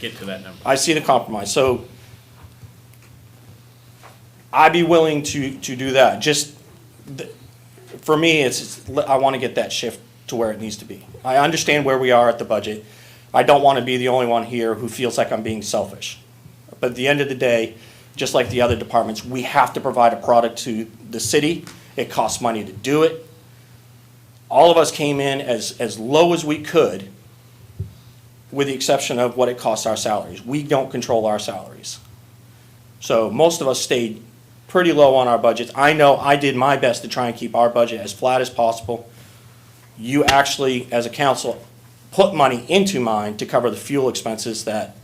Speaker 2: get to that number.
Speaker 14: I see the compromise. So I'd be willing to do that. Just, for me, I want to get that shift to where it needs to be. I understand where we are at the budget. I don't want to be the only one here who feels like I'm being selfish. But at the end of the day, just like the other departments, we have to provide a product to the city. It costs money to do it. All of us came in as low as we could, with the exception of what it costs our salaries. We don't control our salaries. So most of us stayed pretty low on our budgets. I know I did my best to try and keep our budget as flat as possible. You actually, as a council, put money into mine to cover the fuel expenses that,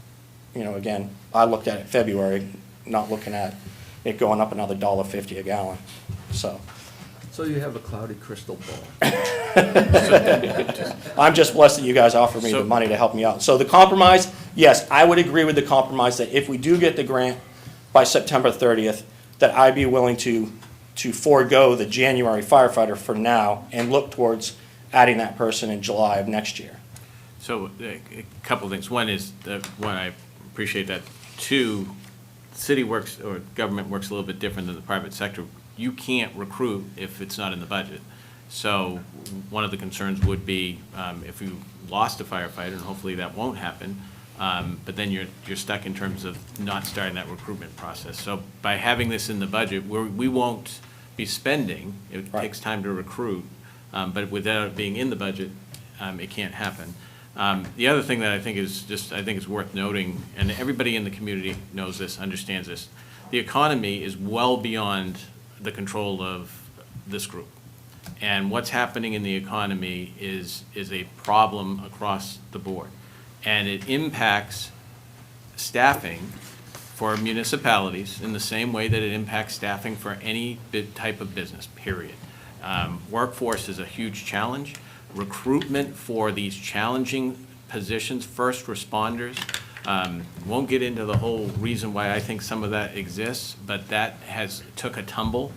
Speaker 14: again, I looked at in February, not looking at it going up another $1.50 a gallon, so.
Speaker 1: So you have a cloudy crystal ball.
Speaker 14: I'm just blessed that you guys offered me the money to help me out. So the compromise, yes, I would agree with the compromise that if we do get the grant by September 30th, that I'd be willing to forego the January firefighter for now and look towards adding that person in July of next year.
Speaker 2: So a couple of things. One is, I appreciate that. 2, city works, or government works a little bit different than the private sector. You can't recruit if it's not in the budget. So one of the concerns would be if you lost a firefighter, and hopefully that won't happen, but then you're stuck in terms of not starting that recruitment process. So by having this in the budget, we won't be spending. It takes time to recruit, but without it being in the budget, it can't happen. The other thing that I think is worth noting, and everybody in the community knows this, understands this, the economy is well beyond the control of this group. And what's happening in the economy is a problem across the board. And it impacts staffing for municipalities in the same way that it impacts staffing for any type of business, period. Workforce is a huge challenge. Recruitment for these challenging positions, first responders, won't get into the whole reason why I think some of that exists, but that took a tumble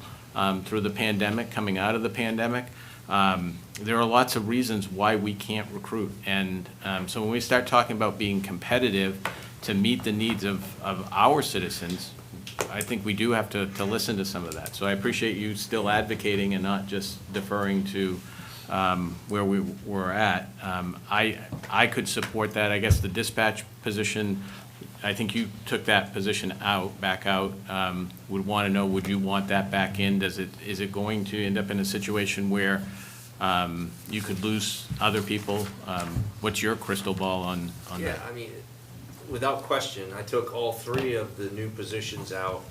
Speaker 2: through the pandemic, coming out of the pandemic. There are lots of reasons why we can't recruit. And so when we start talking about being competitive to meet the needs of our citizens, I think we do have to listen to some of that. So I appreciate you still advocating and not just deferring to where we were at. I could support that. I guess the dispatch position, I think you took that position back out. Would want to know, would you want that back in? Is it going to end up in a situation where you could lose other people? What's your crystal ball on that?
Speaker 4: Yeah, I mean, without question, I took all 3 of the new positions out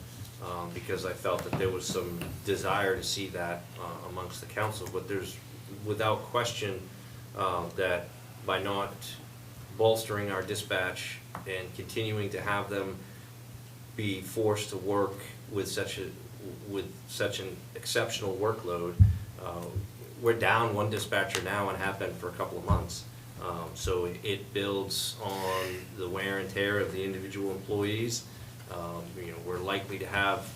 Speaker 4: because I felt that there was some desire to see that amongst the council, but there's without question that by not bolstering our dispatch and continuing to have them be forced to work with such an exceptional workload, we're down 1 dispatcher now and have been for a couple of months. So it builds on the wear and tear of the individual employees. We're likely to have,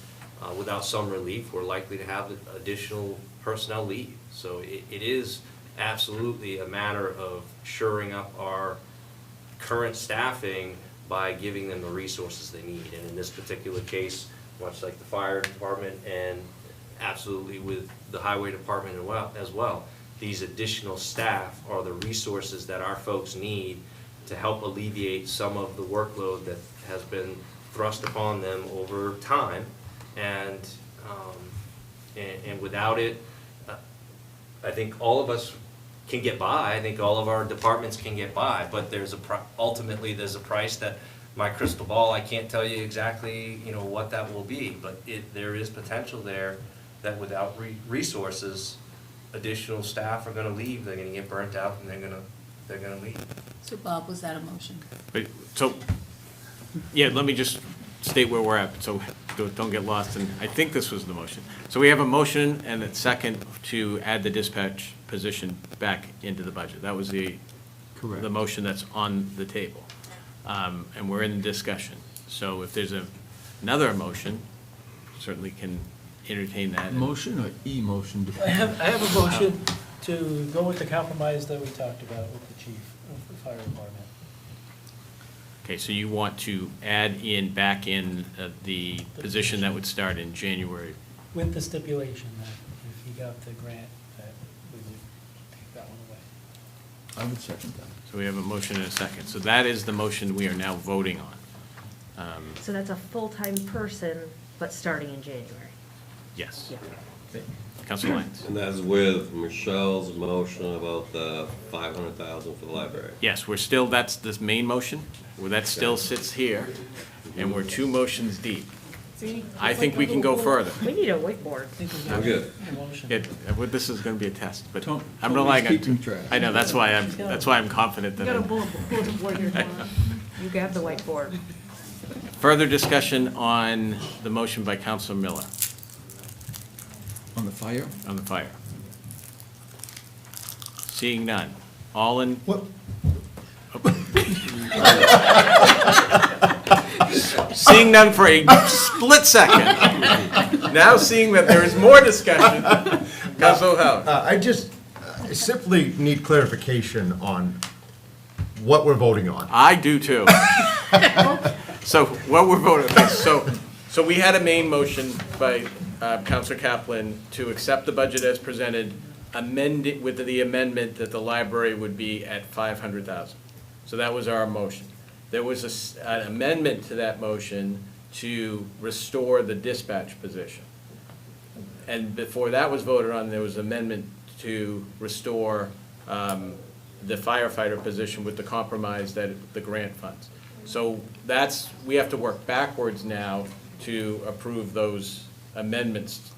Speaker 4: without some relief, we're likely to have additional personnel leave. So it is absolutely a matter of shoring up our current staffing by giving them the resources they need. And in this particular case, much like the fire department and absolutely with the highway department as well, these additional staff are the resources that our folks need to help alleviate some of the workload that has been thrust upon them over time, and without it, I think all of us can get by. I think all of our departments can get by, but ultimately there's a price that my crystal ball, I can't tell you exactly, what that will be, but there is potential there that without resources, additional staff are gonna leave, they're gonna get burnt out, and they're gonna leave.
Speaker 5: So Bob, was that a motion?
Speaker 2: Wait, so, yeah, let me just state where we're at, so don't get lost, and I think this was the motion. So we have a motion and a second to add the dispatch position back into the budget. That was the motion that's on the table. And we're in discussion. So if there's another motion, certainly can entertain that.
Speaker 1: Motion or emotion?
Speaker 22: I have a motion to go with the compromise that we talked about with the chief of the fire department.
Speaker 2: Okay, so you want to add back in the position that would start in January.
Speaker 22: With the stipulation that if he got the grant, that we would take that one away.
Speaker 1: I would second that.
Speaker 2: So we have a motion and a second. So that is the motion we are now voting on.
Speaker 10: So that's a full-time person, but starting in January.
Speaker 2: Yes.
Speaker 10: Yeah.
Speaker 2: Councilor Lyons.
Speaker 11: And that's with Michelle's motion about the 500,000 for the library.
Speaker 2: Yes, that's this main motion, where that still sits here, and we're 2 motions deep.
Speaker 10: See?
Speaker 2: I think we can go further.
Speaker 10: We need a whiteboard.
Speaker 11: I'm good.
Speaker 2: This is gonna be a test, but I'm
Speaker 1: Tony's
Speaker 2: relying on.
Speaker 1: keeping track.
Speaker 2: I know, that's why I'm confident
Speaker 10: You
Speaker 2: that.
Speaker 10: got a bulletin board here, Donna. You got the whiteboard.
Speaker 2: Further discussion on the motion by Councilor Miller.
Speaker 1: On the fire?
Speaker 2: On the fire. Seeing none. All in?
Speaker 12: What?
Speaker 2: Seeing none for a split second. Now seeing that there is more discussion. Councilor Howard.
Speaker 12: I just simply need clarification on what we're voting on.
Speaker 2: I do too. So what we're voting, okay, so we had a main motion by Councilor Kaplan to accept the budget as presented, amend it with the amendment that the library would be at 500,000. So that was our motion. There was an amendment to that motion to restore the dispatch position. And before that was voted on, there was an amendment to restore the firefighter position with the compromise that the grant funds. So we have to work backwards now to approve those amendments.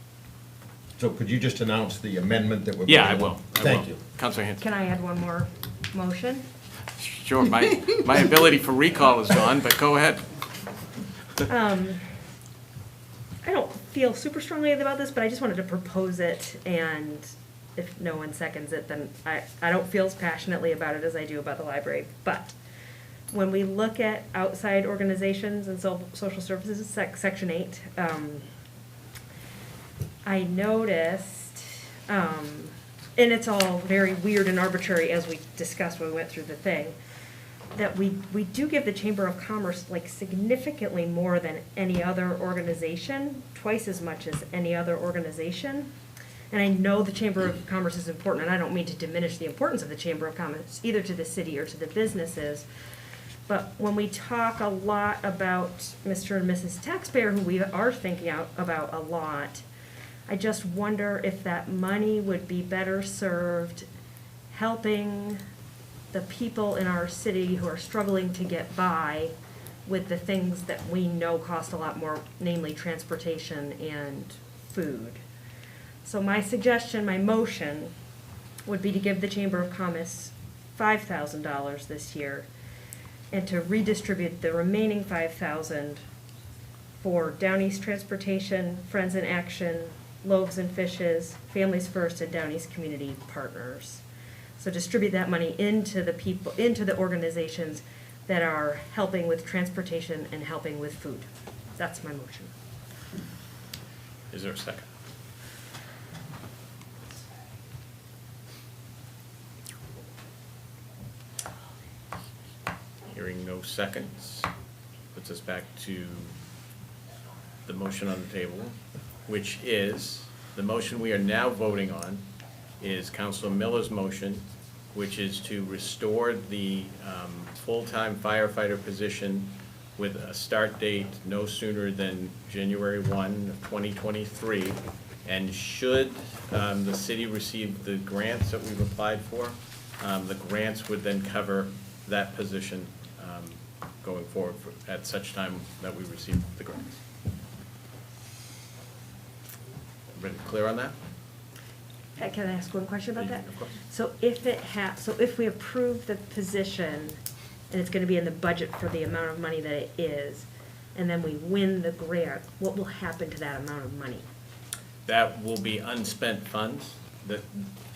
Speaker 12: So could you just announce the amendment that we're voting
Speaker 2: Yeah, I
Speaker 12: on?
Speaker 2: will.
Speaker 12: Thank you.
Speaker 2: Councilor Hanson.
Speaker 10: Can I add one more motion?
Speaker 2: Sure, my ability for recall is gone, but go ahead.
Speaker 10: I don't feel super strongly about this, but I just wanted to propose it, and if no one seconds it, then I don't feel as passionately about it as I do about the library. But when we look at outside organizations and social services, Section 8, I noticed, and it's all very weird and arbitrary as we discussed when we went through the thing, that we do give the Chamber of Commerce like significantly more than any other organization, twice as much as any other organization. And I know the Chamber of Commerce is important, and I don't mean to diminish the importance of the Chamber of Commerce, either to the city or to the businesses. But when we talk a lot about Mr. and Mrs. Taxpayer, who we are thinking about a lot, I just wonder if that money would be better served helping the people in our city who are struggling to get by with the things that we know cost a lot more, namely transportation and food. So my suggestion, my motion, would be to give the Chamber of Commerce $5,000 this year and to redistribute the remaining $5,000 for Down East Transportation, Friends in Action, Loaves and Fishes, Families First, and Down East Community Partners. So distribute that money into the people, into the organizations that are helping with transportation and helping with food. That's my motion.
Speaker 2: Is there a second? Hearing no seconds, puts us back to the motion on the table, which is, the motion we are now voting on is Councilor Miller's motion, which is to restore the full-time firefighter position with a start date no sooner than January 1 of 2023. And should the city receive the grants that we've applied for, the grants would then cover that position going forward at such time that we receive the grants. Everybody clear on that?
Speaker 10: Can I ask one question about that?
Speaker 2: Of course.
Speaker 10: So if we approve the position, and it's gonna be in the budget for the amount of money that it is, and then we win the grant, what will happen to that amount of money?
Speaker 2: That will be unspent funds,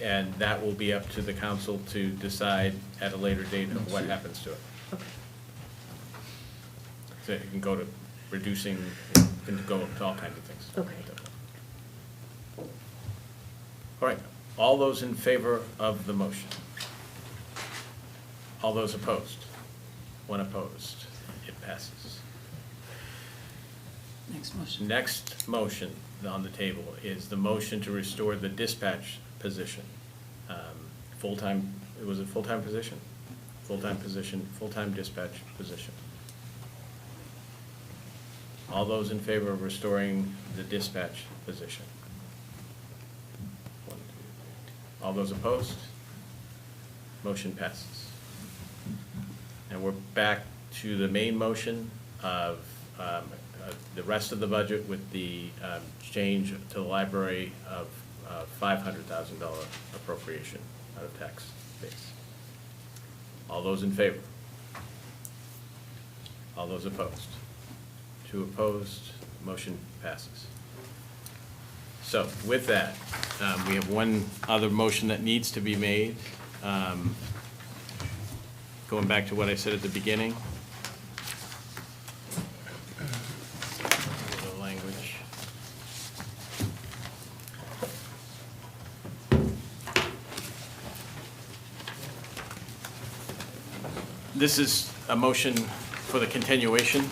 Speaker 2: and that will be up to the council to decide at a later date of what happens to it.
Speaker 10: Okay.
Speaker 2: So it can go to reducing, it can go to all kinds of things.
Speaker 10: Okay.
Speaker 2: All right, all those in favor of the motion? All those opposed? One opposed. It passes.
Speaker 5: Next motion.
Speaker 2: Next motion on the table is the motion to restore the dispatch position. Full-time, was it full-time position? Full-time position, full-time dispatch position. All those in favor of restoring the dispatch position? One, two, three. All those opposed? Motion passes. And we're back to the main motion of the rest of the budget with the change to the library of $500,000 appropriation out of tax base. All those in favor? All those opposed? Two opposed, motion passes. So with that, we have one other motion that needs to be made. Going back to what I said at the beginning. The language. This is a motion for the continuation.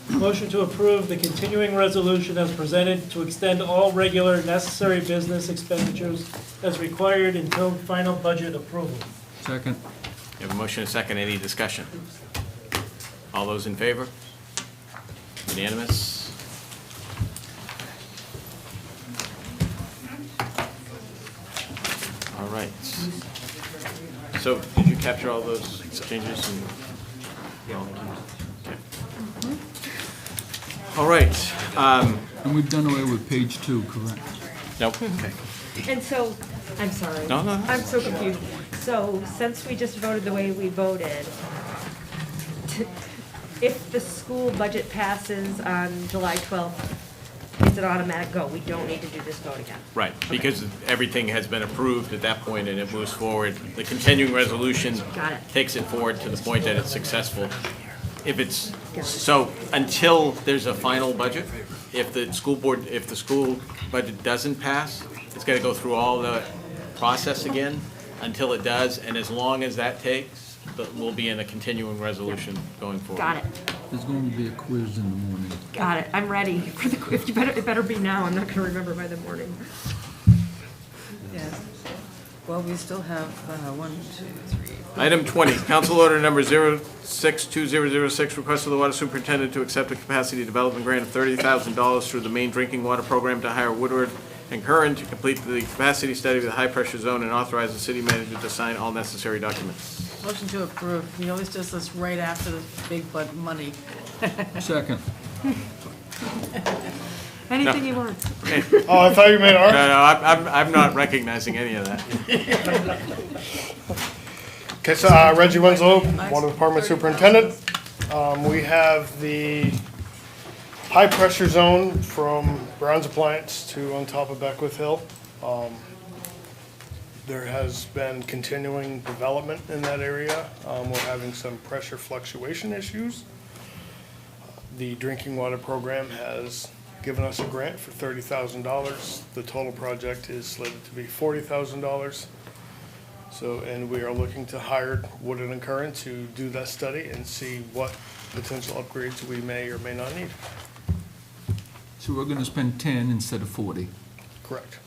Speaker 22: Motion to approve the continuing resolution as presented to extend all regular necessary business expenditures as required until final budget approval.
Speaker 1: Second.
Speaker 2: We have a motion and a second. Any discussion? All those in favor? Unanimous? All right. So did you capture all those changes? Okay. All right.
Speaker 1: And we've done away with page 2, correct?
Speaker 2: Nope. Okay.
Speaker 10: And so, I'm sorry.
Speaker 2: No.
Speaker 10: I'm so confused. So, since we just voted the way we voted, if the school budget passes on July 12th, it's an automatic go. We don't need to do this vote again.
Speaker 2: Right, because everything has been approved at that point and it moves forward. The continuing resolution
Speaker 10: Got it.
Speaker 2: takes it forward to the point that it's successful. If it's, so until there's a final budget, if the school budget doesn't pass, it's gotta go through all the process again until it does, and as long as that takes, we'll be in a continuing resolution going forward.
Speaker 10: Got it.
Speaker 1: There's going to be a quiz in the morning.
Speaker 10: Got it. I'm ready for the quiz. It better be now. I'm not gonna remember by the morning.
Speaker 5: Yes. Well, we still have 1, 2, 3.
Speaker 2: Item 20, council order number 062006, request of the water superintendent to accept a capacity development grant of $30,000 through the Maine Drinking Water Program to hire Woodward and Curran to complete the capacity study of the high-pressure zone and authorize the city manager to sign all necessary documents.
Speaker 5: Motion to approve. He always does this right after the big money.
Speaker 1: Second.
Speaker 10: Anything you want.
Speaker 2: Okay.
Speaker 14: Oh, I thought you meant ours.
Speaker 2: No, I'm not recognizing any of that.
Speaker 14: Okay, so Reggie Winslow, Water Department Superintendent. We have the high pressure zone from Brown's Appliance to on top of Beckwith Hill. There has been continuing development in that area. We're having some pressure fluctuation issues. The drinking water program has given us a grant for $30,000. The total project is slated to be $40,000. So, and we are looking to hire Woodard and Curran to do that study and see what potential upgrades we may or may not need.
Speaker 1: So we're going to spend 10 instead of 40.
Speaker 14: Correct.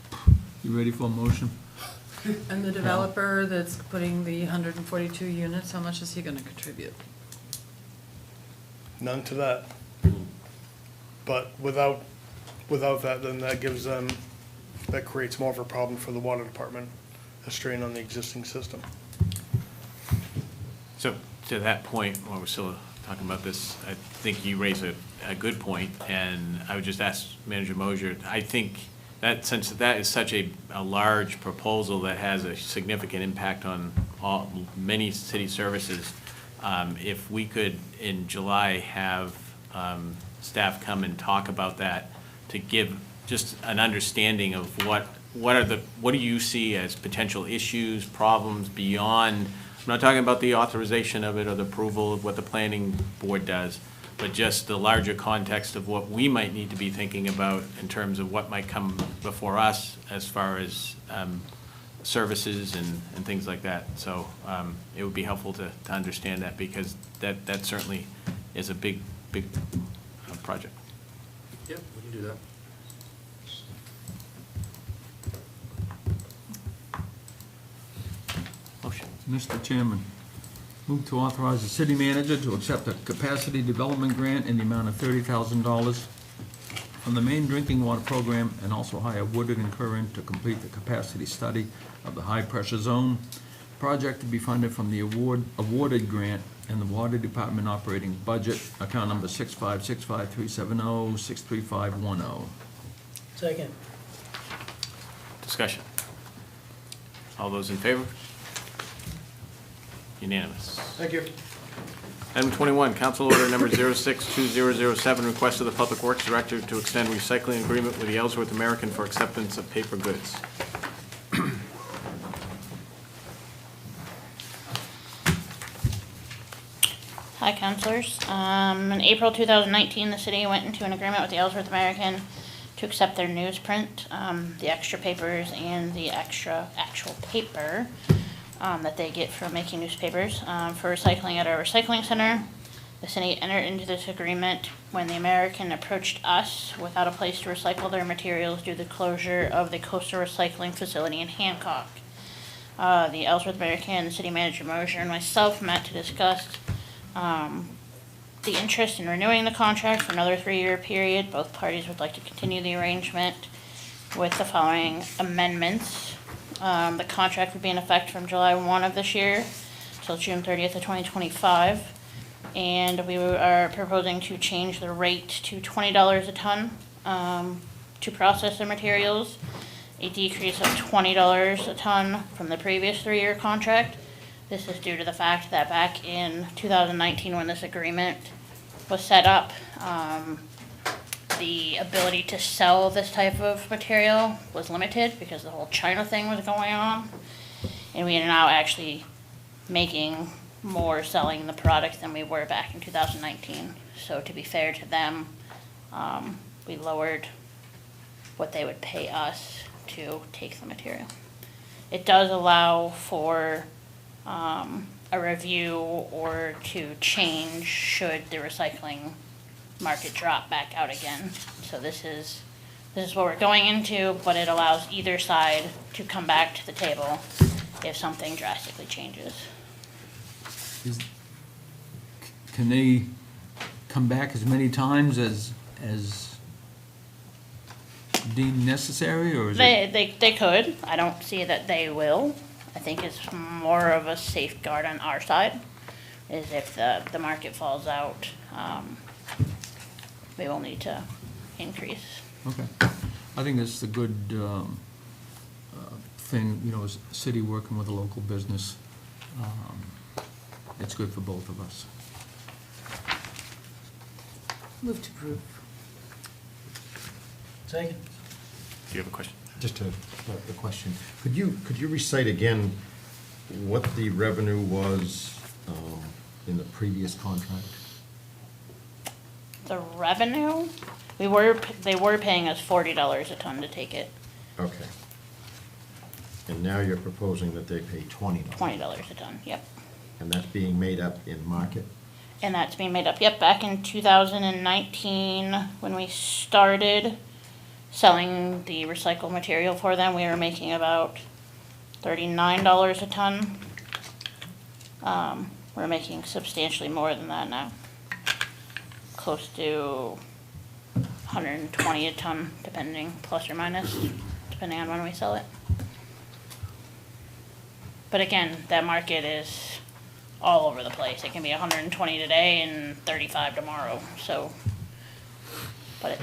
Speaker 1: You ready for a motion?
Speaker 5: And the developer that's putting the 142 units, how much is he gonna contribute?
Speaker 18: None to that. But without that, then that gives them, that creates more of a problem for the water department, a strain on the existing system.
Speaker 2: So, to that point, while we're still talking about this, I think you raise a good point, and I would just ask Manager Mosier, I think that since that is such a large proposal that has a significant impact on many city services, if we could, in July, have staff come and talk about that to give just an understanding of what do you see as potential issues, problems beyond, I'm not talking about the authorization of it or the approval of what the planning board does, but just the larger context of what we might need to be thinking about in terms of what might come before us as far as services and things like that. So it would be helpful to understand that, because that certainly is a big project.
Speaker 4: Yep, we can do that.
Speaker 2: Motion.
Speaker 1: Mr. Chairman, move to authorize the city manager to accept a capacity development grant in the amount of $30,000 from the Maine Drinking Water Program, and also hire Woodard and Curran to complete the capacity study of the high-pressure zone. Project to be funded from the awarded grant and the Water Department operating budget, account number 6565370-63510.
Speaker 22: Second.
Speaker 2: Discussion. All those in favor? Unanimous.
Speaker 4: Thank you.
Speaker 2: Item 21, Council Order Number 062007, request of the Public Works Director to extend recycling agreement with the Ellsworth American for acceptance of paper goods.
Speaker 15: Hi, councilors. In April 2019, the city went into an agreement with the Ellsworth American to accept their newsprint, the extra papers and the extra actual paper that they get from making newspapers for recycling at our recycling center. The city entered into this agreement when the American approached us without a place to recycle their materials due to the closure of the coastal recycling facility in Hancock. The Ellsworth American, City Manager Mosier, and myself met to discuss the interest in renewing the contract for another 3-year period. Both parties would like to continue the arrangement with the following amendments. The contract would be in effect from July 1 of this year till June 30th of 2025. And we are proposing to change the rate to $20 a ton to process the materials, a decrease of $20 a ton from the previous 3-year contract. This is due to the fact that back in 2019, when this agreement was set up, the ability to sell this type of material was limited because the whole China thing was going on. And we are now actually making more selling the product than we were back in 2019. So to be fair to them, we lowered what they would pay us to take the material. It does allow for a review or to change should the recycling market drop back out again. So this is what we're going into, but it allows either side to come back to the table if something drastically changes.
Speaker 1: Can they come back as many times as deemed necessary, or is it?
Speaker 15: They could. I don't see that they will. I think it's more of a safeguard on our side, is if the market falls out, we will need to increase.
Speaker 1: Okay. I think it's a good thing, you know, as a city working with a local business. It's good for both of us.
Speaker 5: Move to approve.
Speaker 22: Second.
Speaker 2: Do you have a question?
Speaker 12: Just a question. Could you recite again what the revenue was in the previous contract?
Speaker 15: The revenue, they were paying us $40 a ton to take it.
Speaker 12: Okay. And now you're proposing that they pay $20?
Speaker 15: $20 a ton, yep.
Speaker 12: And that's being made up in market?
Speaker 15: And that's being made up, yep, back in 2019, when we started selling the recycled material for them, we were making about $39 a ton. We're making substantially more than that now. close to 120 a ton, depending, plus or minus, depending on when we sell it. But again, that market is all over the place. It can be 120 today and 35 tomorrow, so. But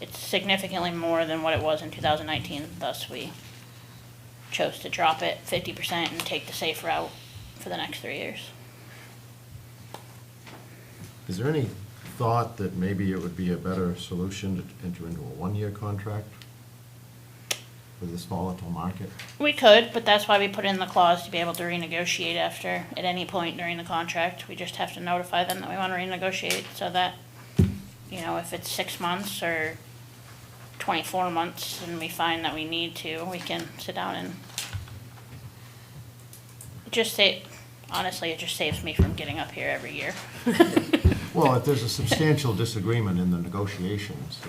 Speaker 15: it's significantly more than what it was in 2019, thus we chose to drop it 50% and take the safe route for the next 3 years.
Speaker 12: Is there any thought that maybe it would be a better solution to enter into a one-year contract with this volatile market?
Speaker 15: We could, but that's why we put in the clause to be able to renegotiate after, at any point during the contract. We just have to notify them that we want to renegotiate, so that, you know, if it's 6 months or 24 months and we find that we need to, we can sit down and honestly, it just saves me from getting up here every year.
Speaker 12: Well, if there's a substantial disagreement in the negotiations,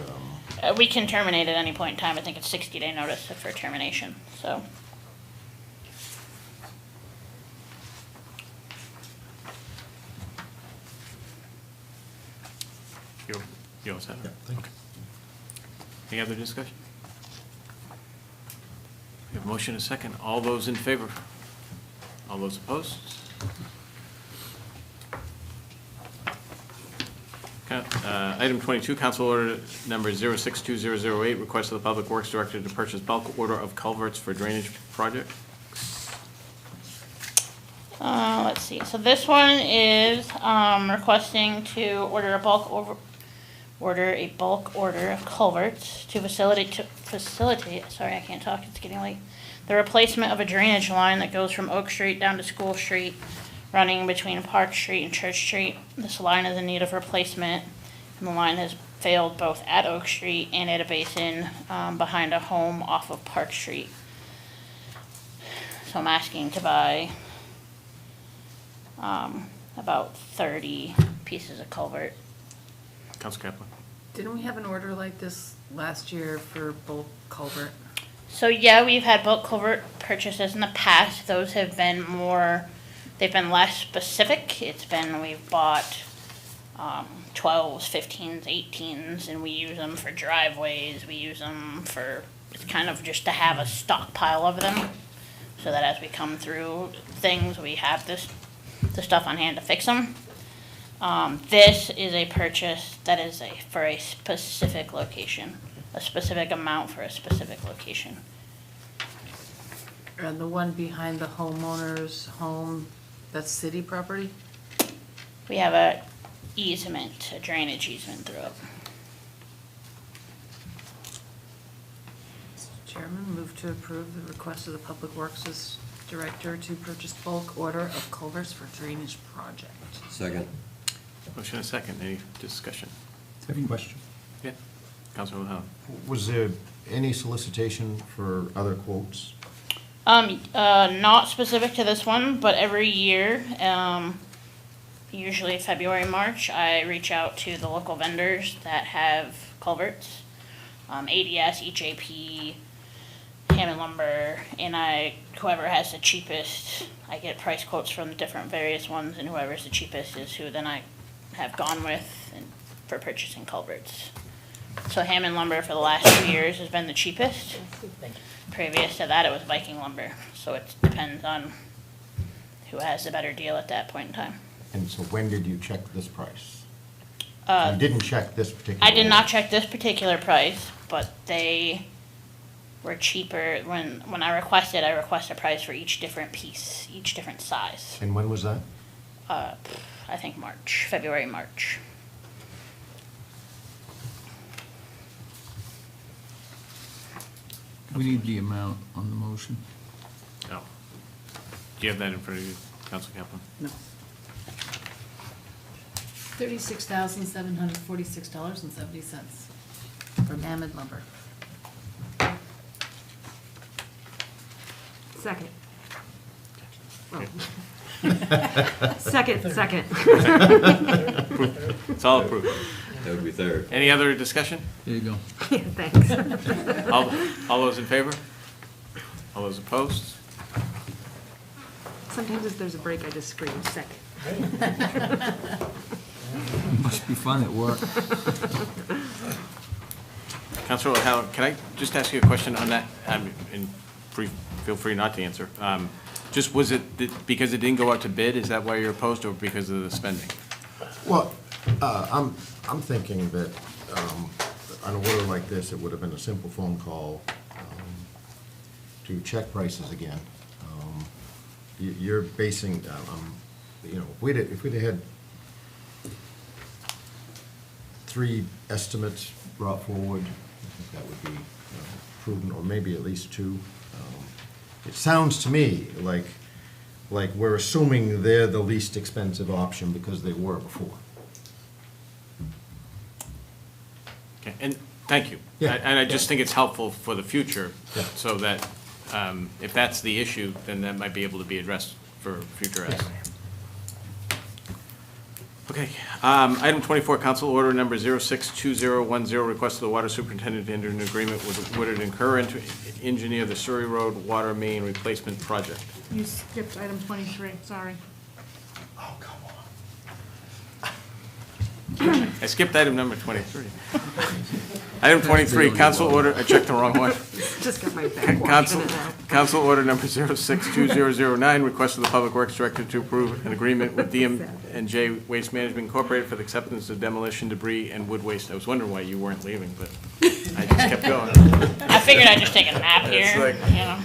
Speaker 15: We can terminate at any point in time. I think it's 60-day notice for termination, so.
Speaker 2: You all set?
Speaker 12: Yeah, thank you.
Speaker 2: Okay. Any other discussion? We have a motion and a second. All those in favor? All those opposed? Item 22, Council Order Number 062008, request of the Public Works Director to purchase bulk order of culverts for drainage project.
Speaker 15: Let's see, so this one is, requesting to order a bulk order of culverts to facilitate, sorry, I can't talk, it's getting late. The replacement of a drainage line that goes from Oak Street down to School Street, running between Park Street and Church Street. This line is in need of replacement, and the line has failed both at Oak Street and at a basin, behind a home off of Park Street. So I'm asking to buy, about 30 pieces of culvert.
Speaker 2: Council Kaplan.
Speaker 5: Didn't we have an order like this last year for bulk culvert?
Speaker 15: So yeah, we've had bulk culvert purchases in the past. Those have been they've been less specific. It's been, we've bought 12s, 15s, 18s, and we use them for driveways. We use them for, it's kind of just to have a stockpile of them, so that as we come through things, we have the stuff on hand to fix them. This is a purchase that is for a specific location, a specific amount for a specific location.
Speaker 5: And the one behind the homeowner's home, that's city property?
Speaker 15: We have a drainage easement through it.
Speaker 5: Mr. Chairman, move to approve the request of the Public Works Director to purchase bulk order of culverts for drainage project.
Speaker 11: Second.
Speaker 2: Motion and a second. Any discussion?
Speaker 12: I have a question.
Speaker 2: Yeah. Councilor O'Hara.
Speaker 12: Was there any solicitation for other quotes?
Speaker 15: Not specific to this one, but every year, usually February, March, I reach out to the local vendors that have culverts, ADS, EJP, Hammond Lumber, and whoever has the cheapest, I get price quotes from the different various ones, and whoever's the cheapest is who then I have gone with for purchasing culverts. So Hammond Lumber for the last 2 years has been the cheapest. Previous to that, it was Viking Lumber. So it depends on who has the better deal at that point in time.
Speaker 12: And so when did you check this price? You didn't check this particular
Speaker 15: I did
Speaker 12: one.
Speaker 15: not check this particular price, but they were cheaper. When I request a price for each different piece, each different size.
Speaker 12: And when was that?
Speaker 15: I think February, March.
Speaker 1: We need the amount on the motion.
Speaker 2: No. Do you have that in front of you, Council Kaplan?
Speaker 5: No. $36,746.70 from Hammond Lumber.
Speaker 10: Second. Oh. Second.
Speaker 2: It's all approved.
Speaker 11: That would be third.
Speaker 2: Any other discussion?
Speaker 1: There you go.
Speaker 10: Yeah, thanks.
Speaker 2: All those in favor? All those opposed?
Speaker 10: Sometimes if there's a break, I just scream second.
Speaker 1: Must be fun at work.
Speaker 2: Councilor O'Halloran, can I just ask you a question on that? And feel free not to answer. Just was it because it didn't go out to bid? Is that why you're opposed, or because of the spending?
Speaker 12: Well, I'm thinking that on a order like this, it would have been a simple phone call to check prices again. You're basing, if we'd had 3 estimates brought forward, I think that would be prudent, or maybe at least 2. It sounds to me like we're assuming they're the least expensive option because they were before.
Speaker 2: Okay, and thank you.
Speaker 12: Yeah.
Speaker 2: And I just think it's helpful for the future,
Speaker 12: Yeah.
Speaker 2: so that if that's the issue, then that might be able to be addressed for future S. Okay, item 24, council order number 062010, request of the water superintendent to enter an agreement with Woodard and Kerr to engineer the Surrey Road water main replacement project.
Speaker 17: You skipped item 23, sorry.
Speaker 2: I skipped item number 23. Item 23, council order, I checked the wrong one.
Speaker 17: Just got my back watching it now.
Speaker 2: Council order number 062009, request of the Public Works Director to approve an agreement with DM&J Waste Management Incorporated for the acceptance of demolition debris and wood waste. I was wondering why you weren't leaving, but I just kept going.
Speaker 15: I figured I'd just take a nap
Speaker 2: It's
Speaker 15: here,
Speaker 2: like-
Speaker 15: you know,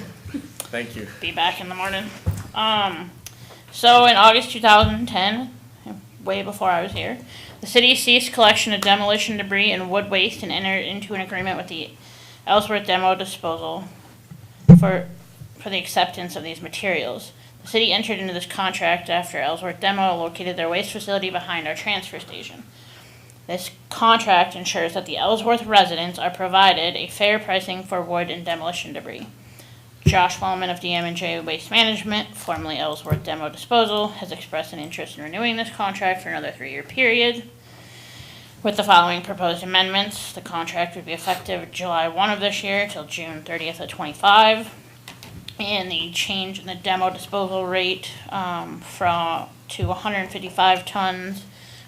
Speaker 2: Thank you.
Speaker 15: be back in the morning. So in August 2010, way before I was here, the city ceased collection of demolition debris and wood waste and entered into an agreement with the Ellsworth Demo Disposal for the acceptance of these materials. The city entered into this contract after Ellsworth Demo located their waste facility behind our transfer station. This contract ensures that the Ellsworth residents are provided a fair pricing for wood and demolition debris. Josh Wellman of DM&J Waste Management, formerly Ellsworth Demo Disposal, has expressed an interest in renewing this contract for another 3-year period. With the following proposed amendments, the contract would be effective July 1 of this year till June 30th of 25. And the change in the demo disposal rate to 155 tons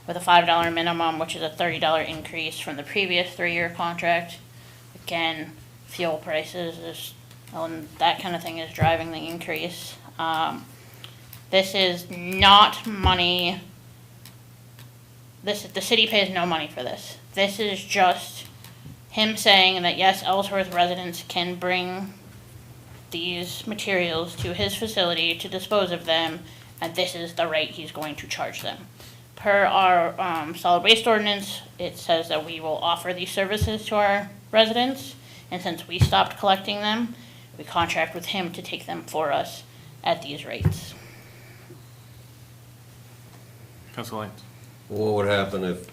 Speaker 15: with a $5 minimum, which is a $30 increase from the previous 3-year contract. Again, fuel prices is and that kind of thing is driving the increase. This is not money. The city pays no money for this. This is just him saying that yes, Ellsworth residents can bring these materials to his facility to dispose of them, and this is the rate he's going to charge them. Per our solid waste ordinance, it says that we will offer these services to our residents, and since we stopped collecting them, we contract with him to take them for us at these rates.
Speaker 2: Council Lyons.
Speaker 11: What would happen if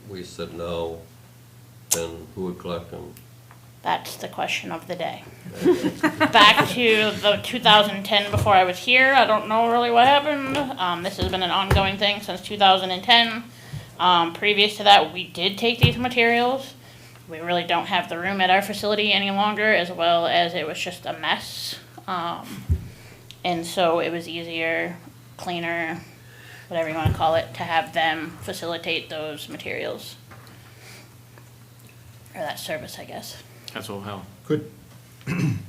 Speaker 11: we said no, then who would collect them?
Speaker 15: That's the question of the day. Back to the 2010 before I was here, I don't know really what happened. This has been an ongoing thing since 2010. Previous to that, we did take these materials. We really don't have the room at our facility any longer, as well as it was just a mess. And so it was easier, cleaner, whatever you want to call it, to have them facilitate those materials. Or that service, I guess.
Speaker 2: Council O'Halloran.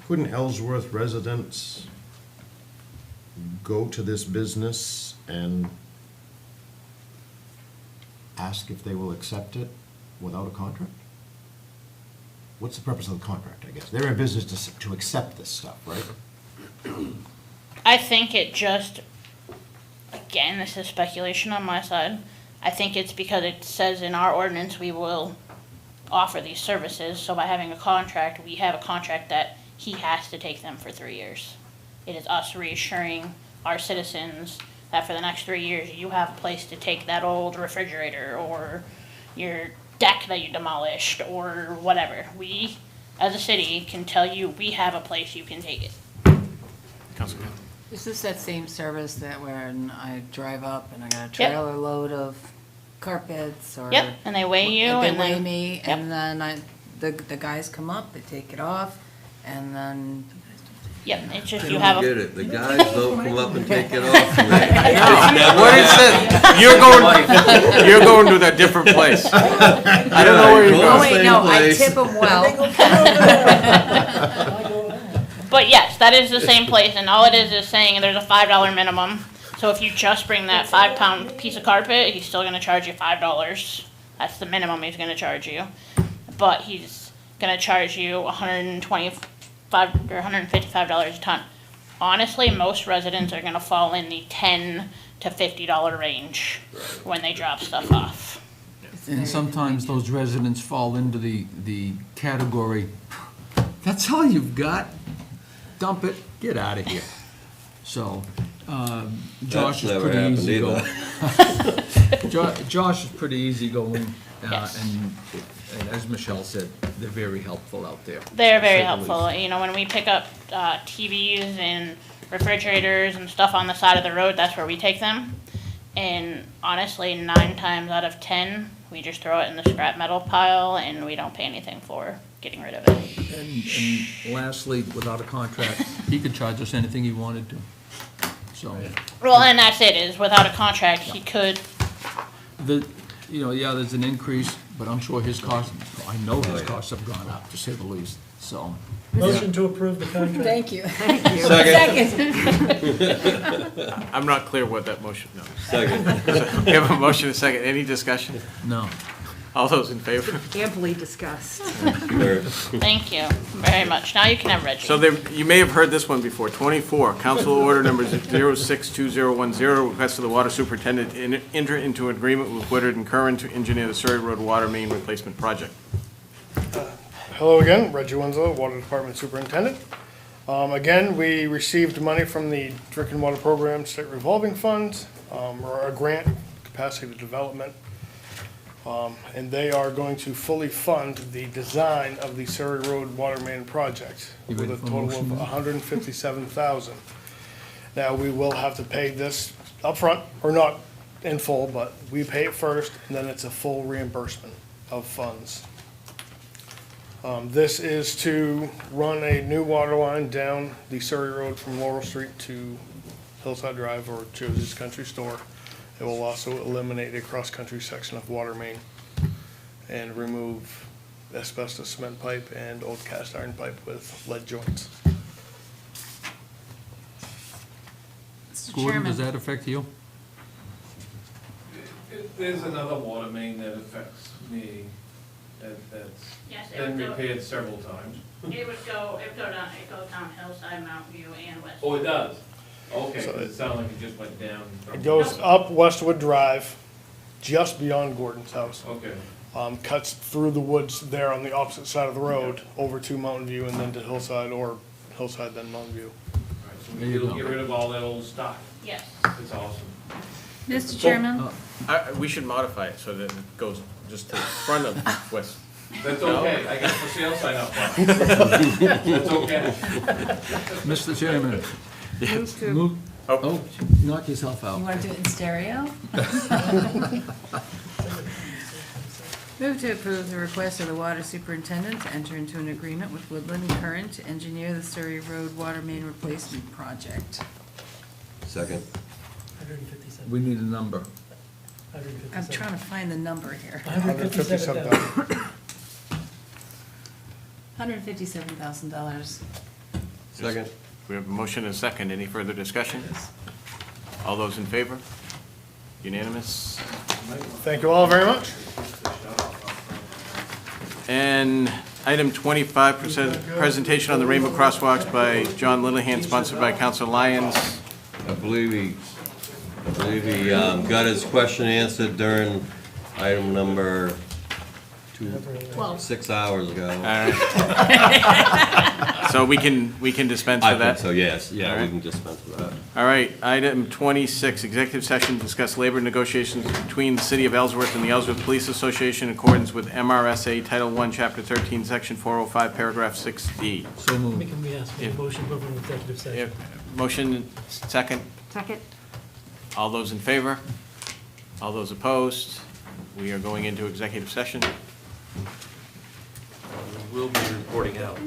Speaker 12: Couldn't Ellsworth residents go to this business and ask if they will accept it without a contract? What's the purpose of the contract, I guess? They're in business to accept this stuff, right?
Speaker 15: I think it just, again, this is speculation on my side. I think it's because it says in our ordinance we will offer these services, so by having a contract, we have a contract that he has to take them for 3 years. It is us reassuring our citizens that for the next 3 years, you have a place to take that old refrigerator or your deck that you demolished or whatever. We, as a city, can tell you we have a place you can take it.
Speaker 2: Council.
Speaker 5: Is this that same service that when I drive up and I got a
Speaker 15: Yep.
Speaker 5: trailer load of carpets or?
Speaker 15: Yep, and they weigh you
Speaker 5: They
Speaker 15: and
Speaker 5: weigh
Speaker 15: then-
Speaker 5: me
Speaker 15: yep.
Speaker 5: and then the guys come up, they take it off and then
Speaker 15: Yep, it's just
Speaker 11: I
Speaker 15: you
Speaker 11: don't
Speaker 15: have
Speaker 11: get
Speaker 15: a,
Speaker 11: it. The guys don't come up and take it off from me.
Speaker 2: What is it? You're going to that different place. I don't know where you're
Speaker 5: Oh,
Speaker 2: going.
Speaker 5: wait, no, I tip them well.
Speaker 15: but yes, that is the same place, and all it is saying there's a $5 minimum. So if you just bring that 5-pound piece of carpet, he's still gonna charge you $5. That's the minimum he's gonna charge you. But he's gonna charge you $125 or $155 a ton. Honestly, most residents are gonna fall in the $10 to $50 range when they drop stuff off.
Speaker 1: And sometimes those residents fall into the category, that's all you've got? Dump it, get out of here. So, Josh
Speaker 11: That's
Speaker 1: is
Speaker 11: never
Speaker 1: pretty
Speaker 11: happened
Speaker 1: easygoing.
Speaker 11: either.
Speaker 1: Josh is pretty easygoing,
Speaker 15: Yes.
Speaker 1: and as Michelle said, they're very helpful out there.
Speaker 15: They're
Speaker 1: to say
Speaker 15: very
Speaker 1: the
Speaker 15: helpful.
Speaker 1: least.
Speaker 15: You know, when we pick up TVs and refrigerators and stuff on the side of the road, that's where we take them. And honestly, 9 times out of 10, we just throw it in the scrap metal pile and we don't pay anything for getting rid of it.
Speaker 1: And lastly, without a contract, he could charge us anything he wanted to. So,
Speaker 15: Well, and that's it, is without a contract, he could,
Speaker 1: yeah, there's an increase, but I'm sure his costs, I know his costs have gone up, to say the least, so.
Speaker 22: Motion to approve the contract.
Speaker 5: Thank you.
Speaker 2: I'm not clear what that motion, no.
Speaker 11: Second.
Speaker 2: We have a motion, a second. Any discussion?
Speaker 1: No.
Speaker 2: All those in favor?
Speaker 17: Amply discussed.
Speaker 15: thank you very much. Now you can have Reggie.
Speaker 2: So there, you may have heard this one before. 24, Council Order Number 062010, request of the Water Superintendent to enter into an agreement with Woodard and Curran to engineer the Surrey Road Water Main Replacement Project.
Speaker 18: Hello again, Reggie Winslow, Water Department Superintendent. Again, we received money from the Drinking Water Program State Revolving Fund, or a grant, capacity development. And they are going to fully fund the design of the Surrey Road Water Main Project
Speaker 1: You
Speaker 18: with
Speaker 1: ready
Speaker 18: a
Speaker 1: for a
Speaker 18: total of
Speaker 1: motion,
Speaker 18: $157,000. Now, we will have to pay this upfront, or not in full, but we pay it first, and then it's a full reimbursement of funds. This is to run a new water line down the Surrey Road from Laurel Street to Hillside Drive or Josie's Country Store. It will also eliminate a cross-country section of water main and remove asbestos cement pipe and old cast iron pipe with lead joints.
Speaker 5: Mr.
Speaker 1: Gordon,
Speaker 5: Chairman.
Speaker 1: does that affect you?
Speaker 6: There's another water main that affects me, that's
Speaker 15: Yes, it
Speaker 6: been
Speaker 15: would go-
Speaker 6: repaired several times.
Speaker 15: It would go down Hillside, Mount View, and West.
Speaker 6: Oh, it does? Okay,
Speaker 18: So
Speaker 6: 'cause it sounded like it just went down. from-
Speaker 18: It goes up Westwood Drive, just beyond Gordon's house.
Speaker 6: Okay.
Speaker 18: Cuts through the woods there on the opposite side of the road, over to Mountain View and then to Hillside, or Hillside then Mountain View.
Speaker 6: Right, so
Speaker 1: There you
Speaker 6: it'll
Speaker 1: go.
Speaker 6: get rid of all that old stock.
Speaker 15: Yes.
Speaker 6: It's awesome.
Speaker 5: Mr. Chairman,
Speaker 2: We should modify it so that it goes just to the front of West.
Speaker 6: That's
Speaker 2: No?
Speaker 6: okay, I got the sale sign up front. That's okay.
Speaker 1: Mr. Chairman.
Speaker 5: move to,
Speaker 1: Move, knock yourself out.
Speaker 5: you want to do it in stereo? Move to approve the request of the water superintendent to enter into an agreement with Woodland and Curran to engineer the Surrey Road Water Main Replacement Project.
Speaker 11: Second.
Speaker 22: 157.
Speaker 1: We need a number.
Speaker 5: I'm trying to find the number here.
Speaker 18: $157,000.
Speaker 5: $157,000.
Speaker 11: Second.
Speaker 2: We have a motion and a second. Any further discussion? All those in favor? Unanimous?
Speaker 18: Thank you all very much.
Speaker 2: And item 25, presentation on the Rainbow Crosswalks by John Linehan, sponsored by Council Lyons.
Speaker 11: I believe he got his question answered during item number 6 hours ago.
Speaker 2: All right. So we can dispense
Speaker 11: I
Speaker 2: with that?
Speaker 11: think so, yes.
Speaker 2: All
Speaker 11: Yeah, we
Speaker 2: right.
Speaker 11: can dispense with that.
Speaker 2: All right, item 26, executive session, discuss labor negotiations between the City of Ellsworth and the Ellsworth Police Association in accordance with MRSA Title I, Chapter 13, Section 405, Paragraph 6D.
Speaker 1: So moved.
Speaker 22: Can we ask for a motion for an executive session?
Speaker 2: Motion, second.
Speaker 17: Second.
Speaker 2: All those in favor? All those opposed? We are going into executive session.
Speaker 4: We'll be reporting out.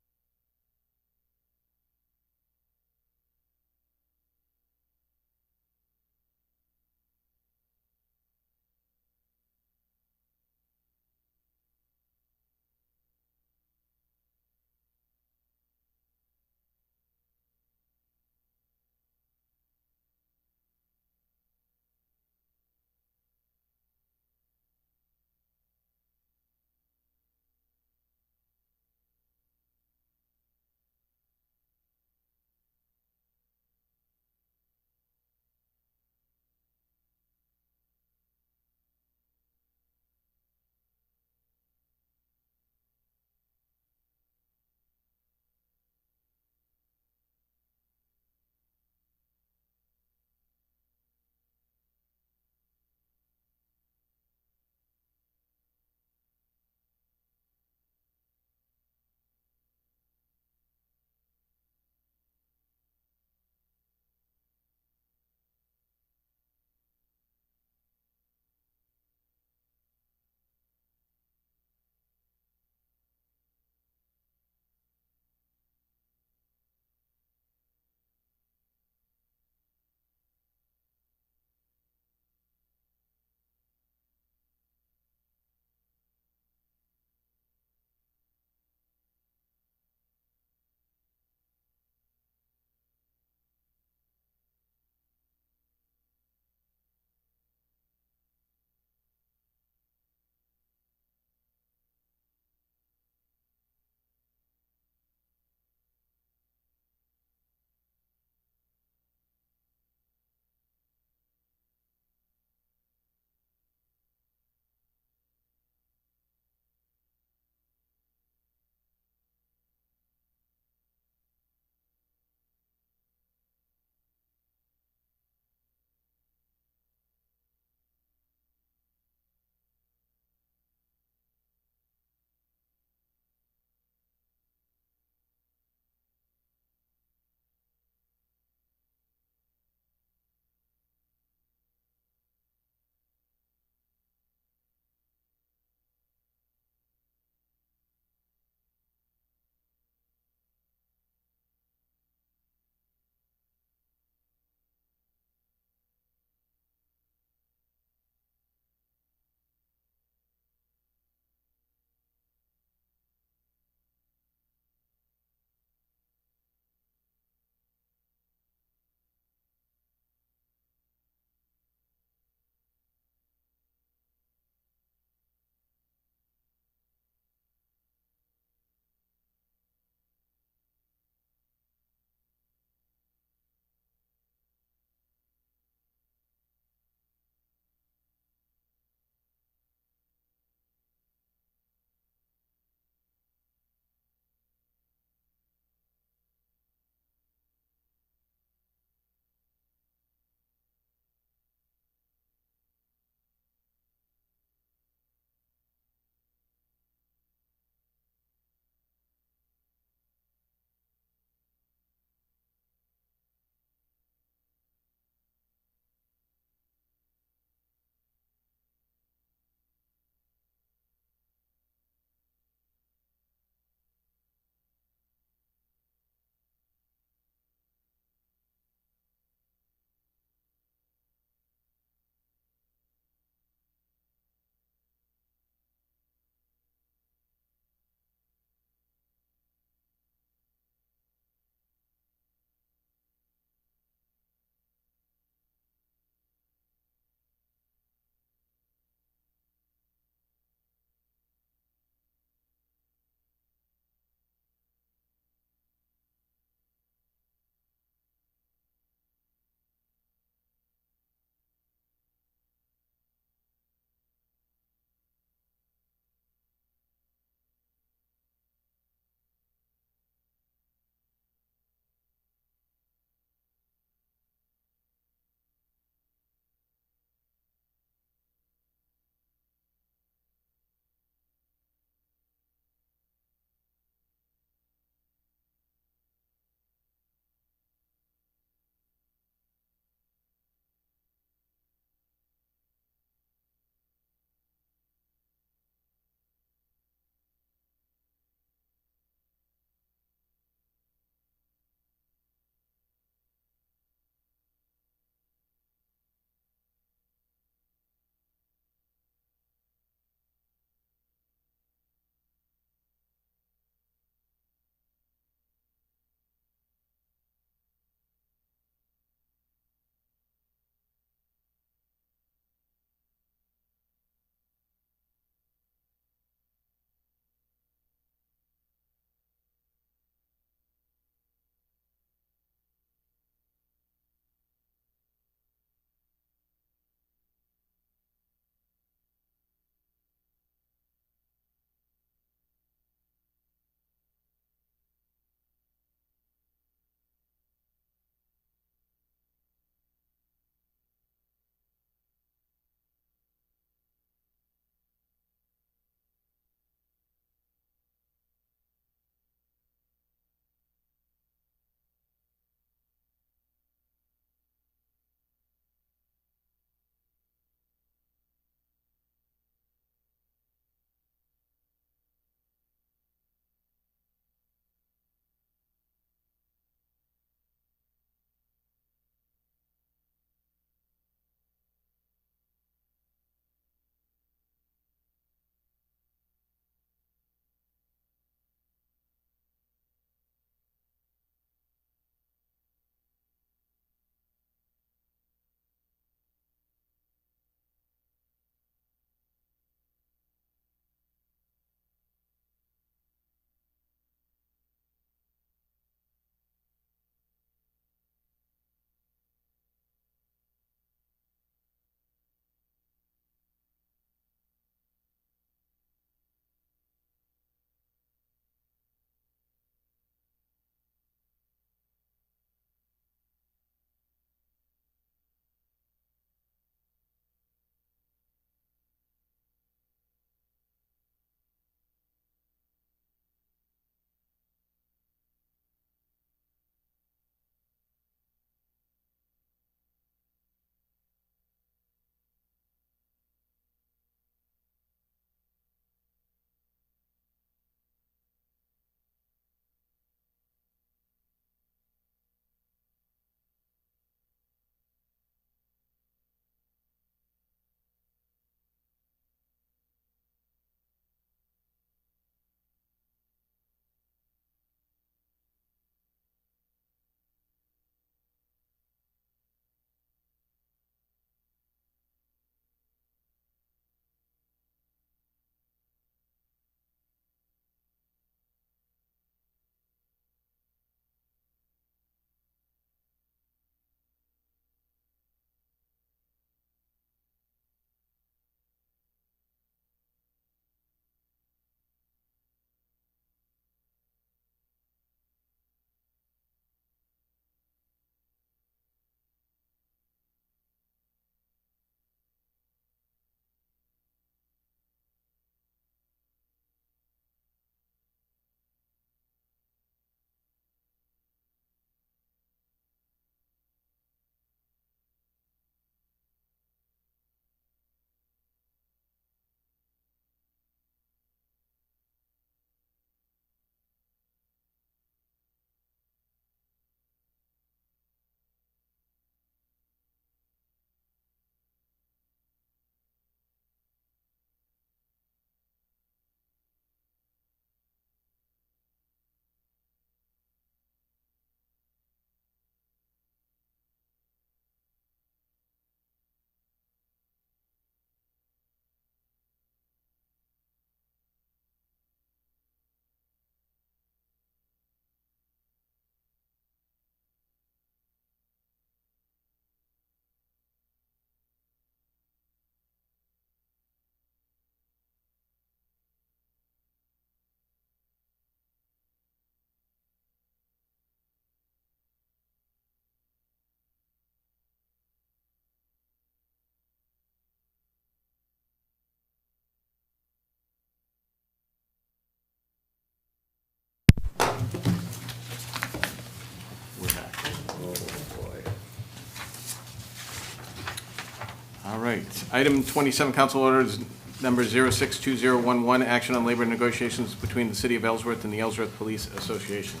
Speaker 2: right. Item 27, council orders number 062011, action on labor negotiations between the city of Ellsworth and the Ellsworth Police Association.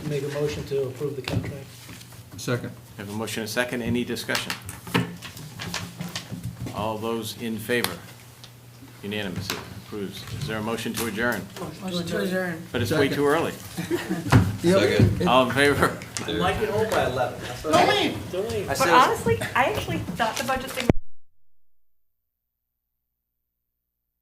Speaker 22: Make a motion to approve the contract.
Speaker 1: Second.
Speaker 2: We have a motion and a second. Any discussion? All those in favor? Unanimous. It approves. Is there a motion to adjourn?
Speaker 5: Motion to adjourn.
Speaker 2: But it's way too early.
Speaker 1: Second.
Speaker 2: All in favor?
Speaker 4: I might get home by 11. That's what
Speaker 22: Don't leave.
Speaker 4: I
Speaker 10: But
Speaker 4: said.
Speaker 10: honestly, I actually thought the budget thing